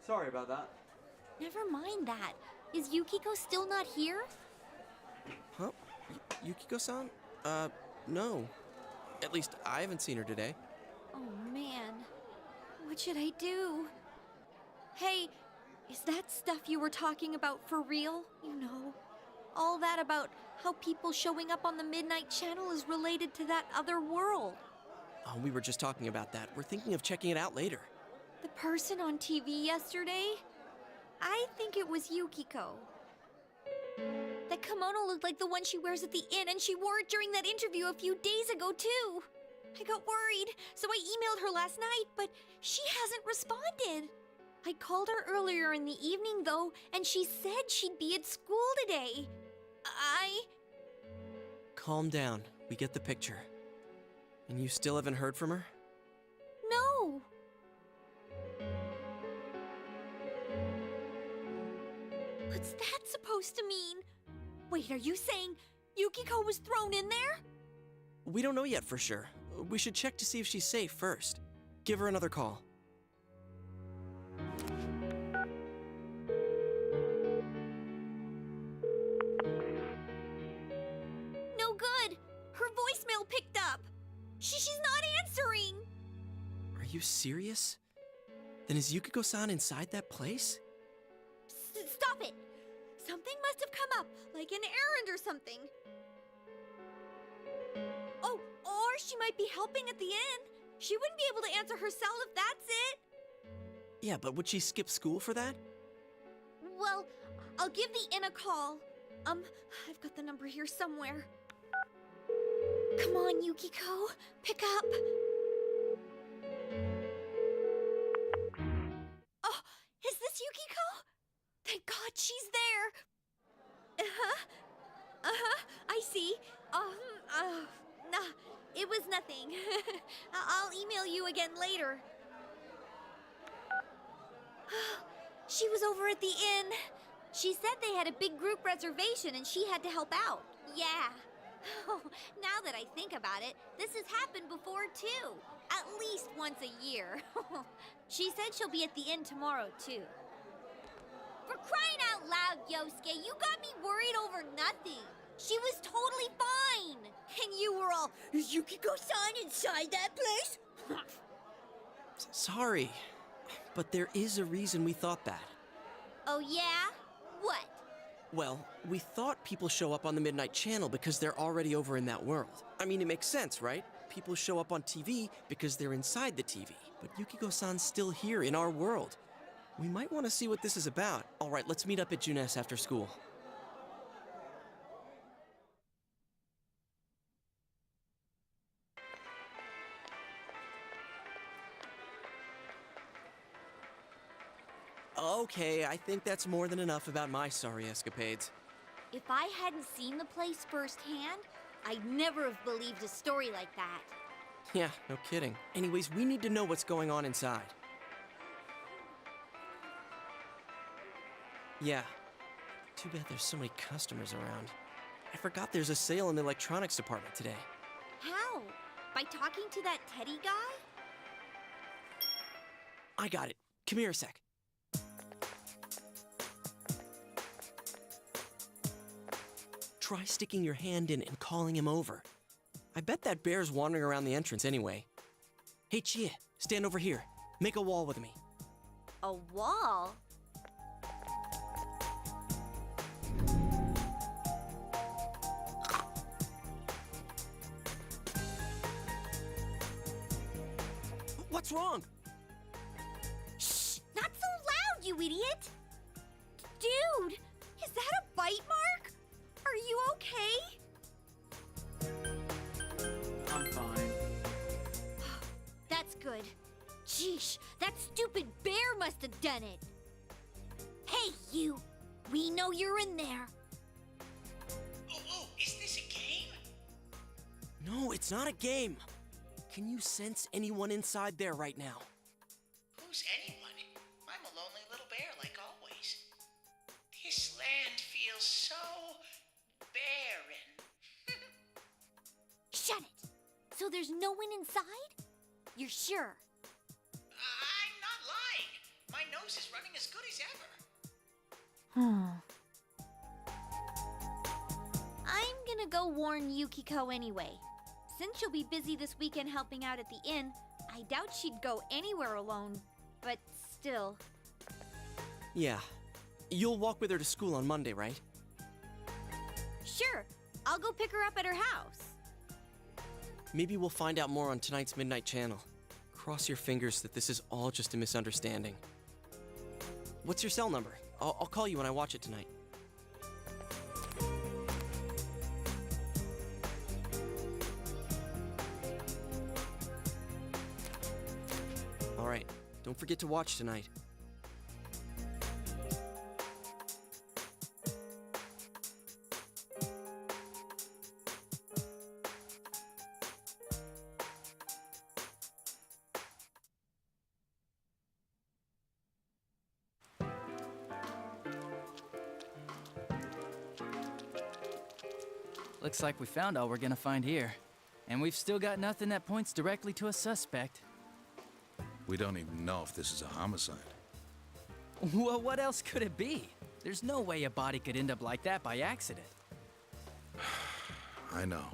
Sorry about that. Never mind that. Is Yukiko still not here? Huh? Yukiko-san? No. At least I haven't seen her today. Oh man, what should I do? Hey, is that stuff you were talking about for real? You know, all that about how people showing up on the Midnight Channel is related to that other world. Oh, we were just talking about that. We're thinking of checking it out later. The person on TV yesterday? I think it was Yukiko. That kimono looked like the one she wears at the inn, and she wore it during that interview a few days ago, too. I got worried, so I emailed her last night, but she hasn't responded. I called her earlier in the evening, though, and she said she'd be at school today. Calm down. We get the picture. And you still haven't heard from her? No. What's that supposed to mean? Wait, are you saying Yukiko was thrown in there? We don't know yet for sure. We should check to see if she's safe first. Give her another call. She's not answering! Are you serious? Then is Yukiko-san inside that place? Stop it! Something must have come up, like an errand or something. Oh, or she might be helping at the inn. She wouldn't be able to answer herself if that's it. Yeah, but would she skip school for that? Well, I'll give the inn a call. I've got the number here somewhere. Come on, Yukiko. Pick up. Oh, is this Yukiko? Thank God she's there. I see. Nah, it was nothing. I'll email you again later. She was over at the inn. She said they had a big group reservation and she had to help out. Yeah. Oh, now that I think about it, this has happened before too. At least once a year. She said she'll be at the inn tomorrow too. For crying out loud, Yosuke, you got me worried over nothing. She was totally fine. And you were all, is Yukiko-san inside that place? Sorry, but there is a reason we thought that. Oh yeah? What? Well, we thought people show up on the Midnight Channel because they're already over in that world. I mean, it makes sense, right? People show up on TV because they're inside the TV. But Yukiko-san's still here in our world. We might want to see what this is about. All right, let's meet up at Junes after school. Okay, I think that's more than enough about my sorry escapades. If I hadn't seen the place firsthand, I'd never have believed a story like that. Yeah, no kidding. Anyways, we need to know what's going on inside. Yeah. Too bad there's so many customers around. I forgot there's a sale in the electronics department today. How? By talking to that Teddy guy? I got it. Come here a sec. Try sticking your hand in and calling him over. I bet that bear's wandering around the entrance anyway. Hey, Chie, stand over here. Make a wall with me. A wall? What's wrong? Shh! Not so loud, you idiot! Dude, is that a bite mark? Are you okay? I'm fine. That's good. Sheesh, that stupid bear must have done it. Hey, you! We know you're in there. Oh, is this a game? No, it's not a game. Can you sense anyone inside there right now? Who's anyone? I'm a lonely little bear, like always. This land feels so barren. Shut it! So there's no one inside? You're sure? I'm not lying. My nose is running as good as ever. I'm gonna go warn Yukiko anyway. Since she'll be busy this weekend helping out at the inn, I doubt she'd go anywhere alone. But still. Yeah. You'll walk with her to school on Monday, right? Sure, I'll go pick her up at her house. Maybe we'll find out more on tonight's Midnight Channel. Cross your fingers that this is all just a misunderstanding. What's your cell number? I'll call you when I watch it tonight. All right, don't forget to watch tonight. Looks like we found all we're gonna find here. And we've still got nothing that points directly to a suspect. We don't even know if this is a homicide. Well, what else could it be? There's no way a body could end up like that by accident. I know.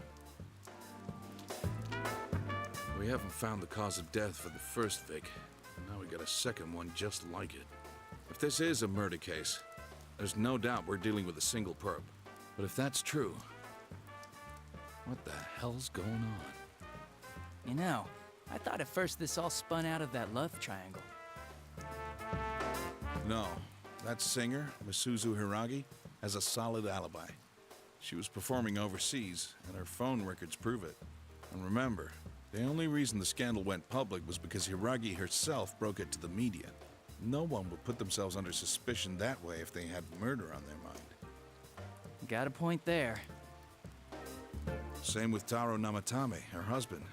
We haven't found the cause of death for the first Vic, and now we got a second one just like it. If this is a murder case, there's no doubt we're dealing with a single perp. But if that's true, what the hell's going on? You know, I thought at first this all spun out of that love triangle. No, that singer, Misuzu Hiragi, has a solid alibi. She was performing overseas, and her phone records prove it. And remember, the only reason the scandal went public was because Hiragi herself broke it to the media. No one would put themselves under suspicion that way if they had murder on their mind. Got a point there. Same with Taro Namatame, her husband.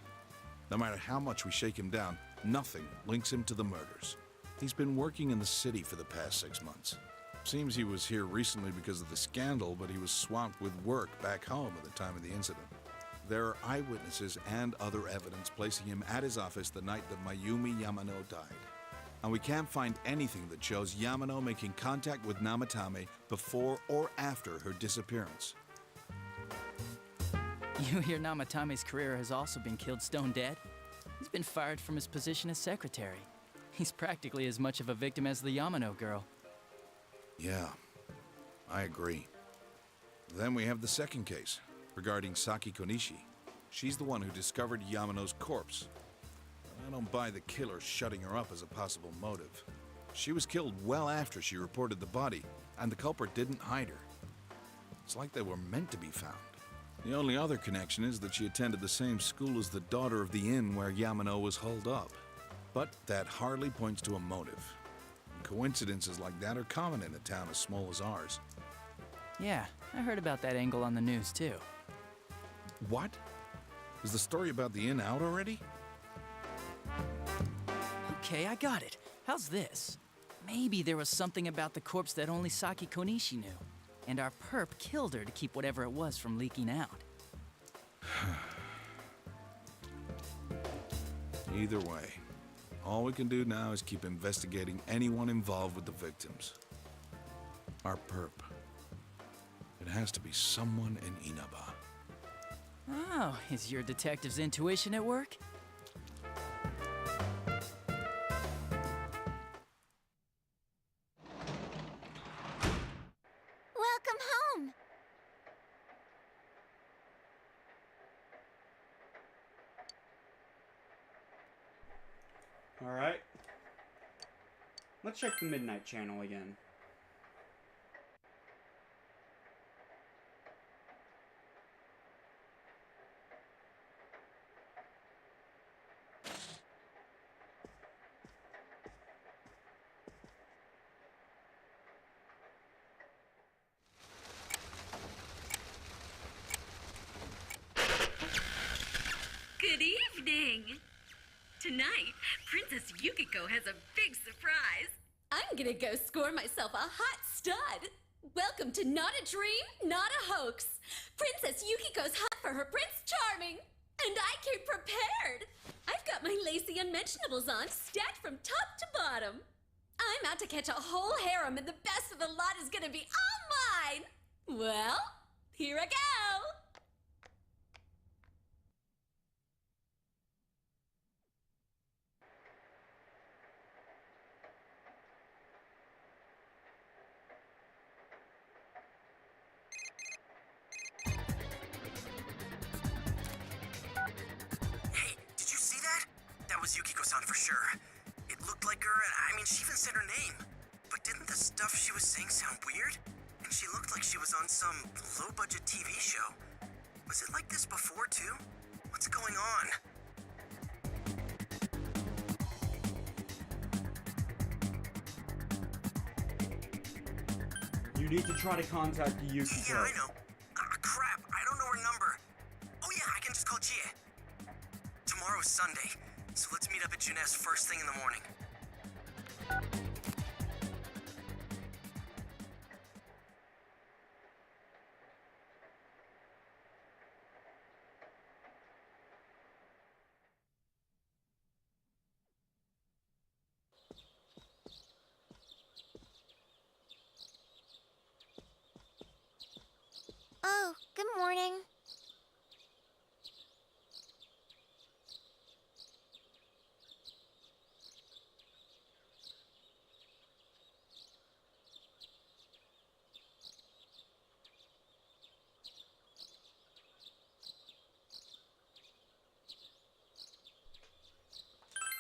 No matter how much we shake him down, nothing links him to the murders. He's been working in the city for the past 6 months. Seems he was here recently because of the scandal, but he was swamped with work back home at the time of the incident. There are eyewitnesses and other evidence placing him at his office the night that Mayumi Yamano died. And we can't find anything that shows Yamano making contact with Namatame before or after her disappearance. You hear Namatame's career has also been killed stone dead? He's been fired from his position as secretary. He's practically as much of a victim as the Yamano girl. Yeah, I agree. Then we have the second case, regarding Saki Konishi. She's the one who discovered Yamano's corpse. I don't buy the killer shutting her up as a possible motive. She was killed well after she reported the body, and the culprit didn't hide her. It's like they were meant to be found. The only other connection is that she attended the same school as the daughter of the inn where Yamano was holed up. But that hardly points to a motive. And coincidences like that are common in a town as small as ours. Yeah, I heard about that angle on the news too. What? Is the story about the inn out already? Okay, I got it. How's this? Maybe there was something about the corpse that only Saki Konishi knew, and our perp killed her to keep whatever it was from leaking out. Either way, all we can do now is keep investigating anyone involved with the victims. Our perp. It has to be someone in Inaba. Oh, is your detective's intuition at work? Welcome home! Alright. Let's check the Midnight Channel again. Good evening! Tonight, Princess Yukiko has a big surprise. I'm gonna go score myself a hot stud. Welcome to Not a Dream, Not a Hoax. Princess Yukiko's hot for her Prince Charming. And I came prepared. I've got my lacy unmentionables on, stacked from top to bottom. I'm out to catch a whole harem, and the best of the lot is gonna be all mine. Well, here I go. That was Yukiko-san for sure. It looked like her, and I mean, she even said her name. But didn't the stuff she was saying sound weird? And she looked like she was on some low-budget TV show. Was it like this before, too? What's going on? You need to try to contact Yukiko. Yeah, I know. Crap, I don't know her number. Oh yeah, I can just call Jie. Tomorrow's Sunday, so let's meet up at Juness first thing in the morning. Oh, good morning.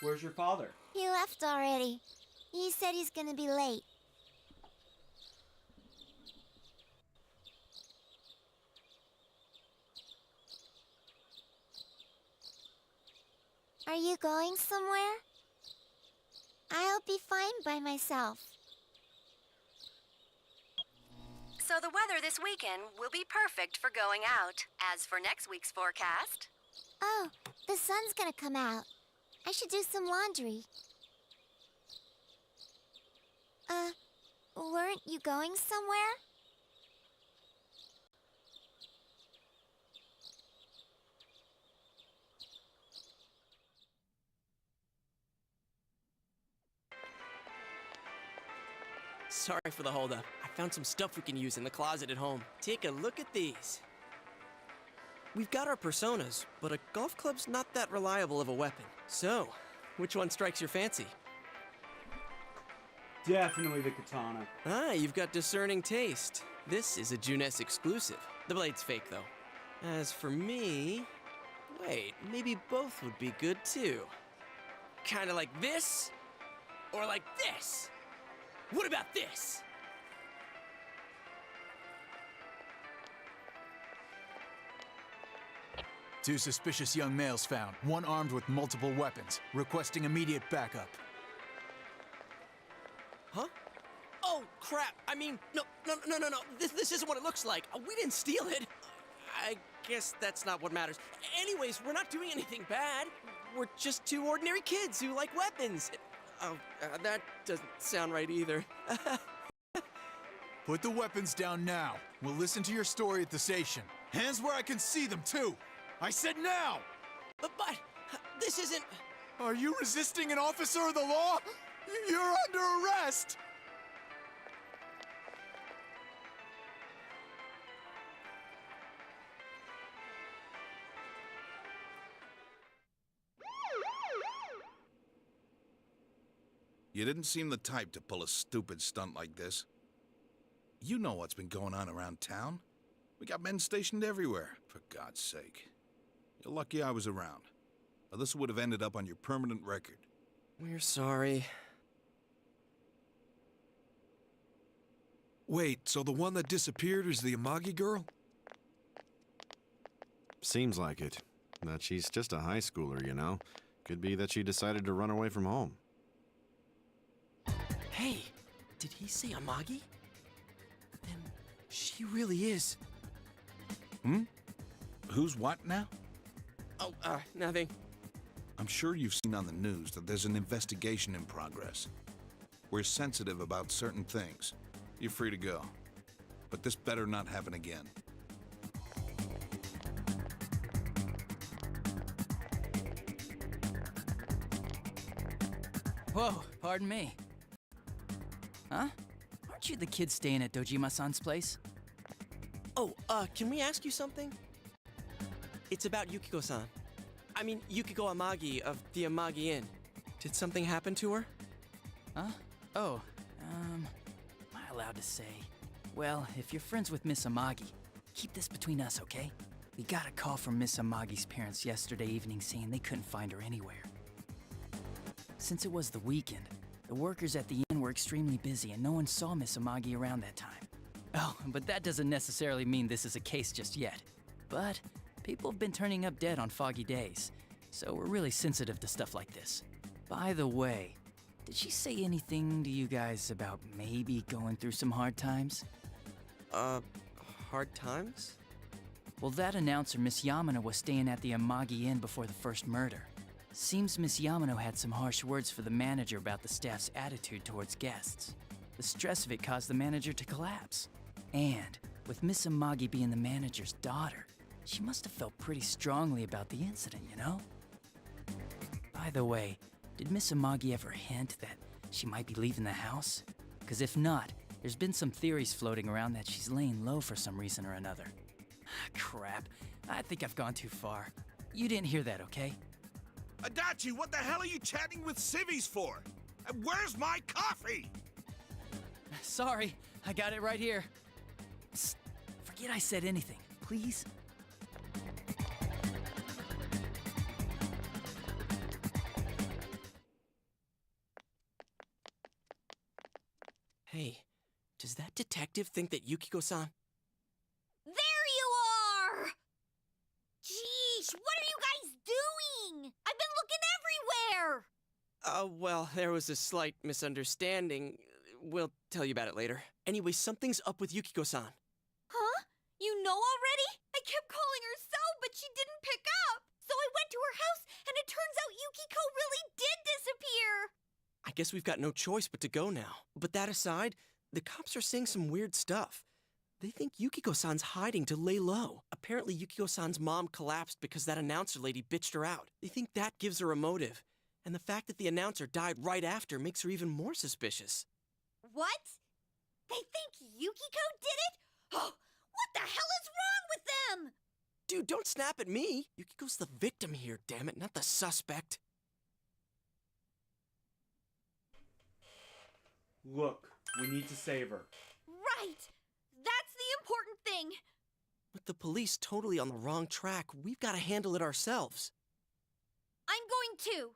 Where's your father? He left already. He said he's gonna be late. Are you going somewhere? I'll be fine by myself. So the weather this weekend will be perfect for going out. As for next week's forecast... Oh, the sun's gonna come out. I should do some laundry. Weren't you going somewhere? Sorry for the holdup. I found some stuff we can use in the closet at home. Take a look at these. We've got our personas, but a golf club's not that reliable of a weapon. So, which one strikes your fancy? Definitely the katana. Ah, you've got discerning taste. This is a Juness exclusive. The blade's fake, though. As for me... Wait, maybe both would be good, too. Kinda like this, or like this. What about this? Two suspicious young males found, one armed with multiple weapons, requesting immediate backup. Huh? Oh, crap. I mean, no. This isn't what it looks like. We didn't steal it. I guess that's not what matters. Anyways, we're not doing anything bad. We're just two ordinary kids who like weapons. Oh, that doesn't sound right either. Put the weapons down now. We'll listen to your story at the station. Hands where I can see them, too. I said now! But this isn't... Are you resisting an officer of the law? You're under arrest! You didn't seem the type to pull a stupid stunt like this. You know what's been going on around town. We got men stationed everywhere, for God's sake. You're lucky I was around, or this would have ended up on your permanent record. We're sorry. Wait, so the one that disappeared is the Amagi girl? Seems like it. But she's just a high schooler, you know. Could be that she decided to run away from home. Hey, did he say Amagi? Then she really is. Hmm? Who's what now? Oh, nothing. I'm sure you've seen on the news that there's an investigation in progress. We're sensitive about certain things. You're free to go. But this better not happen again. Whoa, pardon me. Huh? Aren't you the kid staying at Dojima-san's place? Oh, can we ask you something? It's about Yukiko-san. I mean, Yukiko Amagi of the Amagi Inn. Did something happen to her? Huh? Oh, am I allowed to say? Well, if you're friends with Miss Amagi, keep this between us, okay? We got a call from Miss Amagi's parents yesterday evening saying they couldn't find her anywhere. Since it was the weekend, the workers at the inn were extremely busy and no one saw Miss Amagi around that time. Oh, but that doesn't necessarily mean this is a case just yet. But people have been turning up dead on foggy days, so we're really sensitive to stuff like this. By the way, did she say anything to you guys about maybe going through some hard times? Hard times? Well, that announcer, Miss Yamano, was staying at the Amagi Inn before the first murder. Seems Miss Yamano had some harsh words for the manager about the staff's attitude towards guests. The stress of it caused the manager to collapse. And, with Miss Amagi being the manager's daughter, she must have felt pretty strongly about the incident, you know? By the way, did Miss Amagi ever hint that she might be leaving the house? Because if not, there's been some theories floating around that she's laying low for some reason or another. Crap, I think I've gone too far. You didn't hear that, okay? Adachi, what the hell are you chatting with civvies for? And where's my coffee? Sorry, I got it right here. Psst, forget I said anything, please. detective think that Yukiko-san? There you are! Jeez, what are you guys doing? I've been looking everywhere! Well, there was a slight misunderstanding. We'll tell you about it later. Anyway, something's up with Yukiko-san. Huh? You know already? I kept calling her cell, but she didn't pick up. So I went to her house, and it turns out Yukiko really did disappear. I guess we've got no choice but to go now. But that aside, the cops are saying some weird stuff. They think Yukiko-san's hiding to lay low. Apparently, Yukiko-san's mom collapsed because that announcer lady bitched her out. They think that gives her a motive. And the fact that the announcer died right after makes her even more suspicious. What? They think Yukiko did it? Oh, what the hell is wrong with them? Dude, don't snap at me. Yukiko's the victim here, damn it, not the suspect. Look, we need to save her. Right! That's the important thing! With the police totally on the wrong track, we've got to handle it ourselves. I'm going to.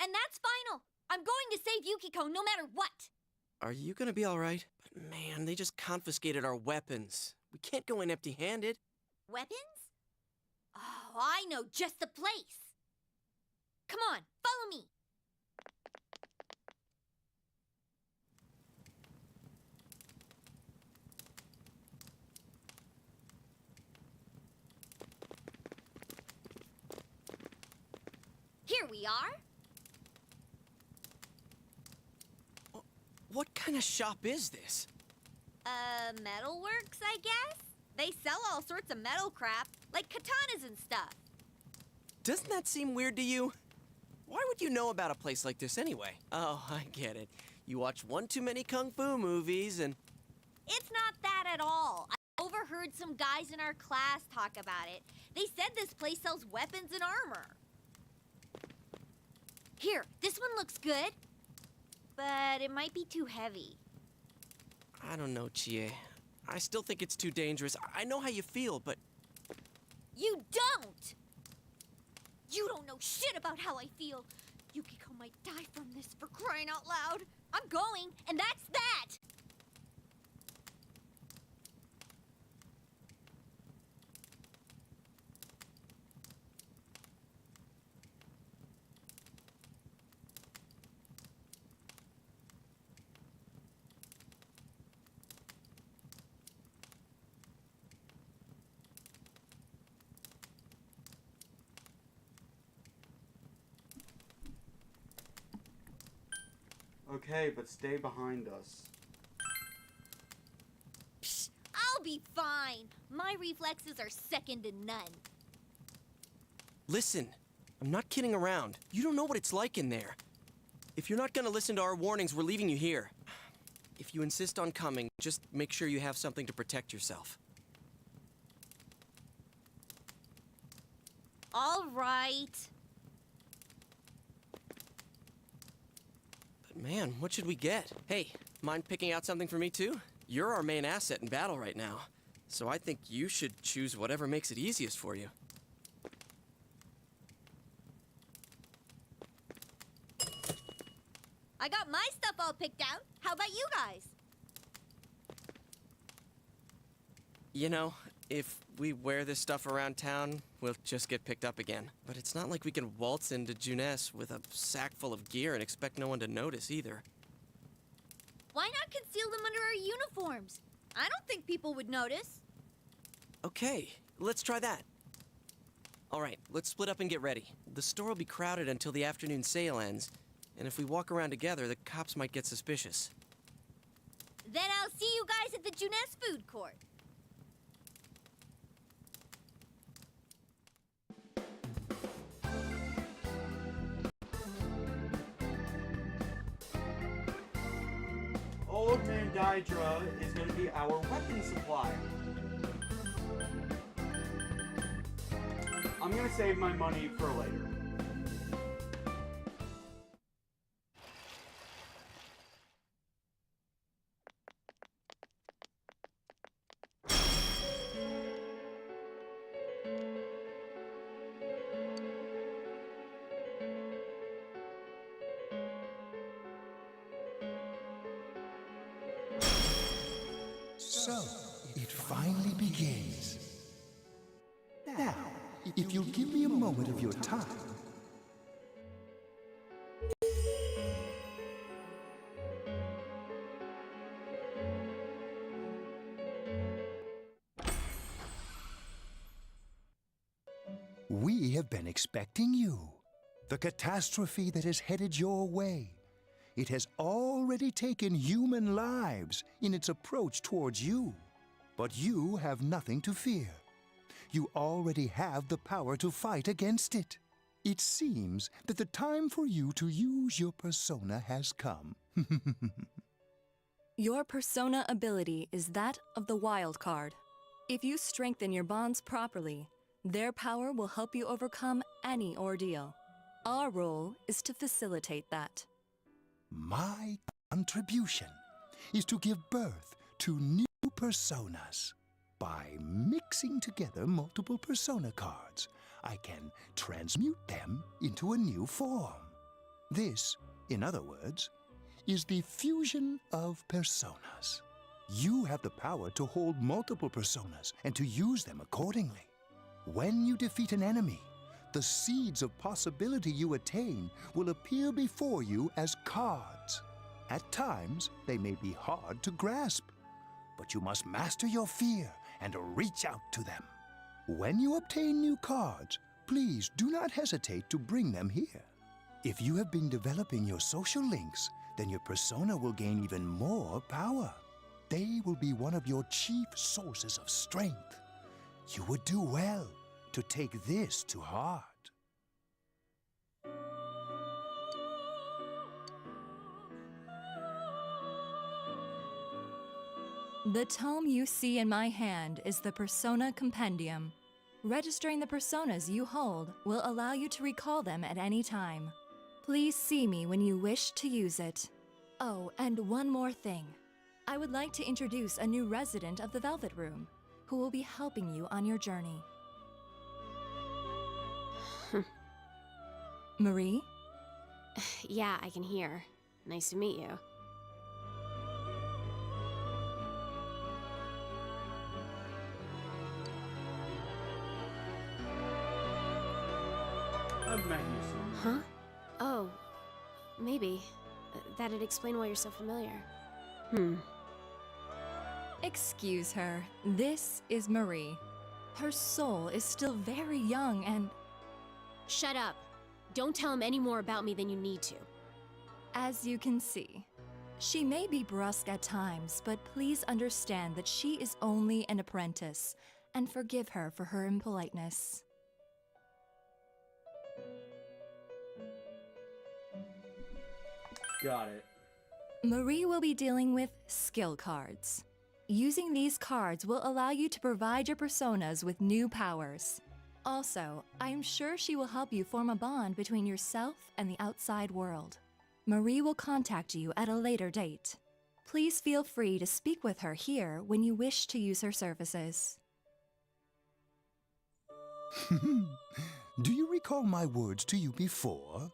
And that's final. I'm going to save Yukiko no matter what. Are you gonna be alright? But man, they just confiscated our weapons. We can't go in empty-handed. Weapons? Oh, I know just the place. Come on, follow me. Here we are. What kind of shop is this? Metalworks, I guess? They sell all sorts of metal crap, like katanas and stuff. Doesn't that seem weird to you? Why would you know about a place like this anyway? Oh, I get it. You watch one too many kung fu movies and... It's not that at all. I overheard some guys in our class talk about it. They said this place sells weapons and armor. Here, this one looks good, but it might be too heavy. I don't know, Chie. I still think it's too dangerous. I know how you feel, but... You don't! You don't know shit about how I feel. Yukiko might die from this, for crying out loud. I'm going, and that's that! Okay, but stay behind us. Psh, I'll be fine. My reflexes are second to none. Listen, I'm not kidding around. You don't know what it's like in there. If you're not gonna listen to our warnings, we're leaving you here. If you insist on coming, just make sure you have something to protect yourself. All right. But man, what should we get? Hey, mind picking out something for me too? You're our main asset in battle right now, so I think you should choose whatever makes it easiest for you. I got my stuff all picked out. How about you guys? You know, if we wear this stuff around town, we'll just get picked up again. But it's not like we can waltz into Junes with a sack full of gear and expect no one to notice either. Why not conceal them under our uniforms? I don't think people would notice. Okay, let's try that. All right, let's split up and get ready. The store will be crowded until the afternoon sale ends, and if we walk around together, the cops might get suspicious. Then I'll see you guys at the Junes food court. Old Man Daedra is going to be our weapon supplier. I'm going to save my money for later. begins. Now, if you'll give me a moment of your time. We have been expecting you. The catastrophe that is headed your way. It has already taken human lives in its approach towards you. But you have nothing to fear. You already have the power to fight against it. It seems that the time for you to use your persona has come. Your persona ability is that of the wild card. If you strengthen your bonds properly, their power will help you overcome any ordeal. Our role is to facilitate that. My contribution is to give birth to new personas. By mixing together multiple persona cards, I can transmute them into a new form. This, in other words, is the fusion of personas. You have the power to hold multiple personas and to use them accordingly. When you defeat an enemy, the seeds of possibility you attain will appear before you as cards. At times, they may be hard to grasp, but you must master your fear and reach out to them. When you obtain new cards, please do not hesitate to bring them here. If you have been developing your social links, then your persona will gain even more power. They will be one of your chief sources of strength. You would do well to take this to heart. The tome you see in my hand is the Persona Compendium. Registering the personas you hold will allow you to recall them at any time. Please see me when you wish to use it. Oh, and one more thing. I would like to introduce a new resident of the Velvet Room, who will be helping you on your journey. Marie? Yeah, I can hear. Nice to meet you. I've met you some. Huh? Oh, maybe. That'd explain why you're so familiar. Excuse her. This is Marie. Her soul is still very young and... Shut up. Don't tell him any more about me than you need to. As you can see, she may be brusque at times, but please understand that she is only an apprentice, and forgive her for her impoliteness. Got it. Marie will be dealing with skill cards. Using these cards will allow you to provide your personas with new powers. Also, I am sure she will help you form a bond between yourself and the outside world. Marie will contact you at a later date. Please feel free to speak with her here when you wish to use her services. Do you recall my words to you before?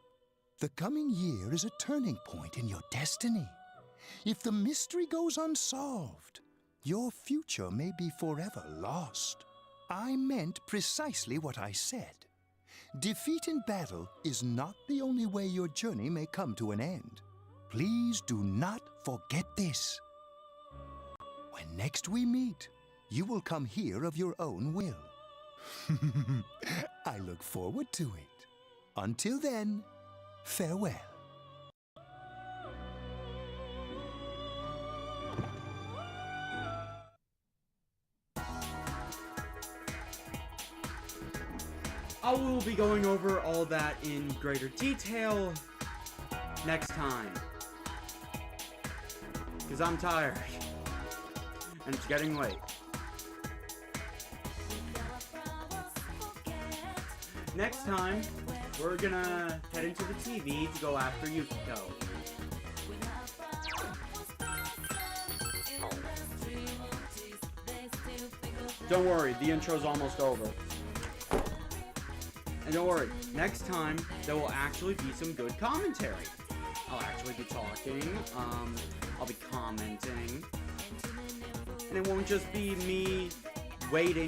The coming year is a turning point in your destiny. If the mystery goes unsolved, your future may be forever lost. I meant precisely what I said. Defeat in battle is not the only way your journey may come to an end. Please do not forget this. When next we meet, you will come here of your own will. I look forward to it. Until then, farewell. I will be going over all that in greater detail next time. Because I'm tired. And it's getting late. Next time, we're gonna head into the TV to go after Yukiko. Don't worry, the intro's almost over. And don't worry, next time, there will actually be some good commentary. I'll actually be talking, I'll be commenting. And it won't just be me waiting